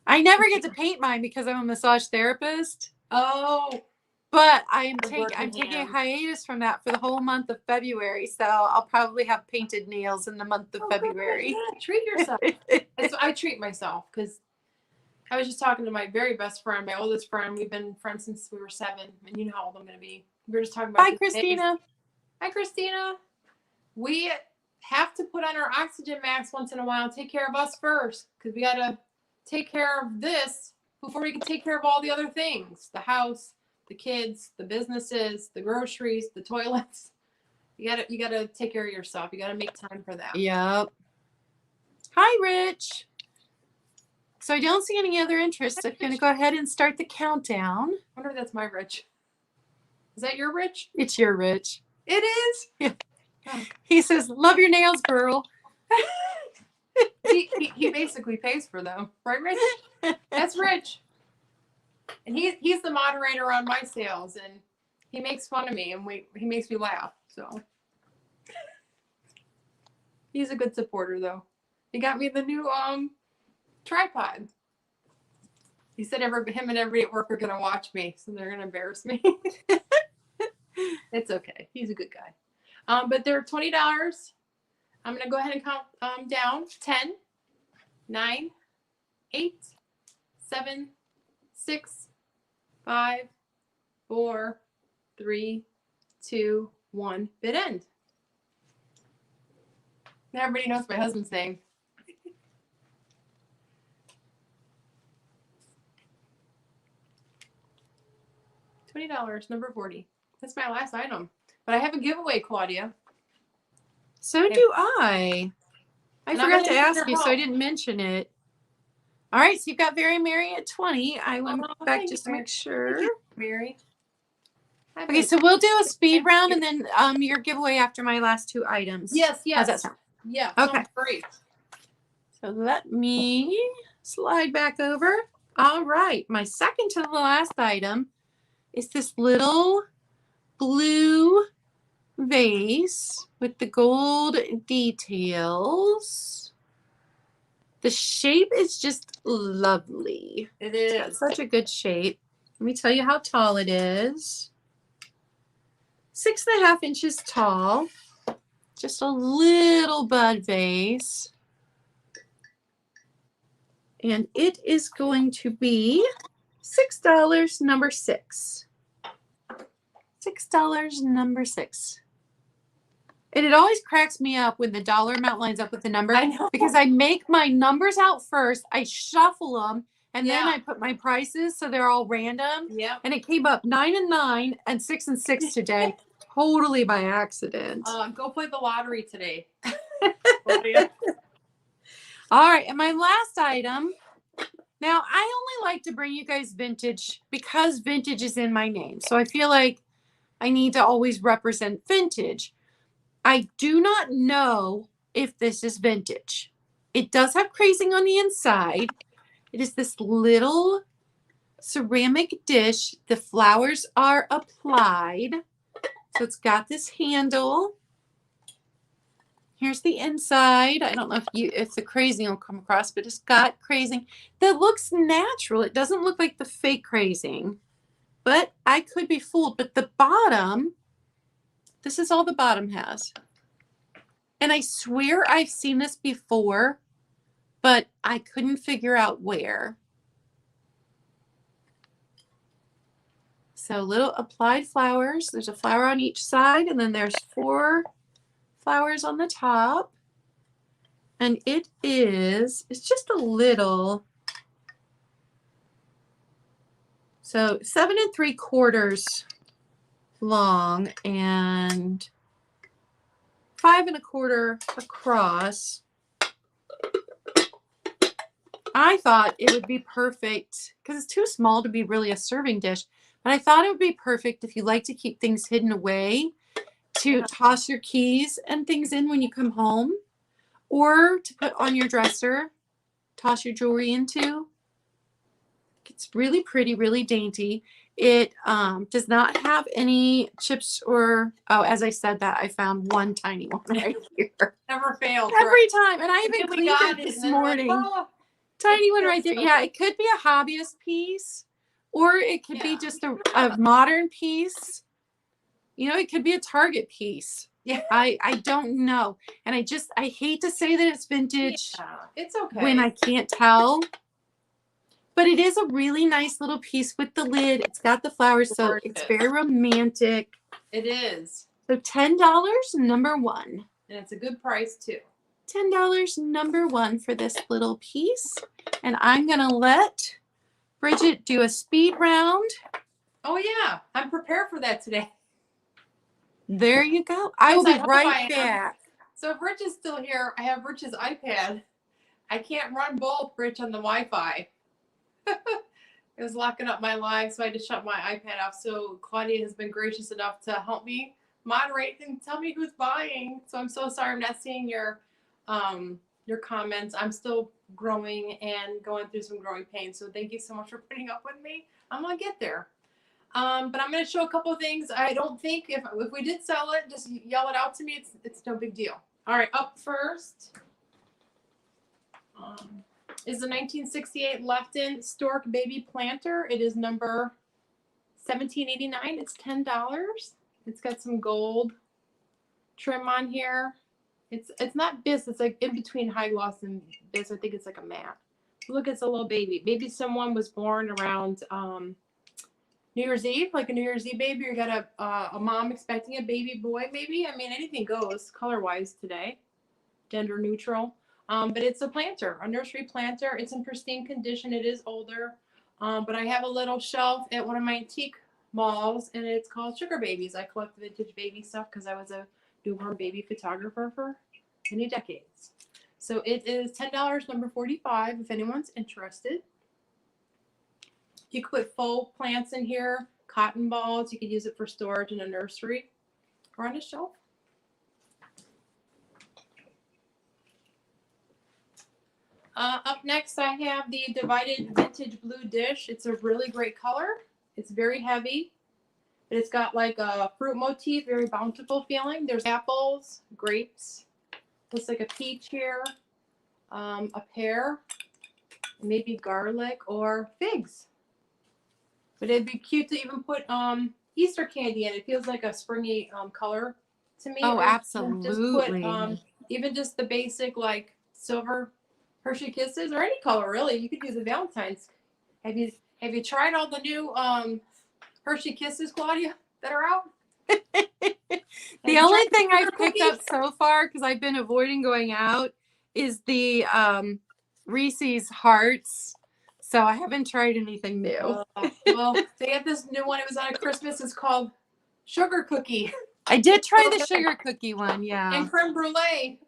Speaker 1: I never get to paint mine because I'm a massage therapist.
Speaker 2: Oh.
Speaker 1: But I'm taking a hiatus from that for the whole month of February. So I'll probably have painted nails in the month of February.
Speaker 2: Yeah, treat yourself. So I treat myself because I was just talking to my very best friend, my oldest friend. We've been friends since we were 7. And you know how old I'm going to be. We were just talking about
Speaker 1: Bye, Christina.
Speaker 2: Hi, Christina. We have to put on our oxygen mask once in a while and take care of us first because we got to take care of this before we can take care of all the other things. The house, the kids, the businesses, the groceries, the toilets. You gotta take care of yourself. You gotta make time for that.
Speaker 1: Yep. Hi, Rich. So I don't see any other interests. I'm gonna go ahead and start the countdown.
Speaker 2: I wonder if that's my Rich. Is that your Rich?
Speaker 1: It's your Rich.
Speaker 2: It is?
Speaker 1: Yeah. Oh. He says, love your nails, girl.
Speaker 2: he basically pays for them. Right, Rich? That's Rich. And he's the moderator on my sales, and he makes fun of me, and he makes me laugh. So he's a good supporter, though. He got me the new tripod. He said him and everybody at work are gonna watch me, so they're gonna embarrass me. It's okay. He's a good guy. But they're $20. I'm gonna go ahead and count down. 10, 9, 8, 7, 6, 5, 4, 3, 2, 1. Bid end. Now everybody knows my husband's name. $20, number 40. That's my last item. But I have a giveaway, Claudia.
Speaker 1: So do I. I forgot to ask you, so I didn't mention it. All right, so you've got Very Merry at 20. I went back just to make sure.
Speaker 2: Mary.
Speaker 1: Okay, so we'll do a speed round and then your giveaway after my last 2 items.
Speaker 2: Yes.
Speaker 1: How's that sound?
Speaker 2: Yeah.
Speaker 1: Okay.
Speaker 2: Great.
Speaker 1: So let me slide back over. All right, my second to the last item is this little blue vase with the gold details. The shape is just lovely.
Speaker 2: It is.
Speaker 1: It's got such a good shape. Let me tell you how tall it is. 6.5 inches tall. Just a little bud vase. And it is going to be $6, number 6. $6, number 6. And it always cracks me up when the dollar amount lines up with the number.
Speaker 2: I know.
Speaker 1: Because I make my numbers out first, I shuffle them, and then I put my prices so they're all random.
Speaker 2: Yeah.
Speaker 1: And it came up 9 and 9 and 6 and 6 today, totally by accident.
Speaker 2: Go play the lottery today.
Speaker 1: All right, and my last item. Now, I only like to bring you guys vintage because vintage is in my name. So I feel like I need to always represent vintage. I do not know if this is vintage. It does have crazing on the inside. It is this little ceramic dish. The flowers are applied. So it's got this handle. Here's the inside. I don't know if the crazing will come across, but it's got crazing that looks natural. It doesn't look like the fake crazing, but I could be fooled. But the bottom, this is all the bottom has. And I swear I've seen this before, but I couldn't figure out where. So little applied flowers. There's a flower on each side, and then there's 4 flowers on the top. And it's just a little, so 7 3/4 long and 5 1/4 across. I thought it would be perfect because it's too small to be really a serving dish, but I thought it would be perfect if you like to keep things hidden away, to toss your keys and things in when you come home, or to put on your dresser, toss your jewelry into. It's really pretty, really dainty. It does not have any chips or, oh, as I said that, I found one tiny one right here.
Speaker 2: Never fails.
Speaker 1: Every time. And I even
Speaker 2: Until we
Speaker 1: cleaned
Speaker 2: got
Speaker 1: it
Speaker 2: it,
Speaker 1: this
Speaker 2: and then we're like,
Speaker 1: morning.
Speaker 2: "Oh,
Speaker 1: Tiny
Speaker 2: it's
Speaker 1: one
Speaker 2: still
Speaker 1: right there.
Speaker 2: so
Speaker 1: Yeah, it could be a hobbyist piece, or it could be
Speaker 2: Yeah.
Speaker 1: just a modern piece. You know, it could be a Target piece.
Speaker 2: Yeah.
Speaker 1: I don't know. And I hate to say that it's vintage
Speaker 2: Yeah, it's okay.
Speaker 1: when I can't tell. But it is a really nice little piece with the lid. It's got the flowers, so it's
Speaker 2: Gorgeous.
Speaker 1: very romantic.
Speaker 2: It is.
Speaker 1: So $10, number 1.
Speaker 2: And it's a good price too.
Speaker 1: $10, number 1 for this little piece. And I'm going to let Bridget do a speed round.
Speaker 2: Oh yeah, I'm prepared for that today.
Speaker 1: There you go. I will
Speaker 2: Yes,
Speaker 1: be
Speaker 2: I hope
Speaker 1: right
Speaker 2: I am.
Speaker 1: back.
Speaker 2: So if Rich is still here, I have Rich's iPad. I can't run both, Rich, on the Wi-Fi. It was locking up my live, so I had to shut my iPad off. So Claudia has been gracious enough to help me moderate and tell me who's buying. So I'm so sorry I'm not seeing your comments. I'm still growing and going through some growing pains. So thank you so much for putting up with me. I'm gonna get there. But I'm gonna show a couple of things. I don't think if we did sell it, just yell it out to me. It's no big deal. All right, up first. Is the 1968 Lefton Stork Baby Planter. It is number 1789. It's $10. It's got some gold trim on here. It's not Bisque. It's like in between high gloss and Bisque. I think it's like a matte. Look, it's a little baby. Maybe someone was born around New Year's Eve, like a New Year's Eve baby. You got a mom expecting a baby boy, maybe. I mean, anything goes color-wise today. Gender neutral. But it's a planter, a nursery planter. It's in pristine condition. It is older. But I have a little shelf at one of my antique malls, and it's called Sugar Babies. I collect vintage baby stuff because I was a newborn baby photographer for many decades. So it is $10, number 45, if anyone's interested. You could put faux plants in here, cotton balls. You could use it for storage in a nursery or on a shelf. Up next, I have the Divided Vintage Blue Dish. It's a really great color. It's very heavy. It's got like a fruit motif, very bountiful feeling. There's apples, grapes. Looks like a peach here, a pear, maybe garlic or figs. But it'd be cute to even put Easter candy in. It feels like a springy color to me.
Speaker 1: Oh,
Speaker 2: or
Speaker 1: absolutely.
Speaker 2: Just put even just the basic like silver Hershey Kisses or any color really. You could use a Valentine's. Have you tried all the new Hershey Kisses, Claudia, that are out?
Speaker 1: The only thing I've picked up so far, because I've been avoiding going out, is the Reese's Hearts. So I haven't tried anything new.
Speaker 2: Well, they have this new one. It was on a Christmas. It's called Sugar Cookie.
Speaker 1: I did try the sugar cookie one, yeah.
Speaker 2: And creme brulee.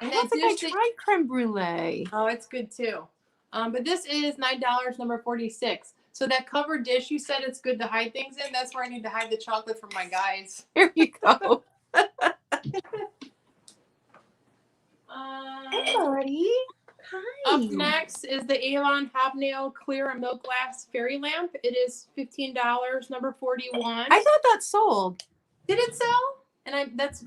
Speaker 1: I don't think I tried creme brulee.
Speaker 2: Oh, it's good too. But this is $9, number 46. So that covered dish, you said it's good to hide things in. That's where I need to hide the chocolate from my guys.
Speaker 1: Here you go. Hey, buddy. Hi.
Speaker 2: Up next is the Avon Hobnail Clear and Milk Glass Fairy Lamp. It is $15, number 41.
Speaker 1: I thought that sold.
Speaker 2: Did it sell? And that's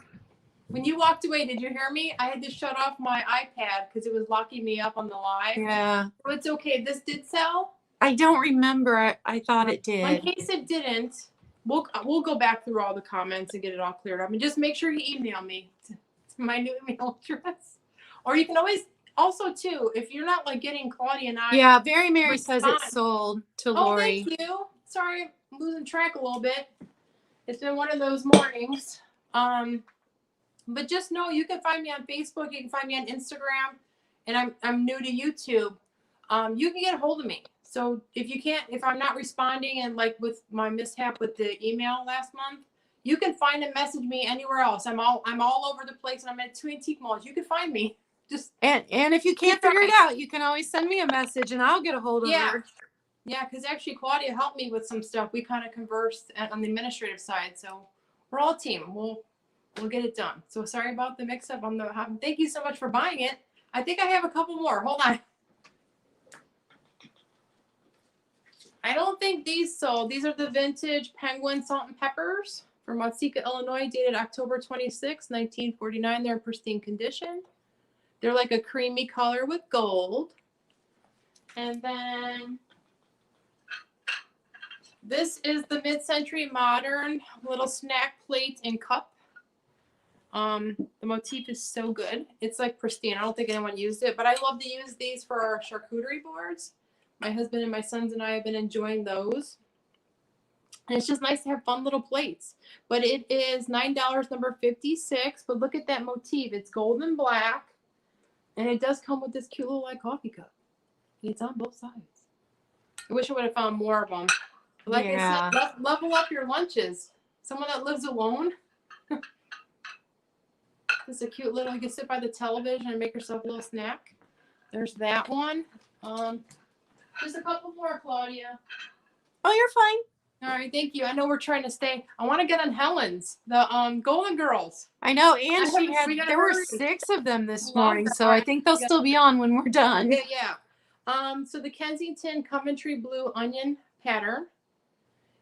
Speaker 2: when you walked away. Did you hear me? I had to shut off my iPad because it was locking me up on the live.
Speaker 1: Yeah.
Speaker 2: So it's okay. This did sell.
Speaker 1: I don't remember. I thought it did.
Speaker 2: In case it didn't, we'll go back through all the comments and get it all cleared up. And just make sure you email me to my new email address. Or you can always also too, if you're not like getting Claudia and I.
Speaker 1: Yeah, Mary says it sold to Lori.
Speaker 2: Oh, thank you. Sorry, I'm losing track a little bit. It's been one of those mornings. But just know you can find me on Facebook. You can find me on Instagram, and I'm new to YouTube. You can get a hold of me. So if I'm not responding, and like with my mishap with the email last month, you can find and message me anywhere else. I'm all over the place, and I'm at 2 antique malls. You can find me. Just
Speaker 1: and if you can't figure it out, you can always send me a message, and I'll get a hold of her.
Speaker 2: Yeah, because actually Claudia helped me with some stuff. We kind of conversed on the administrative side, so we're all a team. We'll get it done. So sorry about the mix-up on the. Thank you so much for buying it. I think I have a couple more. Hold on. I don't think these sold. These are the vintage Penguin Salt and Peppers from Watseka, Illinois, dated October 26, 1949. They're in pristine condition. They're like a creamy color with gold. And then this is the mid-century modern little snack plate and cup. The motif is so good. It's like pristine. I don't think anyone used it, but I love to use these for our charcuterie boards. My husband and my sons and I have been enjoying those. And it's just nice to have fun little plates. But it is $9, number 56. But look at that motif. It's gold and black. And it does come with this cute little like coffee cup. And it's on both sides. I wish I would have found more of them. But like I said, level up your lunches. Someone that lives alone. This is a cute little, you can sit by the television and make yourself a little snack. There's that one. Just a couple more, Claudia.
Speaker 1: Oh, you're fine.
Speaker 2: All right, thank you. I know we're trying to stay. I want to get on Helen's, the Golden Girls.
Speaker 1: I know, and there were 6 of them this morning, so I think they'll still be on when we're done.
Speaker 2: Yeah. So the Kensington Coventry Blue Onion pattern.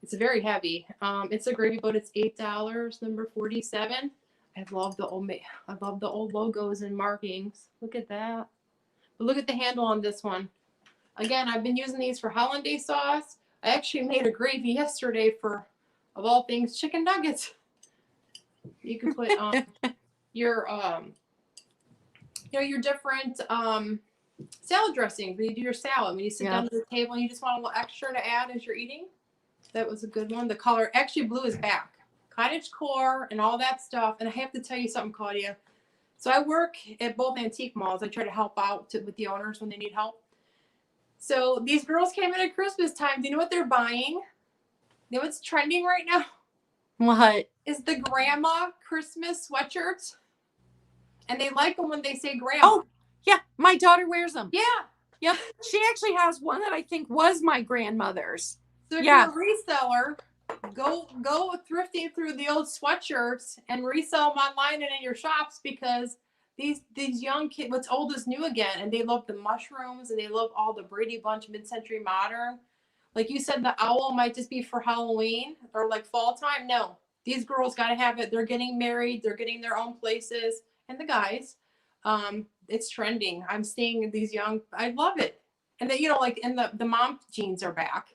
Speaker 2: It's very heavy. It's a gravy boat. It's $8, number 47. I love the old logos and markings. Look at that. But look at the handle on this one. Again, I've been using these for hollandaise sauce. I actually made a gravy yesterday for, of all things, chicken nuggets. You can put your different salad dressings when you do your salad. When you sit down at the table and you just want a little extra to add as you're eating. That was a good one. The color, actually blue is back. Cottage core and all that stuff. And I have to tell you something, Claudia. So I work at both antique malls. I try to help out with the owners when they need help. So these girls came in at Christmas time. Do you know what they're buying? You know what's trending right now?
Speaker 1: What?
Speaker 2: Is the grandma Christmas sweatshirts. And they like them when they say grandma.
Speaker 1: Oh, yeah. My daughter wears them.
Speaker 2: Yeah.
Speaker 1: Yep. She actually has one that I think was my grandmother's.
Speaker 2: So if you're a reseller, go thrifting through the old sweatshirts and resell them online and in your shops, because these young kids, what's old is new again, and they love the mushrooms and they love all the Brady Bunch mid-century modern. Like you said, the owl might just be for Halloween or like fall time. No, these girls got to have it. They're getting married. They're getting their own places. And the guys, it's trending. I'm seeing these young, I love it. And then, like, and the mom jeans are back.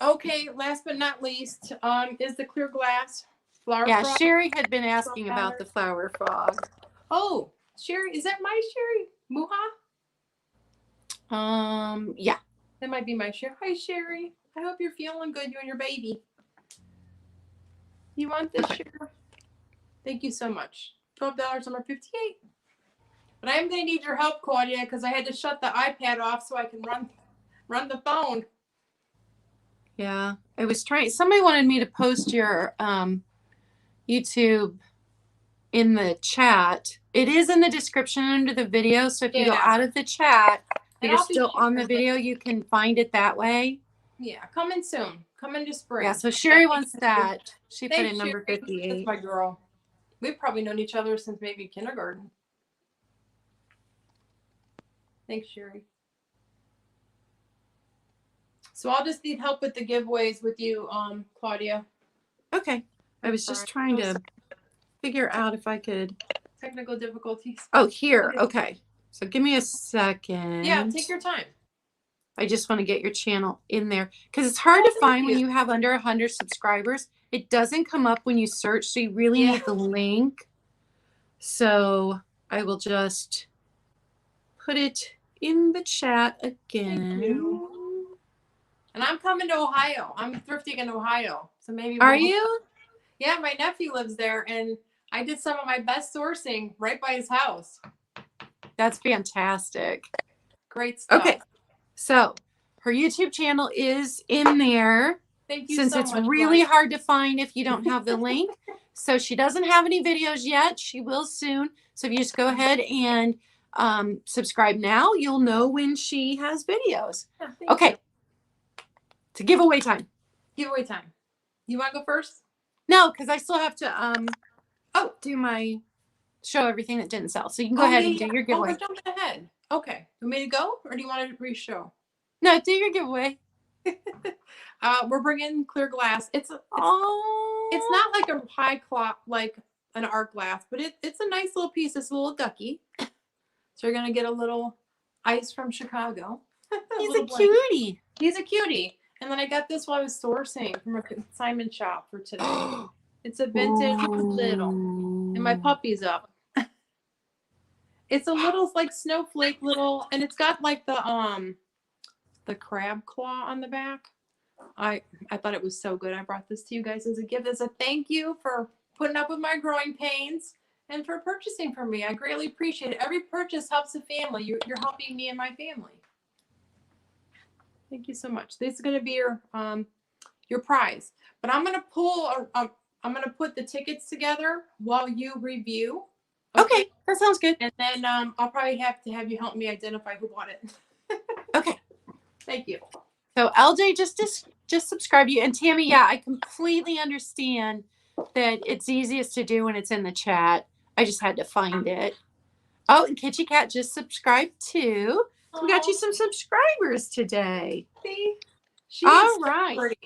Speaker 2: Okay, last but not least, is the clear glass flower frog.
Speaker 1: Sherry had been asking about the flower frog.
Speaker 2: Oh, Sherry, is that my Sherry? Muha?
Speaker 1: Yeah.
Speaker 2: That might be my Sherry. Hi, Sherry. I hope you're feeling good, you and your baby. You want this, Sherry? Thank you so much. $12, number 58. But I am going to need your help, Claudia, because I had to shut the iPad off so I can run the phone.
Speaker 1: Yeah, I was trying. Somebody wanted me to post your YouTube in the chat. It is in the description under the video. So if you go out of the chat, but you're still on the video, you can find it that way.
Speaker 2: Yeah, coming soon. Coming to spring.
Speaker 1: Yeah, so Sherry wants that. She put in number 58.
Speaker 2: That's my girl. We've probably known each other since maybe kindergarten. Thanks, Sherry. So I'll just need help with the giveaways with you, Claudia.
Speaker 1: Okay. I was just trying to figure out if I could.
Speaker 2: Technical difficulties.
Speaker 1: Oh, here. Okay. So give me a second.
Speaker 2: Yeah, take your time.
Speaker 1: I just want to get your channel in there because it's hard to find when you have under 100 subscribers. It doesn't come up when you search, so you really need the link. So I will just put it in the chat again.
Speaker 2: Thank you. And I'm coming to Ohio. I'm thrifting in Ohio. So maybe
Speaker 1: Are you?
Speaker 2: Yeah, my nephew lives there, and I did some of my best sourcing right by his house.
Speaker 1: That's fantastic.
Speaker 2: Great stuff.
Speaker 1: Okay, so her YouTube channel is in there.
Speaker 2: Thank you
Speaker 1: Since
Speaker 2: so
Speaker 1: it's
Speaker 2: much,
Speaker 1: really
Speaker 2: Blythe.
Speaker 1: hard to find if you don't have the link. So she doesn't have any videos yet. She will soon. So if you just go ahead and subscribe now, you'll know when she has videos.
Speaker 2: Yeah,
Speaker 1: okay. To giveaway time.
Speaker 2: Giveaway time. You want to go first?
Speaker 1: No, because I still have to do my show everything that didn't sell. So you can go ahead and do your giveaway.
Speaker 2: We're jumping ahead. Okay. You want me to go, or do you want to re-show?
Speaker 1: No, do your giveaway.
Speaker 2: We're bringing clear glass. It's not like a high clock, like an art glass, but it's a nice little piece. It's a little ducky. So you're gonna get a little ice from Chicago.
Speaker 1: He's a cutie.
Speaker 2: He's a cutie. And then I got this while I was sourcing from a consignment shop for today. It's a vintage little, and my puppy's up. It's a little like snowflake little, and it's got like the crab claw on the back. I thought it was so good. I brought this to you guys as a gift, as a thank you for putting up with my growing pains and for purchasing from me. I greatly appreciate it. Every purchase helps the family. You're helping me and my family. Thank you so much. This is going to be your prize. But I'm going to I'm going to put the tickets together while you review.
Speaker 1: Okay, that sounds good.
Speaker 2: And then I'll probably have to have you help me identify who bought it.
Speaker 1: Okay.
Speaker 2: Thank you.
Speaker 1: So LJ just subscribe you. And Tammy, yeah, I completely understand that it's easiest to do when it's in the chat. I just had to find it. Oh, and Kitty Cat just subscribed too. So we got you some subscribers today.
Speaker 2: See?
Speaker 1: All right.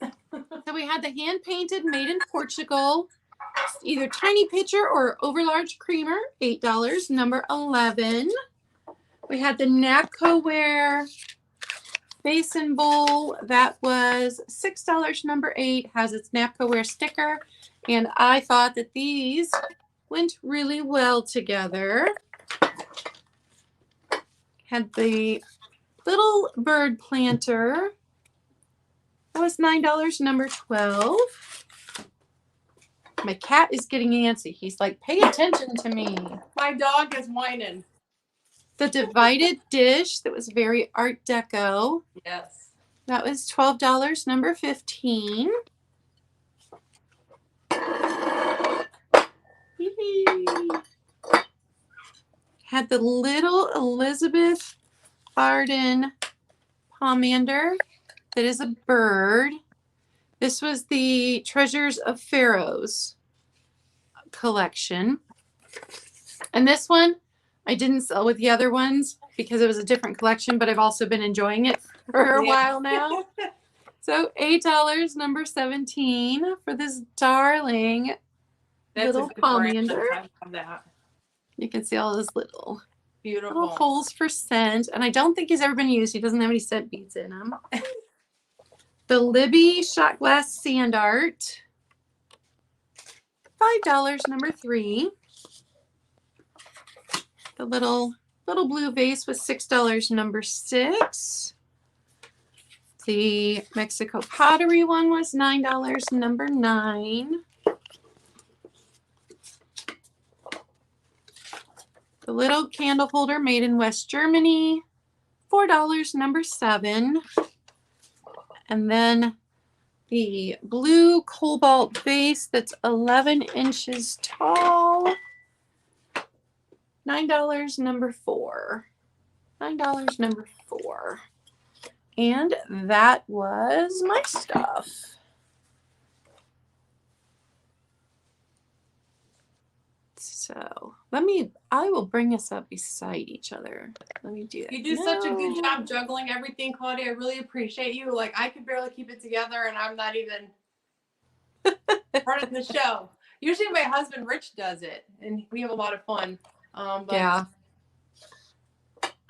Speaker 1: So we had the hand painted, made in Portugal, either tiny pitcher or over large creamer, $8, number 11. We had the Napco-ware basin bowl, that was $6, number 8, has its Napco-ware sticker, and I thought that these went really well together. Had the little bird planter, that was $9, number 12. My cat is getting antsy. He's like, pay attention to me.
Speaker 2: My dog is whining.
Speaker 1: The divided dish, that was very Art Deco.
Speaker 2: Yes.
Speaker 1: That was $12, number 15. Had the little Elizabeth Arden pomander that is a bird. This was the Treasures of Pharaohs collection. And this one, I didn't sell with the other ones because it was a different collection, but I've also been enjoying it for a while now. So $8, number 17, for this darling little pomander.
Speaker 2: I love that.
Speaker 1: You can see all those little
Speaker 2: Beautiful
Speaker 1: holes for scent. And I don't think he's ever been used. He doesn't have any scent beads in him. The Libby shot glass sand art. $5, number 3. The little blue vase was $6, number 6. The Mexico pottery one was $9, number 9. The little candle holder made in West Germany, $4, number 7. And then the blue cobalt vase that's 11 inches tall, $9, number 4. $9, number 4. And that was my stuff. So I will bring us up beside each other. Let me do that.
Speaker 2: You do such a good job juggling everything, Claudia. I really appreciate you. Like, I could barely keep it together, and I'm not even running the show. Usually my husband, Rich, does it, and we have a lot of fun. But
Speaker 1: yeah.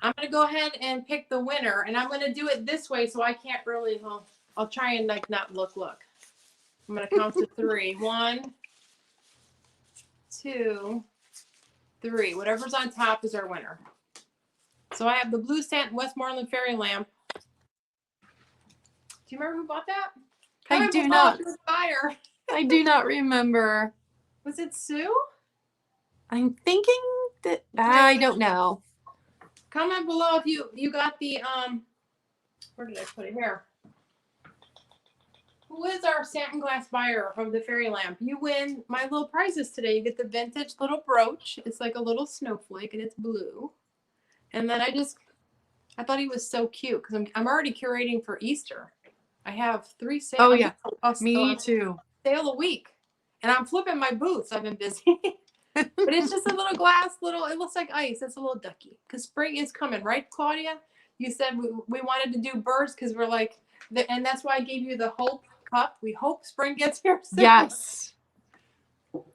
Speaker 2: I'm going to go ahead and pick the winner, and I'm going to do it this way so I can't really, I'll try and like not look. I'm going to count to 3. 1, 2, 3. Whatever's on top is our winner. So I have the blue St. Westmoreland fairy lamp. Do you remember who bought that?
Speaker 1: I do not.
Speaker 2: Buyer.
Speaker 1: I do not remember.
Speaker 2: Was it Sue?
Speaker 1: I'm thinking that I don't know.
Speaker 2: Comment below if you got the where did I put it here? Who is our satin glass buyer of the fairy lamp? You win my little prizes today. You get the vintage little brooch. It's like a little snowflake and it's blue. And then I thought he was so cute because I'm already curating for Easter. I have 3 sales.
Speaker 1: Oh yeah, me too.
Speaker 2: Sale a week, and I'm flipping my booths. I've been busy, but it's just a little glass, it looks like ice. It's a little ducky because spring is coming, right, Claudia? You said we wanted to do birds because we're like, and that's why I gave you the hope cup. We hope spring gets here soon.
Speaker 1: Yes.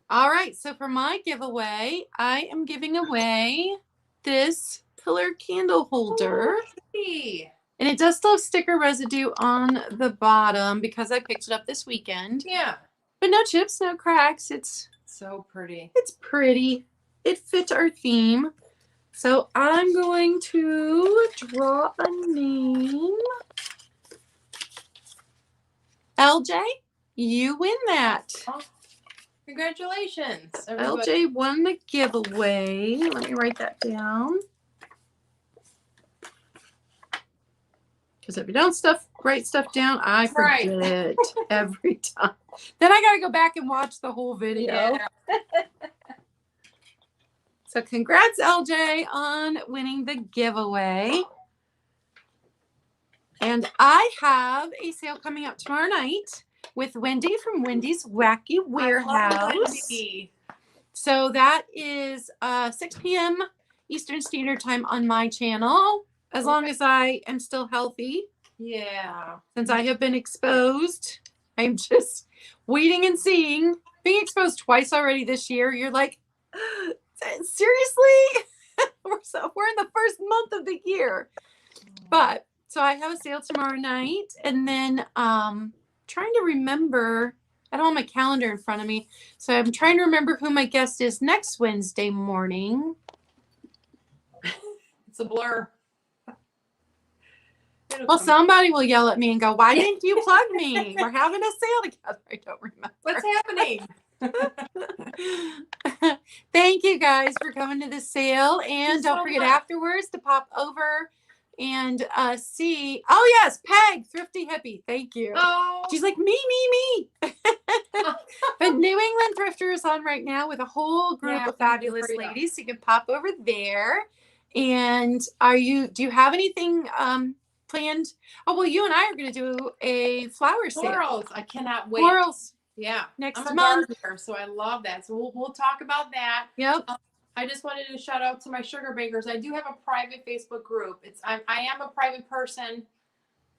Speaker 1: All right, so for my giveaway, I am giving away this pillar candle holder.
Speaker 2: Oh,
Speaker 1: and it does still have sticker residue on the bottom because I picked it up this weekend.
Speaker 2: Yeah.
Speaker 1: But no chips, no cracks. It's
Speaker 2: so pretty.
Speaker 1: It's pretty. It fits our theme. So I'm going to draw a name. LJ, you win that.
Speaker 2: Oh, congratulations, everybody.
Speaker 1: LJ won the giveaway. Let me write that down. Because if you don't write stuff down, I forget every time. Then I got to go back and watch the whole video. Yeah. So congrats, LJ, on winning the giveaway. And I have a sale coming up tomorrow night with Wendy from Wendy's Wacky Warehouse. So that is 6 p.m. Eastern Standard Time on my channel, as long as I am still healthy.
Speaker 2: Yeah.
Speaker 1: Since I have been exposed, I'm just waiting and seeing. Being exposed twice already this year, you're like, seriously? we're in the first month of the year. But so I have a sale tomorrow night, and then trying to remember. I don't have my calendar in front of me, so I'm trying to remember who my guest is next Wednesday morning.
Speaker 2: It's a blur.
Speaker 1: Well, somebody will yell at me and go, "Why didn't you plug me? We're having a sale together." I don't remember.
Speaker 2: What's happening?
Speaker 1: Thank you guys for coming to the sale, and don't forget afterwards to pop over and see. Oh yes, Peg, Thrifty Hippie. Thank you.
Speaker 2: Oh,
Speaker 1: she's like me. But New England Thrifter is on right now with a whole group of fabulous ladies. So you can pop over there. And do you have anything planned? Oh well, you and I are going to do a flower sale.
Speaker 2: Florals. I cannot wait.
Speaker 1: Florals.
Speaker 2: Yeah,
Speaker 1: next
Speaker 2: I'm a
Speaker 1: month.
Speaker 2: gardener, so I love that. So we'll talk about that.
Speaker 1: Yep.
Speaker 2: I just wanted to shout out to my sugar bakers. I do have a private Facebook group. I am a private person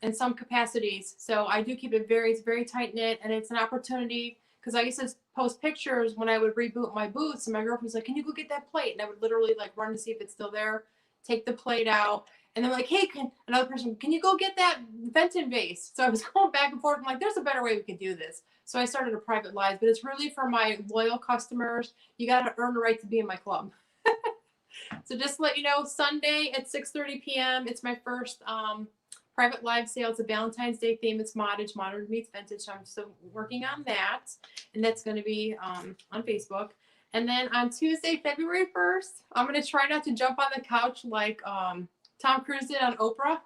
Speaker 2: in some capacities, so I do keep it very tight knit, and it's an opportunity because I used to post pictures when I would reboot my booths, and my girlfriend was like, "Can you go get that plate?" And I would literally like run to see if it's still there, take the plate out, and then like, "Hey, another person, can you go get that Benton vase?" So I was going back and forth. I'm like, "There's a better way we can do this." So I started a private live, but it's really for my loyal customers. You got to earn the right to be in my club. So just to let you know, Sunday at 6:30 p.m. It's my first private live sale. It's a Valentine's Day theme. It's modded. Modern meets vintage. So I'm still working on that. And that's going to be on Facebook. And then on Tuesday, February 1st, I'm going to try not to jump on the couch like Tom Cruise did on Oprah.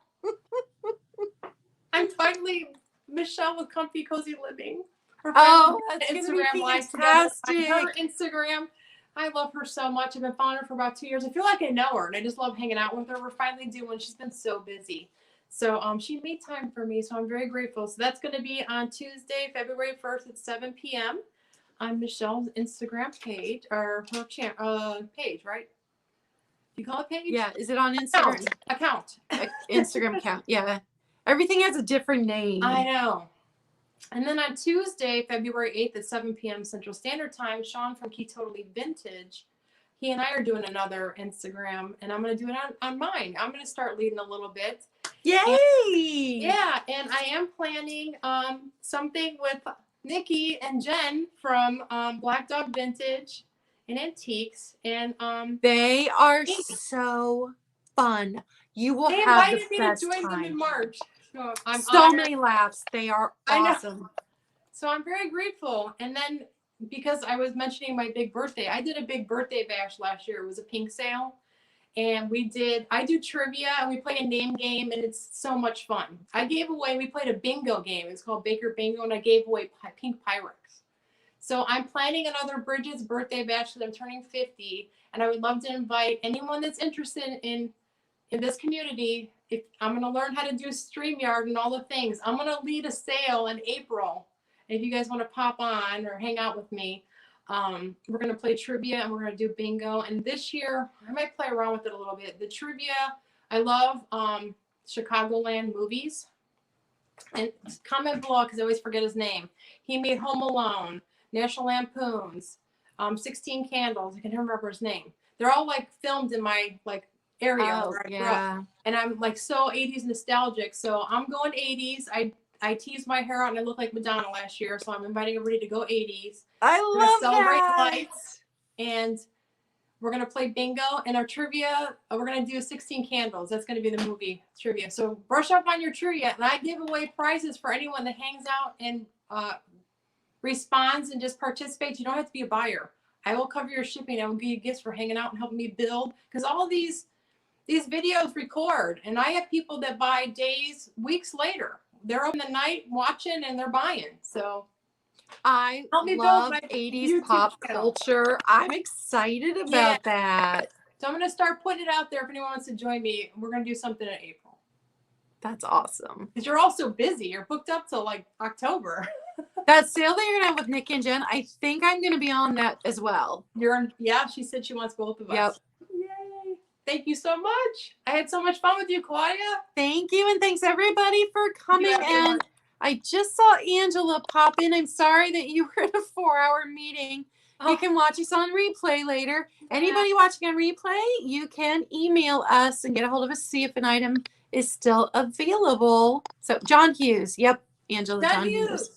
Speaker 2: I'm finally Michelle with Comfy Cozy Living.
Speaker 1: Oh, that's
Speaker 2: Instagram live
Speaker 1: fantastic.
Speaker 2: Her Instagram. I love her so much. I've been following her for about 2 years. I feel like I know her, and I just love hanging out with her. We're finally doing. She's been so busy. So she made time for me, so I'm very grateful. So that's going to be on Tuesday, February 1st at 7 p.m. on Michelle's Instagram page, or her page, right? You call it page?
Speaker 1: Yeah. Is it on Instagram?
Speaker 2: Account.
Speaker 1: Instagram account. Yeah. Everything has a different name.
Speaker 2: I know. And then on Tuesday, February 8th at 7 p.m. Central Standard Time, Sean from Key Totally Vintage, he and I are doing another Instagram, and I'm going to do it on mine. I'm going to start leading a little bit.
Speaker 1: Yay!
Speaker 2: And I am planning something with Nikki and Jen from Black Dog Vintage and Antiques. And
Speaker 1: they are so fun. You will
Speaker 2: They
Speaker 1: have the
Speaker 2: invited me to
Speaker 1: best
Speaker 2: join them in
Speaker 1: time.
Speaker 2: March. So I'm
Speaker 1: So
Speaker 2: honored.
Speaker 1: many laughs. They are
Speaker 2: I know.
Speaker 1: awesome.
Speaker 2: So I'm very grateful. And then because I was mentioning my big birthday, I did a big birthday bash last year. It was a pink sale. And I do trivia and we play a name game and it's so much fun. We played a bingo game. It's called Baker Bingo and I gave away pink Pyrex. So I'm planning another Bridget's birthday bash because I'm turning 50 and I would love to invite anyone that's interested in this community. If I'm going to learn how to do StreamYard and all the things, I'm going to lead a sale in April. And if you guys want to pop on or hang out with me, we're going to play trivia and we're going to do bingo. And this year, I might play around with it a little bit. The trivia, I love Chicagoland movies. And comment below because I always forget his name. He made Home Alone, National Lampoons, 16 Candles. I can remember his name. They're all like filmed in my like area where I grew up. And I'm like so 80s nostalgic. So I'm going 80s. I teased my hair out and I looked like Madonna last year. So I'm inviting everybody to go 80s.
Speaker 1: I love
Speaker 2: celebrate
Speaker 1: that.
Speaker 2: lights. And we're going to play bingo and our trivia. We're going to do 16 Candles. That's going to be the movie trivia. So brush up on your trivia. And I give away prizes for anyone that hangs out and responds and just participates. You don't have to be a buyer. I will cover your shipping. I will give you gifts for hanging out and helping me build. Because all these videos record. And I have people that buy days, weeks later. They're on the night watching and they're buying. So
Speaker 1: I love 80s YouTube pop culture. I'm excited about that.
Speaker 2: So I'm going to start putting it out there if anyone wants to join me. We're going to do something in April.
Speaker 1: That's awesome.
Speaker 2: Because you're all so busy. You're booked up till like October.
Speaker 1: That sale that you're going to have with Nick and Jen, I think I'm going to be on that as well.
Speaker 2: Yeah, she said she wants both of us. Yep. Yay. Thank you so much. I had so much fun with you, Claudia.
Speaker 1: Thank you. And thanks everybody for coming. And I just saw Angela pop in. I'm sorry that you were in a 4-hour meeting. You can watch us on replay later. Anybody watching on replay, you can email us and get a hold of us, see if an item is still available. So John Hughes. Yep. Angela John Hughes.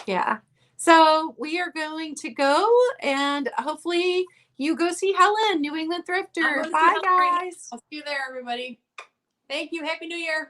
Speaker 1: Yeah. So we are going to go and hopefully you go see Helen, New England Thrifter. Bye, guys.
Speaker 2: I'll see you there, everybody. Thank you. Happy New Year.